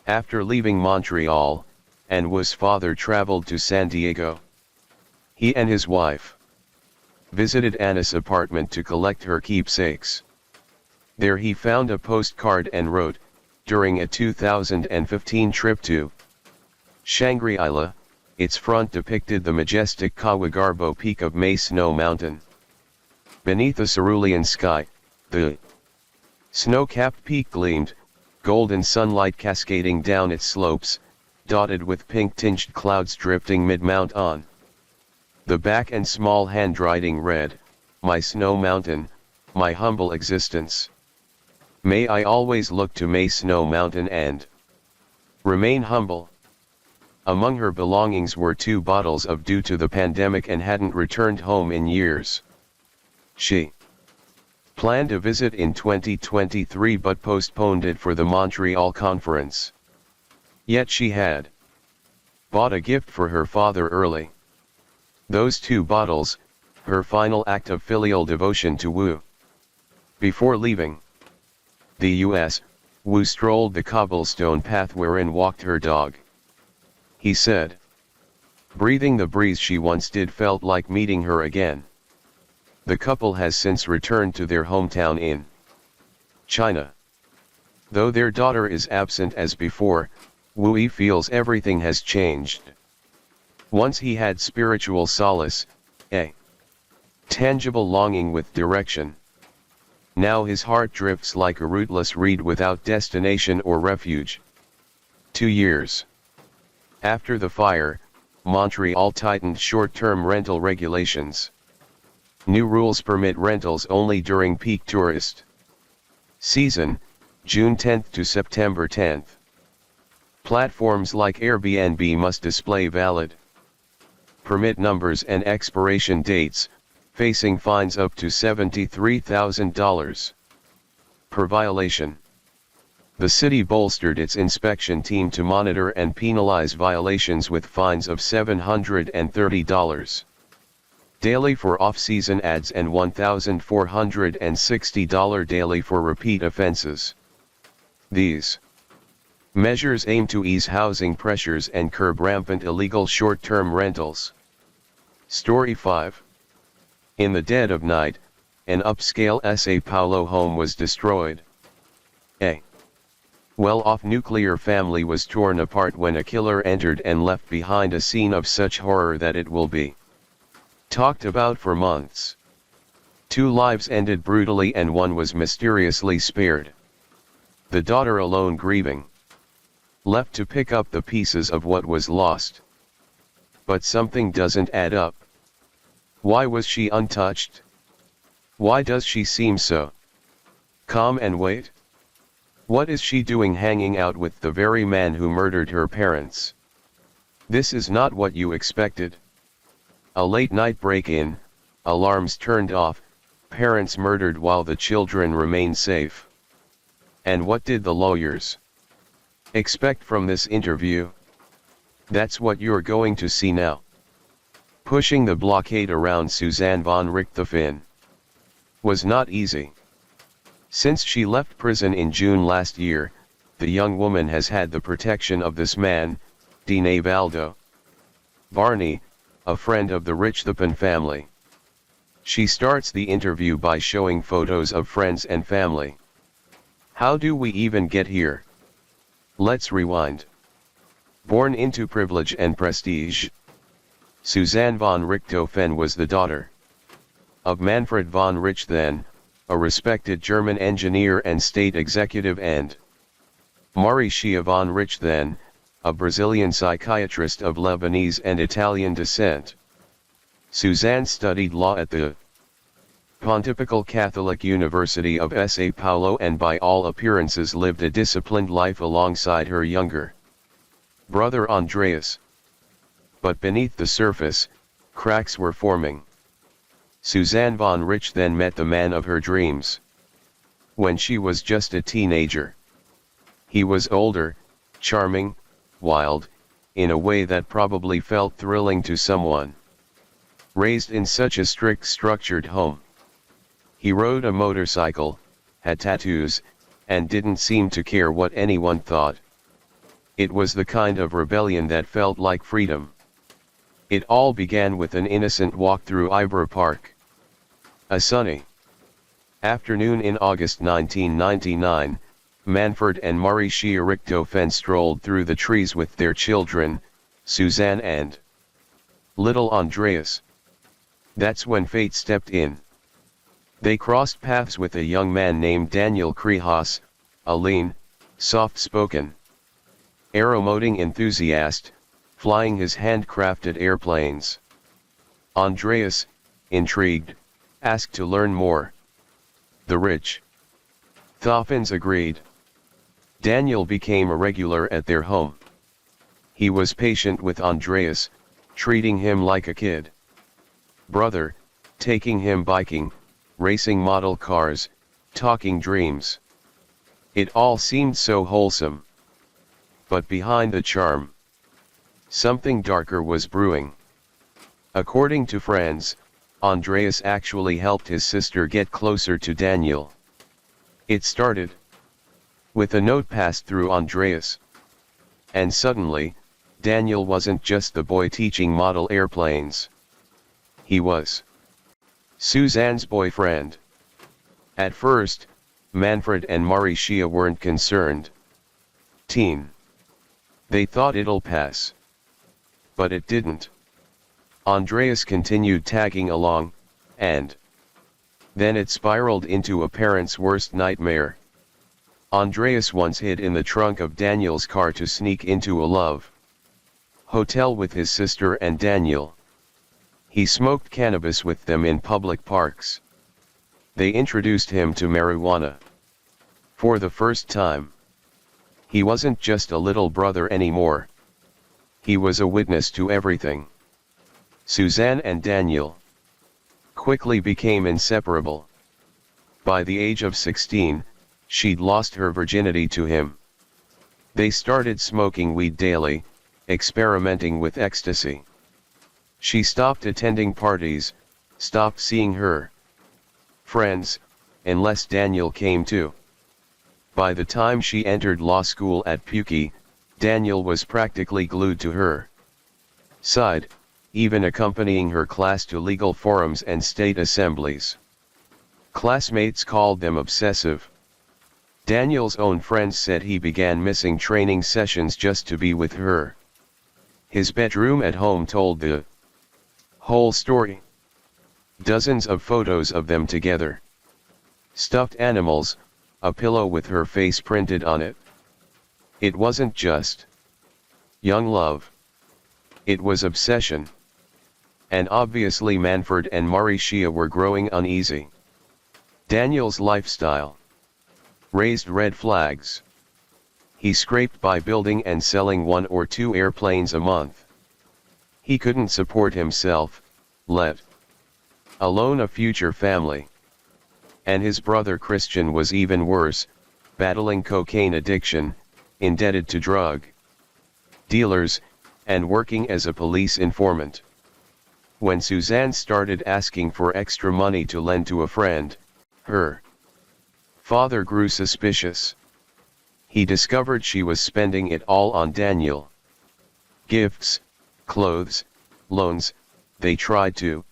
[SPEAKER 1] After leaving Montreal, and Wu's father traveled to San Diego. He and his wife visited Anna's apartment to collect her keepsakes. There he found a postcard and wrote, during a 2015 trip to Shangri-La, its front depicted the majestic Kawagarbo peak of May Snow Mountain. Beneath a cerulean sky, the snow-capped peak gleamed, golden sunlight cascading down its slopes, dotted with pink-tinged clouds drifting mid-mount on the back, and small handwriting read, "My snow mountain, my humble existence. May I always look to May Snow Mountain and remain humble." Among her belongings were 2 bottles of due to the pandemic and hadn't returned home in years. She planned a visit in 2023 but postponed it for the Montreal conference. Yet she had bought a gift for her father early. Those 2 bottles, her final act of filial devotion to Wu. Before leaving the U.S., Wu strolled the cobblestone path wherein walked her dog. He said, "Breathing the breeze she once did felt like meeting her again." The couple has since returned to their hometown in China. Though their daughter is absent as before, Wu feels everything has changed. Once he had spiritual solace, a tangible longing with direction. Now his heart drifts like a rootless reed without destination or refuge. 2 years after the fire, Montreal tightened short-term rental regulations. New rules permit rentals only during peak tourist season, June 10 to September 10. Platforms like Airbnb must display valid permit numbers and expiration dates, facing fines up to $73,000 per violation. The city bolstered its inspection team to monitor and penalize violations with fines of $730 daily for off-season ads and $1,460 daily for repeat offenses. These measures aim to ease housing pressures and curb rampant illegal short-term rentals. Story 5. In the dead of night, an upscale São Paulo home was destroyed. A well-off nuclear family was torn apart when a killer entered and left behind a scene of such horror that it will be talked about for months. 2 lives ended brutally and 1 was mysteriously spared. The daughter alone grieving, left to pick up the pieces of what was lost. But something doesn't add up. Why was she untouched? Why does she seem so calm and wait? What is she doing hanging out with the very man who murdered her parents? This is not what you expected. A late-night break-in, alarms turned off, parents murdered while the children remained safe. And what did the lawyers expect from this interview? That's what you're going to see now. Pushing the blockade around Suzanne von Richthofen was not easy. Since she left prison in June last year, the young woman has had the protection of this man, Dinevaldo Varney, a friend of the Richthofen family. She starts the interview by showing photos of friends and family. How do we even get here? Let's rewind. Born into privilege and prestige, Suzanne von Richthofen was the daughter of Manfred von Richthofen, a respected German engineer and state executive, and Mauricia von Richthofen, a Brazilian psychiatrist of Lebanese and Italian descent. Suzanne studied law at the Pontifical Catholic University of São Paulo and by all appearances lived a disciplined life alongside her younger brother Andreas. But beneath the surface, cracks were forming. Suzanne von Richthofen met the man of her dreams when she was just a teenager. He was older, charming, wild, in a way that probably felt thrilling to someone raised in such a strict, structured home. He rode a motorcycle, had tattoos, and didn't seem to care what anyone thought. It was the kind of rebellion that felt like freedom. It all began with an innocent walk through Ibra Park. A sunny afternoon in August 1999, Manfred and Mauricia Richthofen strolled through the trees with their children, Suzanne and little Andreas. That's when fate stepped in. They crossed paths with a young man named Daniel Krihas, a lean, soft-spoken, aeromoting enthusiast, flying his handcrafted airplanes. Andreas, intrigued, asked to learn more. The rich Thofens agreed. Daniel became a regular at their home. He was patient with Andreas, treating him like a kid brother, taking him biking, racing model cars, talking dreams. It all seemed so wholesome. But behind the charm, something darker was brewing. According to friends, Andreas actually helped his sister get closer to Daniel. It started with a note passed through Andreas. And suddenly, Daniel wasn't just the boy teaching model airplanes. He was Suzanne's boyfriend. At first, Manfred and Mauricia weren't concerned. Teen. They thought it'll pass. But it didn't. Andreas continued tagging along, and then it spiraled into a parent's worst nightmare. Andreas once hid in the trunk of Daniel's car to sneak into a love hotel with his sister and Daniel. He smoked cannabis with them in public parks. They introduced him to marijuana. For the first time, he wasn't just a little brother anymore. He was a witness to everything. Suzanne and Daniel quickly became inseparable. By the age of 16, she'd lost her virginity to him. They started smoking weed daily, experimenting with ecstasy. She stopped attending parties, stopped seeing her friends, unless Daniel came too. By the time she entered law school at PUC, Daniel was practically glued to her side, even accompanying her class to legal forums and state assemblies. Classmates called them obsessive. Daniel's own friends said he began missing training sessions just to be with her. His bedroom at home told the whole story. Dozens of photos of them together. Stuffed animals, a pillow with her face printed on it. It wasn't just young love. It was obsession. And obviously Manfred and Mauricia were growing uneasy. Daniel's lifestyle raised red flags. He scraped by building and selling 1 or 2 airplanes a month. He couldn't support himself, let alone a future family. And his brother Christian was even worse, battling cocaine addiction, indebted to drug dealers, and working as a police informant. When Suzanne started asking for extra money to lend to a friend, her father grew suspicious. He discovered she was spending it all on Daniel. Gifts, clothes, loans. They tried to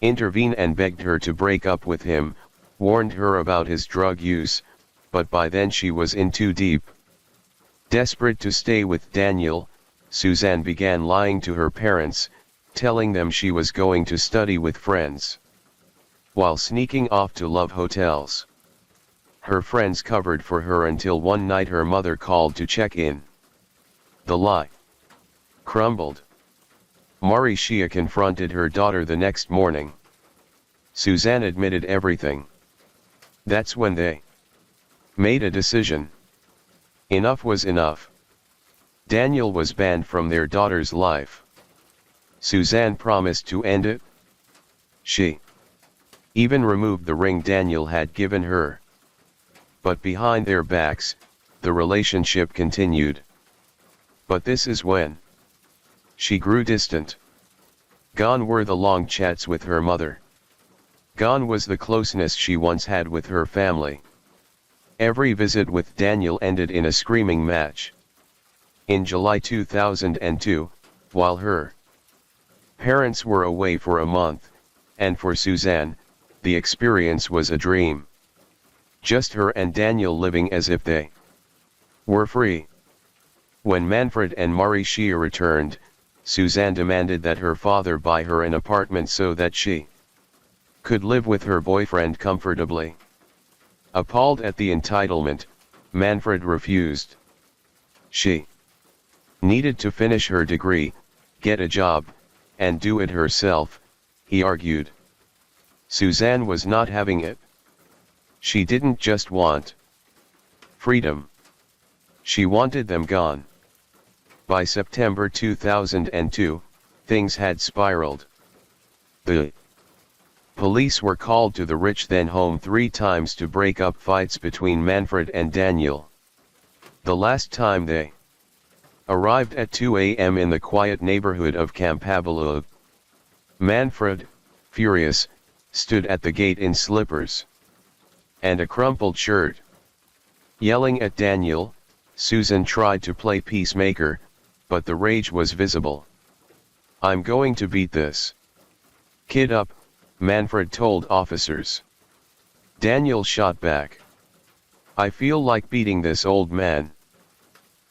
[SPEAKER 1] intervene and begged her to break up with him, warned her about his drug use, but by then she was in too deep. Desperate to stay with Daniel, Suzanne began lying to her parents, telling them she was going to study with friends, while sneaking off to love hotels. Her friends covered for her until one night her mother called to check in. The lie crumbled. Mauricia confronted her daughter the next morning. Suzanne admitted everything. That's when they made a decision. Enough was enough. Daniel was banned from their daughter's life. Suzanne promised to end it. She even removed the ring Daniel had given her. But behind their backs, the relationship continued. But this is when she grew distant. Gone were the long chats with her mother. Gone was the closeness she once had with her family. Every visit with Daniel ended in a screaming match. In July 2002, while her parents were away for a month, and for Suzanne, the experience was a dream. Just her and Daniel living as if they were free. When Manfred and Mauricia returned, Suzanne demanded that her father buy her an apartment so that she could live with her boyfriend comfortably. Appalled at the entitlement, Manfred refused. She needed to finish her degree, get a job, and do it herself, he argued. Suzanne was not having it. She didn't just want freedom. She wanted them gone. By September 2002, things had spiraled. The police were called to the rich then home 3 times to break up fights between Manfred and Daniel. The last time they arrived at 2 a.m. in the quiet neighborhood of Campabalo. Manfred, furious, stood at the gate in slippers and a crumpled shirt. Yelling at Daniel, Susan tried to play peacemaker, but the rage was visible. "I'm going to beat this kid up," Manfred told officers. Daniel shot back. "I feel like beating this old man."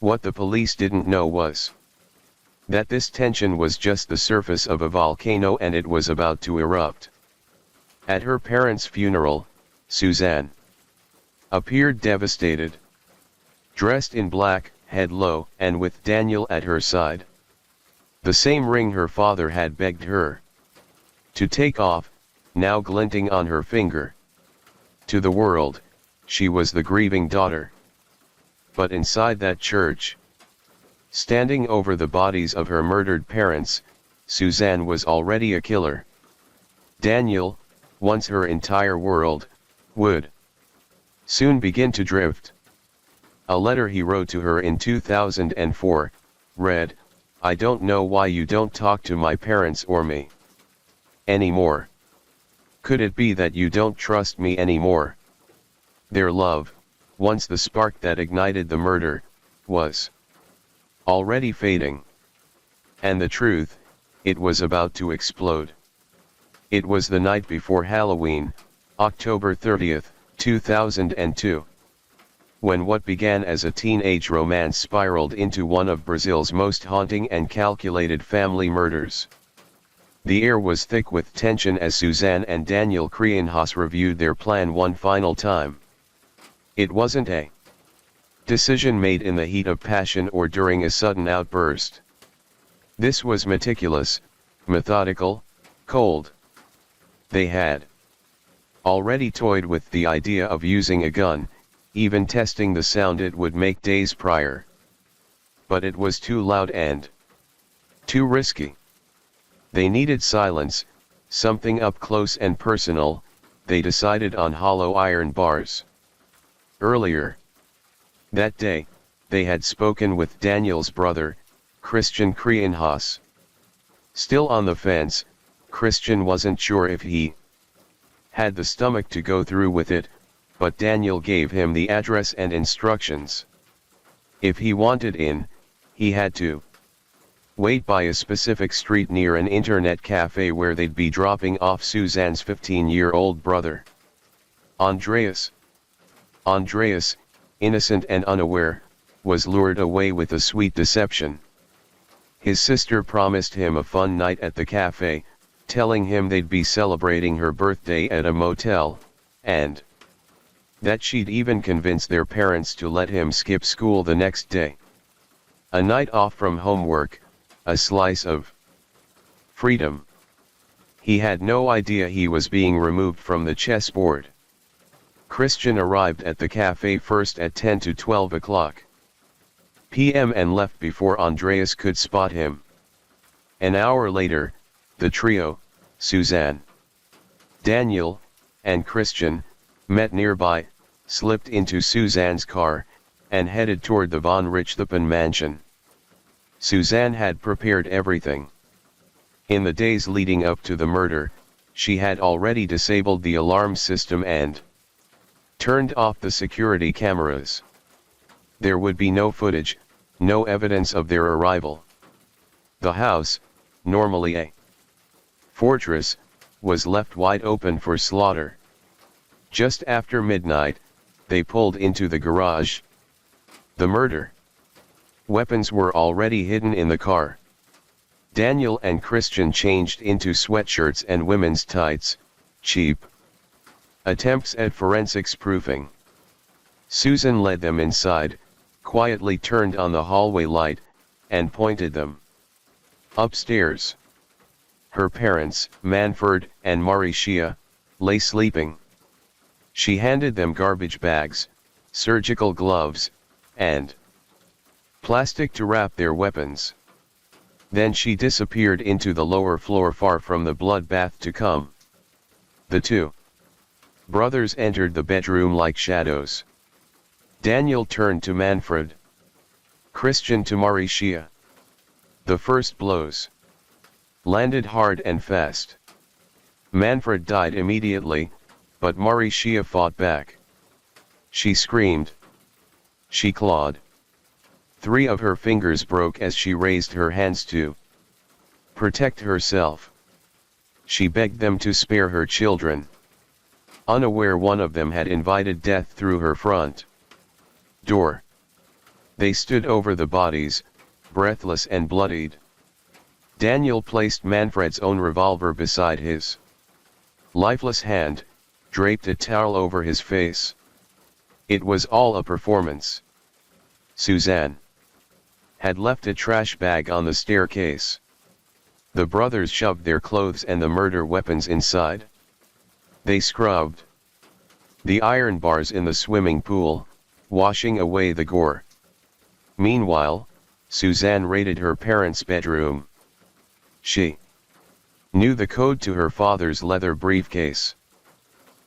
[SPEAKER 1] What the police didn't know was that this tension was just the surface of a volcano and it was about to erupt. At her parents' funeral, Suzanne appeared devastated. Dressed in black, head low, and with Daniel at her side. The same ring her father had begged her to take off, now glinting on her finger. To the world, she was the grieving daughter. But inside that church, standing over the bodies of her murdered parents, Suzanne was already a killer. Daniel, once her entire world, would soon begin to drift. A letter he wrote to her in 2004, read, "I don't know why you don't talk to my parents or me anymore. Could it be that you don't trust me anymore?" Their love, once the spark that ignited the murder, was already fading. And the truth, it was about to explode. It was the night before Halloween, October 30th, 2002. When what began as a teenage romance spiraled into one of Brazil's most haunting and calculated family murders. The air was thick with tension as Suzanne and Daniel Krienhaus reviewed their plan one final time. It wasn't a decision made in the heat of passion or during a sudden outburst. This was meticulous, methodical, cold. They had already toyed with the idea of using a gun, even testing the sound it would make days prior. But it was too loud and too risky. They needed silence, something up close and personal. They decided on hollow iron bars. Earlier that day, they had spoken with Daniel's brother, Christian Krienhaus. Still on the fence, Christian wasn't sure if he had the stomach to go through with it, but Daniel gave him the address and instructions. If he wanted in, he had to wait by a specific street near an internet cafe where they'd be dropping off Suzanne's 15-year-old brother. Andreas, innocent and unaware, was lured away with a sweet deception. His sister promised him a fun night at the cafe, telling him they'd be celebrating her birthday at a motel, and that she'd even convince their parents to let him skip school the next day. A night off from homework, a slice of freedom. He had no idea he was being removed from the chessboard. Christian arrived at the cafe first at 10 to 12 o'clock p.m. and left before Andreas could spot him. An hour later, the trio, Suzanne, Daniel, and Christian, met nearby, slipped into Suzanne's car, and headed toward the von Richthofen mansion. Suzanne had prepared everything. In the days leading up to the murder, she had already disabled the alarm system and turned off the security cameras. There would be no footage, no evidence of their arrival. The house, normally a fortress, was left wide open for slaughter. Just after midnight, they pulled into the garage. The murder weapons were already hidden in the car. Daniel and Christian changed into sweatshirts and women's tights, cheap attempts at forensics proofing. Susan led them inside, quietly turned on the hallway light, and pointed them upstairs. Her parents, Manfred and Mauricia, lay sleeping. She handed them garbage bags, surgical gloves, and plastic to wrap their weapons. Then she disappeared into the lower floor far from the bloodbath to come. The two brothers entered the bedroom like shadows. Daniel turned to Manfred. Christian to Mauricia. The first blows landed hard and fast. Manfred died immediately, but Mauricia fought back. She screamed. She clawed. 3 of her fingers broke as she raised her hands to protect herself. She begged them to spare her children, unaware one of them had invited death through her front door. They stood over the bodies, breathless and bloodied. Daniel placed Manfred's own revolver beside his lifeless hand, draped a towel over his face. It was all a performance. Suzanne had left a trash bag on the staircase. The brothers shoved their clothes and the murder weapons inside. They scrubbed the iron bars in the swimming pool, washing away the gore. Meanwhile, Suzanne raided her parents' bedroom. She knew the code to her father's leather briefcase.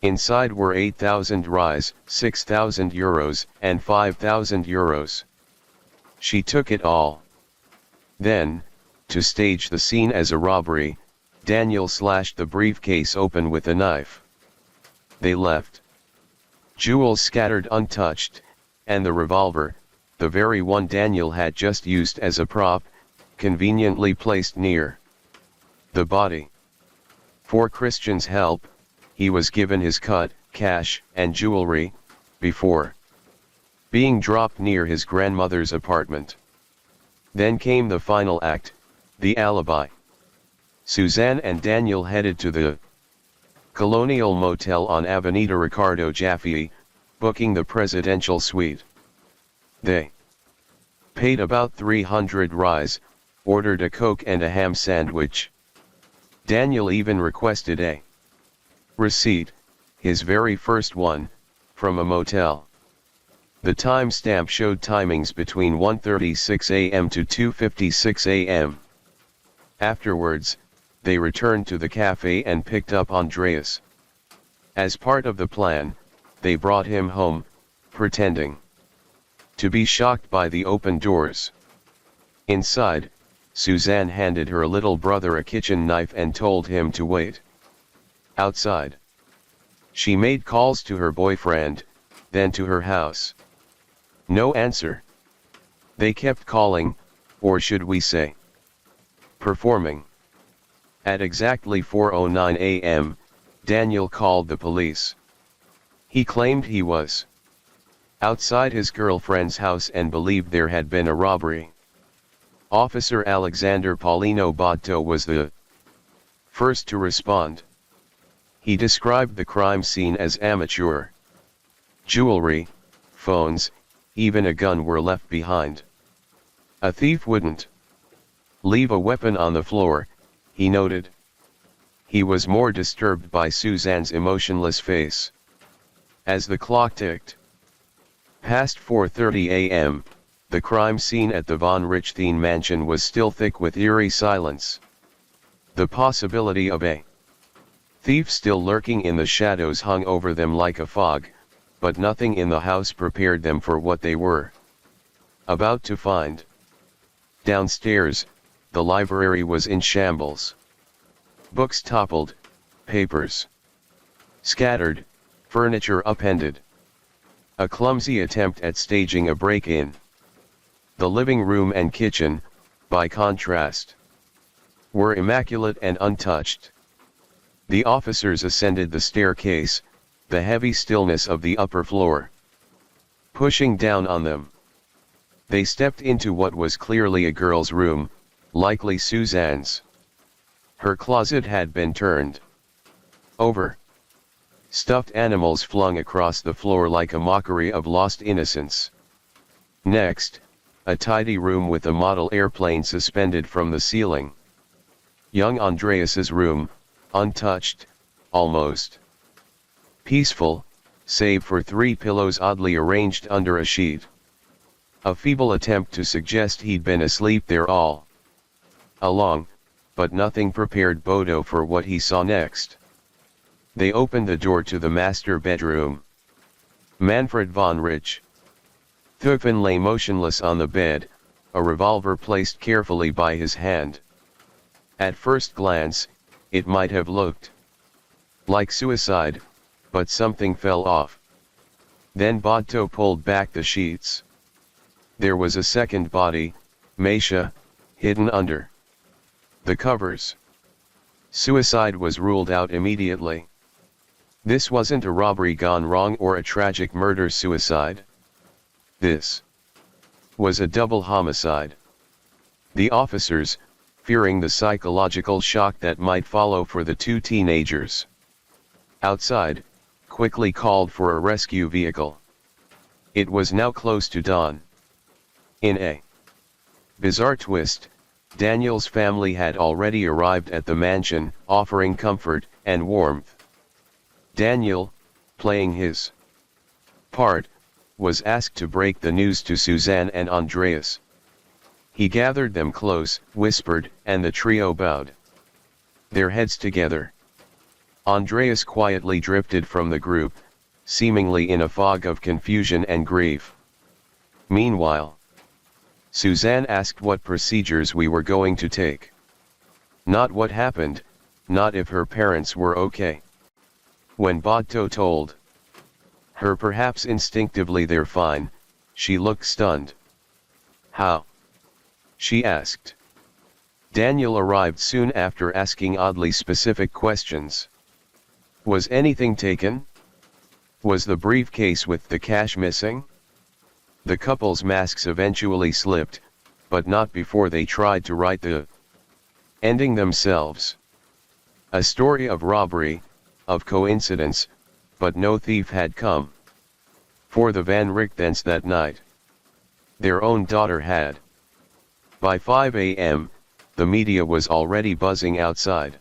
[SPEAKER 1] Inside were 8,000 ries, 6,000 euros, and 5,000 euros. She took it all. Then, to stage the scene as a robbery, Daniel slashed the briefcase open with a knife. They left jewels scattered untouched, and the revolver, the very one Daniel had just used as a prop, conveniently placed near the body. For Christian's help, he was given his cut, cash, and jewelry, before being dropped near his grandmother's apartment. Then came the final act, the alibi. Suzanne and Daniel headed to the Colonial Motel on Avenida Ricardo Jaffe, booking the presidential suite. They paid about 300 ries, ordered a Coke and a ham sandwich. Daniel even requested a receipt, his very first one, from a motel. The timestamp showed timings between 1:36 a.m. to 2:56 a.m. Afterwards, they returned to the cafe and picked up Andreas. As part of the plan, they brought him home, pretending to be shocked by the open doors. Inside, Suzanne handed her little brother a kitchen knife and told him to wait outside. She made calls to her boyfriend, then to her house. No answer. They kept calling, or should we say, performing. At exactly 4:09 a.m., Daniel called the police. He claimed he was outside his girlfriend's house and believed there had been a robbery. Officer Alexander Paulino Botto was the first to respond. He described the crime scene as amateur. Jewelry, phones, even a gun were left behind. A thief wouldn't leave a weapon on the floor, he noted. He was more disturbed by Suzanne's emotionless face. As the clock ticked past 4:30 a.m., the crime scene at the von Richthofen mansion was still thick with eerie silence. The possibility of a thief still lurking in the shadows hung over them like a fog, but nothing in the house prepared them for what they were about to find. Downstairs, the library was in shambles. Books toppled, papers scattered, furniture upended. A clumsy attempt at staging a break-in. The living room and kitchen, by contrast, were immaculate and untouched. The officers ascended the staircase, the heavy stillness of the upper floor pushing down on them. They stepped into what was clearly a girl's room, likely Suzanne's. Her closet had been turned over. Stuffed animals flung across the floor like a mockery of lost innocence. Next, a tidy room with a model airplane suspended from the ceiling. Young Andreas's room, untouched, almost peaceful, save for 3 pillows oddly arranged under a sheet. A feeble attempt to suggest he'd been asleep there all along, but nothing prepared Bodo for what he saw next. They opened the door to the master bedroom. Manfred von Richthofen lay motionless on the bed, a revolver placed carefully by his hand. At first glance, it might have looked like suicide, but something fell off. Then Botto pulled back the sheets. There was a second body, Masha, hidden under the covers. Suicide was ruled out immediately. This wasn't a robbery gone wrong or a tragic murder-suicide. This was a double homicide. The officers, fearing the psychological shock that might follow for the 2 teenagers outside, quickly called for a rescue vehicle. It was now close to dawn. In a bizarre twist, Daniel's family had already arrived at the mansion, offering comfort and warmth. Daniel, playing his part, was asked to break the news to Suzanne and Andreas. He gathered them close, whispered, and the trio bowed their heads together. Andreas quietly drifted from the group, seemingly in a fog of confusion and grief. Meanwhile, Suzanne asked what procedures we were going to take. Not what happened, not if her parents were okay. When Botto told her perhaps instinctively they're fine, she looked stunned. How? She asked. Daniel arrived soon after asking oddly specific questions. Was anything taken? Was the briefcase with the cash missing? The couple's masks eventually slipped, but not before they tried to write the ending themselves. A story of robbery, of coincidence, but no thief had come for the Van Richthens that night. Their own daughter had. By 5 a.m., the media was already buzzing outside.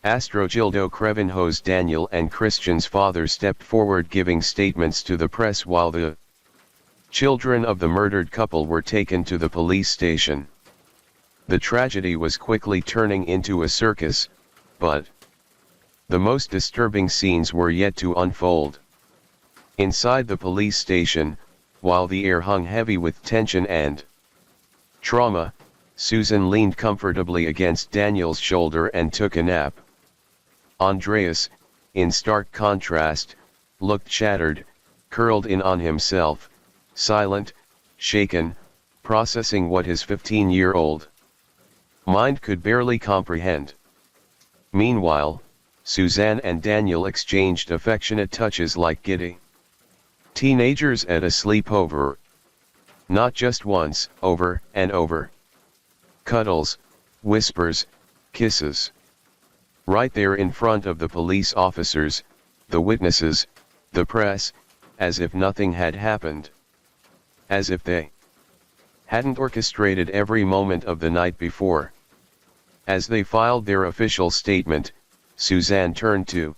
[SPEAKER 1] Astrogildo Krevenhose Daniel and Christian's father stepped forward giving statements to the press while the children of the murdered couple were taken to the police station. The tragedy was quickly turning into a circus, but the most disturbing scenes were yet to unfold. Inside the police station, while the air hung heavy with tension and trauma, Susan leaned comfortably against Daniel's shoulder and took a nap. Andreas, in stark contrast, looked shattered, curled in on himself, silent, shaken, processing what his 15-year-old mind could barely comprehend. Meanwhile, Suzanne and Daniel exchanged affectionate touches like giddy teenagers at a sleepover. Not just once, over and over. cuddles, whispers, kisses. Right there in front of the police officers, the witnesses, the press, as if nothing had happened. As if they hadn't orchestrated every moment of the night before. As they filed their official statement, Suzanne turned to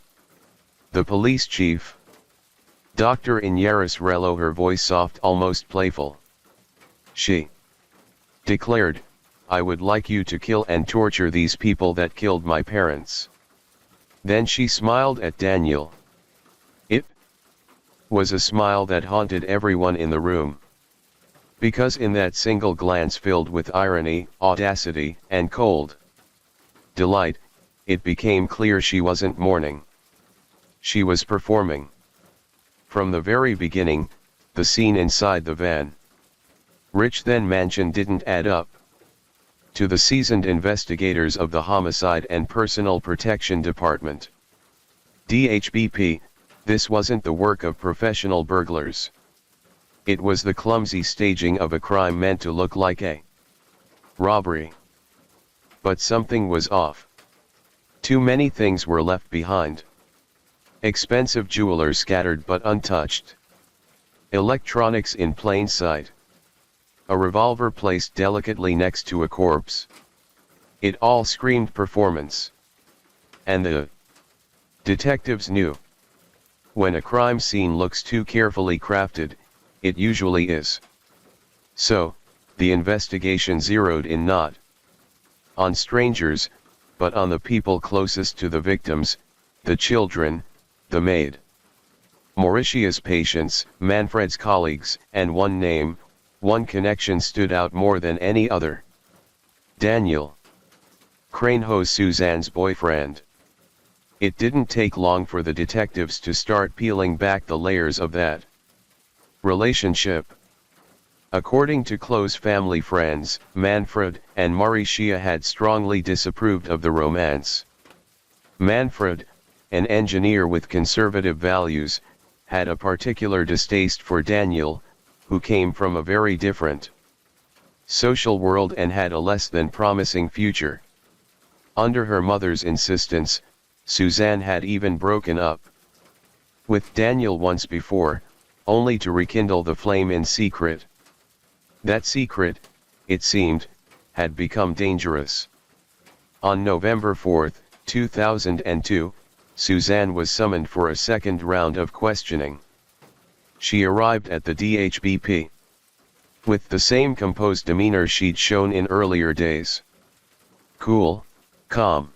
[SPEAKER 1] the police chief. Dr. Inyeris Relo, her voice soft, almost playful. She declared, "I would like you to kill and torture these people that killed my parents." Then she smiled at Daniel. It was a smile that haunted everyone in the room. Because in that single glance filled with irony, audacity, and cold delight, it became clear she wasn't mourning. She was performing. From the very beginning, the scene inside the Van Richten mansion didn't add up. To the seasoned investigators of the Homicide and Personal Protection Department, DHBP, this wasn't the work of professional burglars. It was the clumsy staging of a crime meant to look like a robbery. But something was off. Too many things were left behind. Expensive jewelers scattered but untouched. Electronics in plain sight. A revolver placed delicately next to a corpse. It all screamed performance. And the detectives knew. When a crime scene looks too carefully crafted, it usually is. So, the investigation zeroed in not on strangers, but on the people closest to the victims, the children, the maid, Mauritius patients, Manfred's colleagues, and one name, one connection stood out more than any other. Daniel Craneho, Suzanne's boyfriend. It didn't take long for the detectives to start peeling back the layers of that relationship. According to close family friends, Manfred and Mauritia had strongly disapproved of the romance. Manfred, an engineer with conservative values, had a particular distaste for Daniel, who came from a very different social world and had a less than promising future. Under her mother's insistence, Suzanne had even broken up with Daniel once before, only to rekindle the flame in secret. That secret, it seemed, had become dangerous. On November 4, 2002, Suzanne was summoned for a second round of questioning. She arrived at the DHBP with the same composed demeanor she'd shown in earlier days. Cool, calm,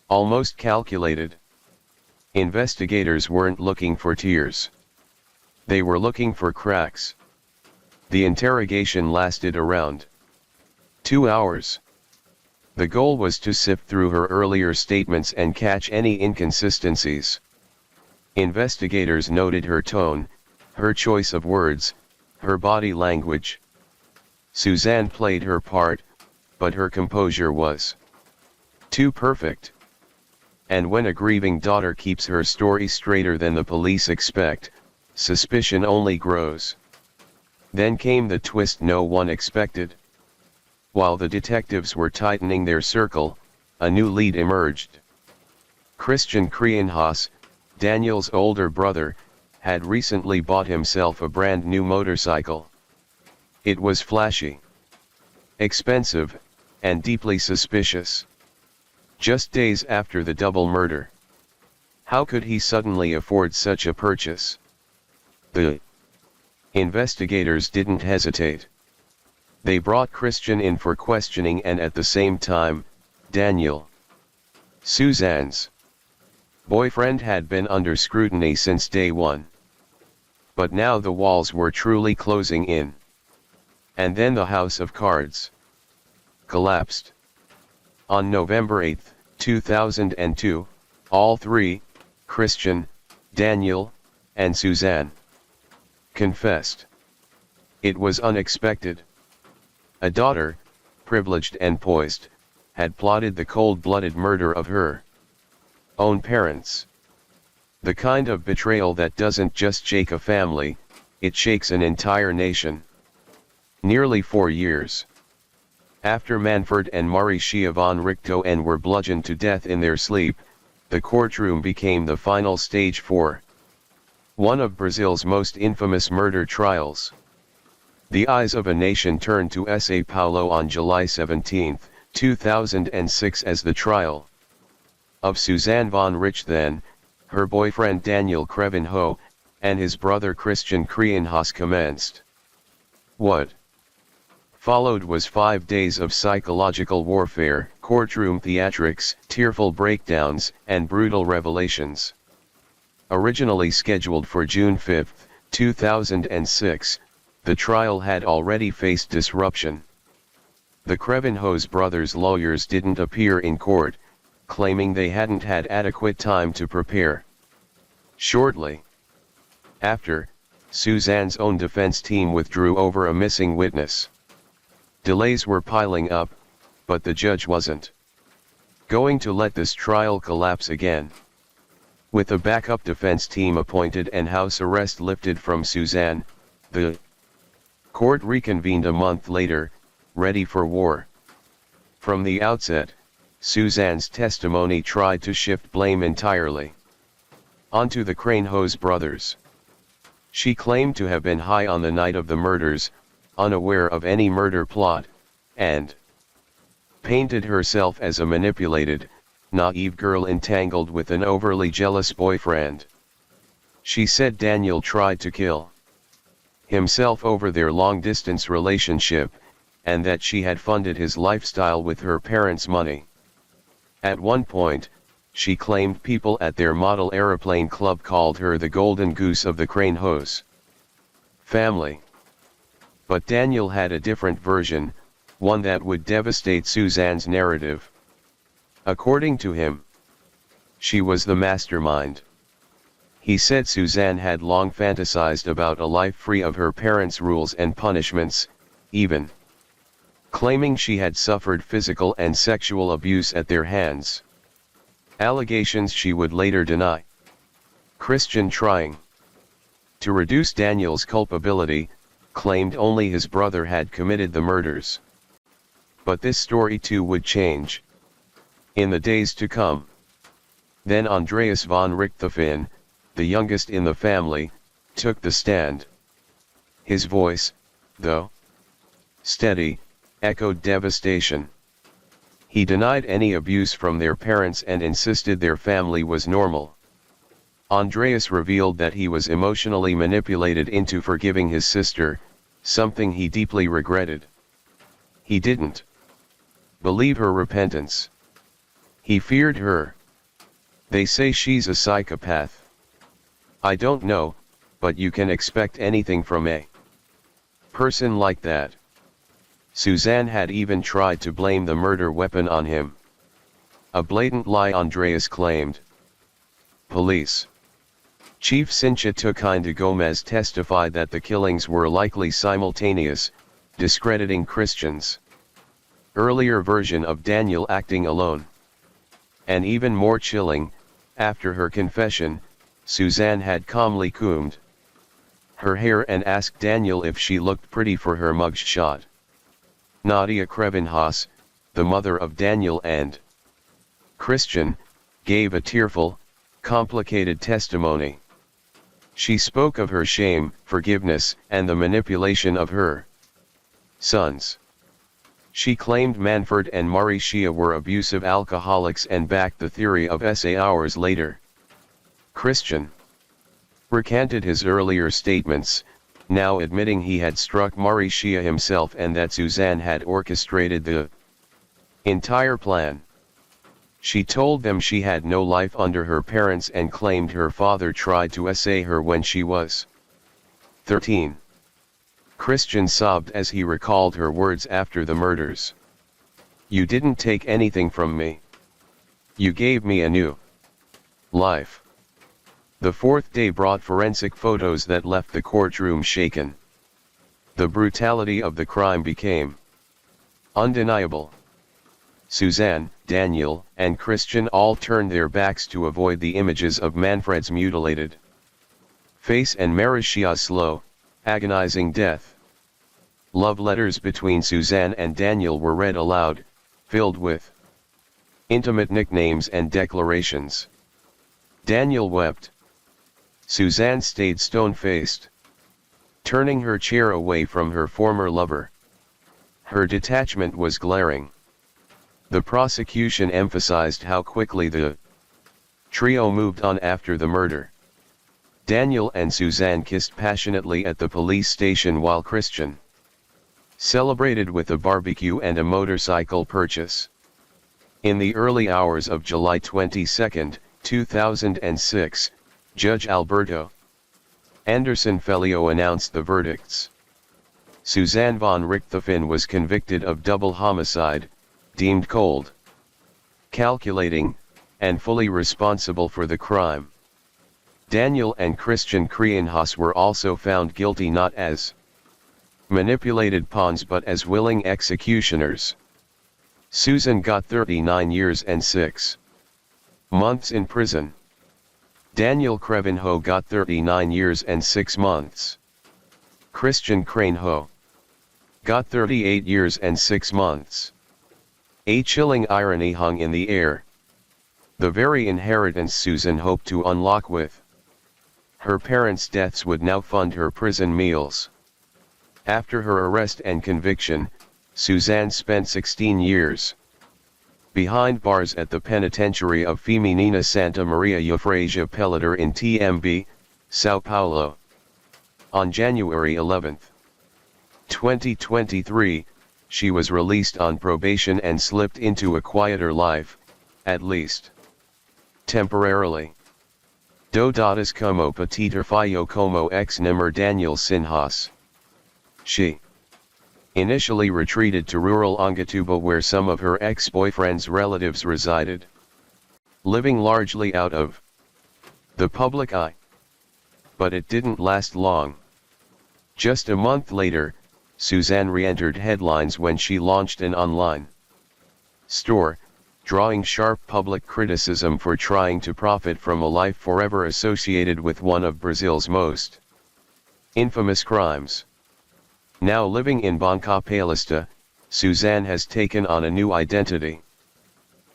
[SPEAKER 1] almost calculated. Investigators weren't looking for tears. They were looking for cracks. The interrogation lasted around 2 hours. The goal was to sift through her earlier statements and catch any inconsistencies. Investigators noted her tone, her choice of words, her body language. Suzanne played her part, but her composure was too perfect. And when a grieving daughter keeps her story straighter than the police expect, suspicion only grows. Then came the twist no one expected. While the detectives were tightening their circle, a new lead emerged. Christian Krienhaus, Daniel's older brother, had recently bought himself a brand new motorcycle. It was flashy, expensive, and deeply suspicious. Just days after the double murder. How could he suddenly afford such a purchase? The investigators didn't hesitate. They brought Christian in for questioning and at the same time, Daniel, Suzanne's boyfriend, had been under scrutiny since day one. But now the walls were truly closing in. And then the house of cards collapsed. On November 8, 2002, all three, Christian, Daniel, and Suzanne, confessed. It was unexpected. A daughter, privileged and poised, had plotted the cold-blooded murder of her own parents. The kind of betrayal that doesn't just shake a family, it shakes an entire nation. Nearly 4 years. After Manfred and Mauricia von Richthofen were bludgeoned to death in their sleep, the courtroom became the final stage for one of Brazil's most infamous murder trials. The eyes of a nation turned to São Paulo on July 17, 2006 as the trial of Suzanne von Richthofen, her boyfriend Daniel Krevenho, and his brother Christian Krienhaus commenced. What followed was 5 days of psychological warfare, courtroom theatrics, tearful breakdowns, and brutal revelations. Originally scheduled for June 5, 2006, the trial had already faced disruption. The Krevenho's brothers' lawyers didn't appear in court, claiming they hadn't had adequate time to prepare. Shortly after, Suzanne's own defense team withdrew over a missing witness. Delays were piling up, but the judge wasn't going to let this trial collapse again. With a backup defense team appointed and house arrest lifted from Suzanne, the court reconvened a month later, ready for war. From the outset, Suzanne's testimony tried to shift blame entirely onto the Krevenho's brothers. She claimed to have been high on the night of the murders, unaware of any murder plot, and painted herself as a manipulated, naive girl entangled with an overly jealous boyfriend. She said Daniel tried to kill himself over their long-distance relationship, and that she had funded his lifestyle with her parents' money. At one point, she claimed people at their model aeroplane club called her the golden goose of the Krevenho's family. But Daniel had a different version, one that would devastate Suzanne's narrative. According to him, she was the mastermind. He said Suzanne had long fantasized about a life free of her parents' rules and punishments, even claiming she had suffered physical and sexual abuse at their hands. Allegations she would later deny. Christian, trying to reduce Daniel's culpability, claimed only his brother had committed the murders. But this story too would change in the days to come. Then Andreas von Richthofen, the youngest in the family, took the stand. His voice, though steady, echoed devastation. He denied any abuse from their parents and insisted their family was normal. Andreas revealed that he was emotionally manipulated into forgiving his sister, something he deeply regretted. He didn't believe her repentance. He feared her. They say she's a psychopath. I don't know, but you can expect anything from a person like that. Suzanne had even tried to blame the murder weapon on him. A blatant lie, Andreas claimed. Police Chief Cincha Tukinda Gomez testified that the killings were likely simultaneous, discrediting Christian's earlier version of Daniel acting alone. And even more chilling, after her confession, Suzanne had calmly combed her hair and asked Daniel if she looked pretty for her mugshot. Nadia Krevenhaus, the mother of Daniel and Christian, gave a tearful, complicated testimony. She spoke of her shame, forgiveness, and the manipulation of her sons. She claimed Manfred and Mauricia were abusive alcoholics and backed the theory of SA hours later. Christian recanted his earlier statements, now admitting he had struck Mauricia himself and that Suzanne had orchestrated the entire plan. She told them she had no life under her parents and claimed her father tried to assay her when she was 13. Christian sobbed as he recalled her words after the murders. "You didn't take anything from me. You gave me a new life." The fourth day brought forensic photos that left the courtroom shaken. The brutality of the crime became undeniable. Suzanne, Daniel, and Christian all turned their backs to avoid the images of Manfred's mutilated face and Mauricia's slow, agonizing death. Love letters between Suzanne and Daniel were read aloud, filled with intimate nicknames and declarations. Daniel wept. Suzanne stayed stone-faced, turning her chair away from her former lover. Her detachment was glaring. The prosecution emphasized how quickly the trio moved on after the murder. Daniel and Suzanne kissed passionately at the police station while Christian celebrated with a barbecue and a motorcycle purchase. In the early hours of July 22, 2006, Judge Alberto Anderson Felio announced the verdicts. Suzanne von Richthofen was convicted of double homicide, deemed cold, calculating, and fully responsible for the crime. Daniel and Christian Krienhaus were also found guilty not as manipulated pawns but as willing executioners. Susan got 39 years and 6 months in prison. Daniel Krevenho got 39 years and 6 months. Christian Krienhaus got 38 years and 6 months. A chilling irony hung in the air. The very inheritance Susan hoped to unlock with her parents' deaths would now fund her prison meals. After her arrest and conviction, Suzanne spent 16 years behind bars at the penitentiary of Feminina Santa Maria Eufrasia Pelliter in TMB, Sao Paulo. On January 11, 2023, she was released on probation and slipped into a quieter life, at least temporarily. Do dadas como petiter filho como ex nimmer Daniel Sinhas. She initially retreated to rural Angatuba where some of her ex-boyfriend's relatives resided, living largely out of the public eye. But it didn't last long. Just a month later, Suzanne re-entered headlines when she launched an online store, drawing sharp public criticism for trying to profit from a life forever associated with one of Brazil's most infamous crimes. Now living in Banca Paulista, Suzanne has taken on a new identity,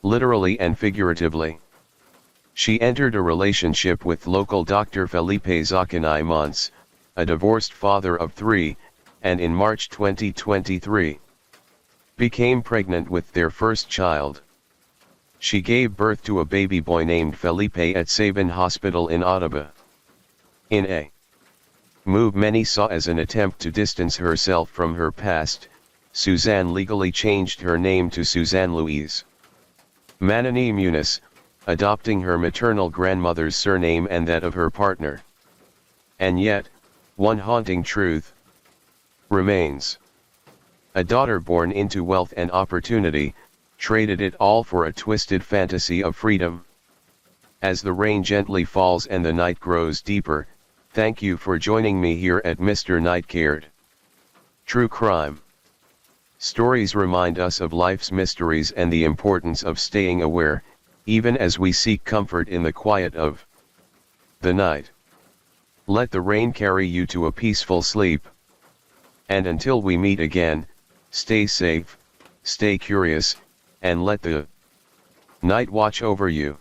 [SPEAKER 1] literally and figuratively. She entered a relationship with local Dr. Felipe Zacanay Montes, a divorced father of 3, and in March 2023, became pregnant with their first child. She gave birth to a baby boy named Felipe at Sabin Hospital in Ottawa. In a move many saw as an attempt to distance herself from her past, Suzanne legally changed her name to Suzanne Louise Manani Muniz, adopting her maternal grandmother's surname and that of her partner. And yet, one haunting truth remains. A daughter born into wealth and opportunity, traded it all for a twisted fantasy of freedom. As the rain gently falls and the night grows deeper, thank you for joining me here at Mr. Nightcared. True crime stories remind us of life's mysteries and the importance of staying aware, even as we seek comfort in the quiet of the night. Let the rain carry you to a peaceful sleep. And until we meet again, stay safe, stay curious, and let the night watch over you.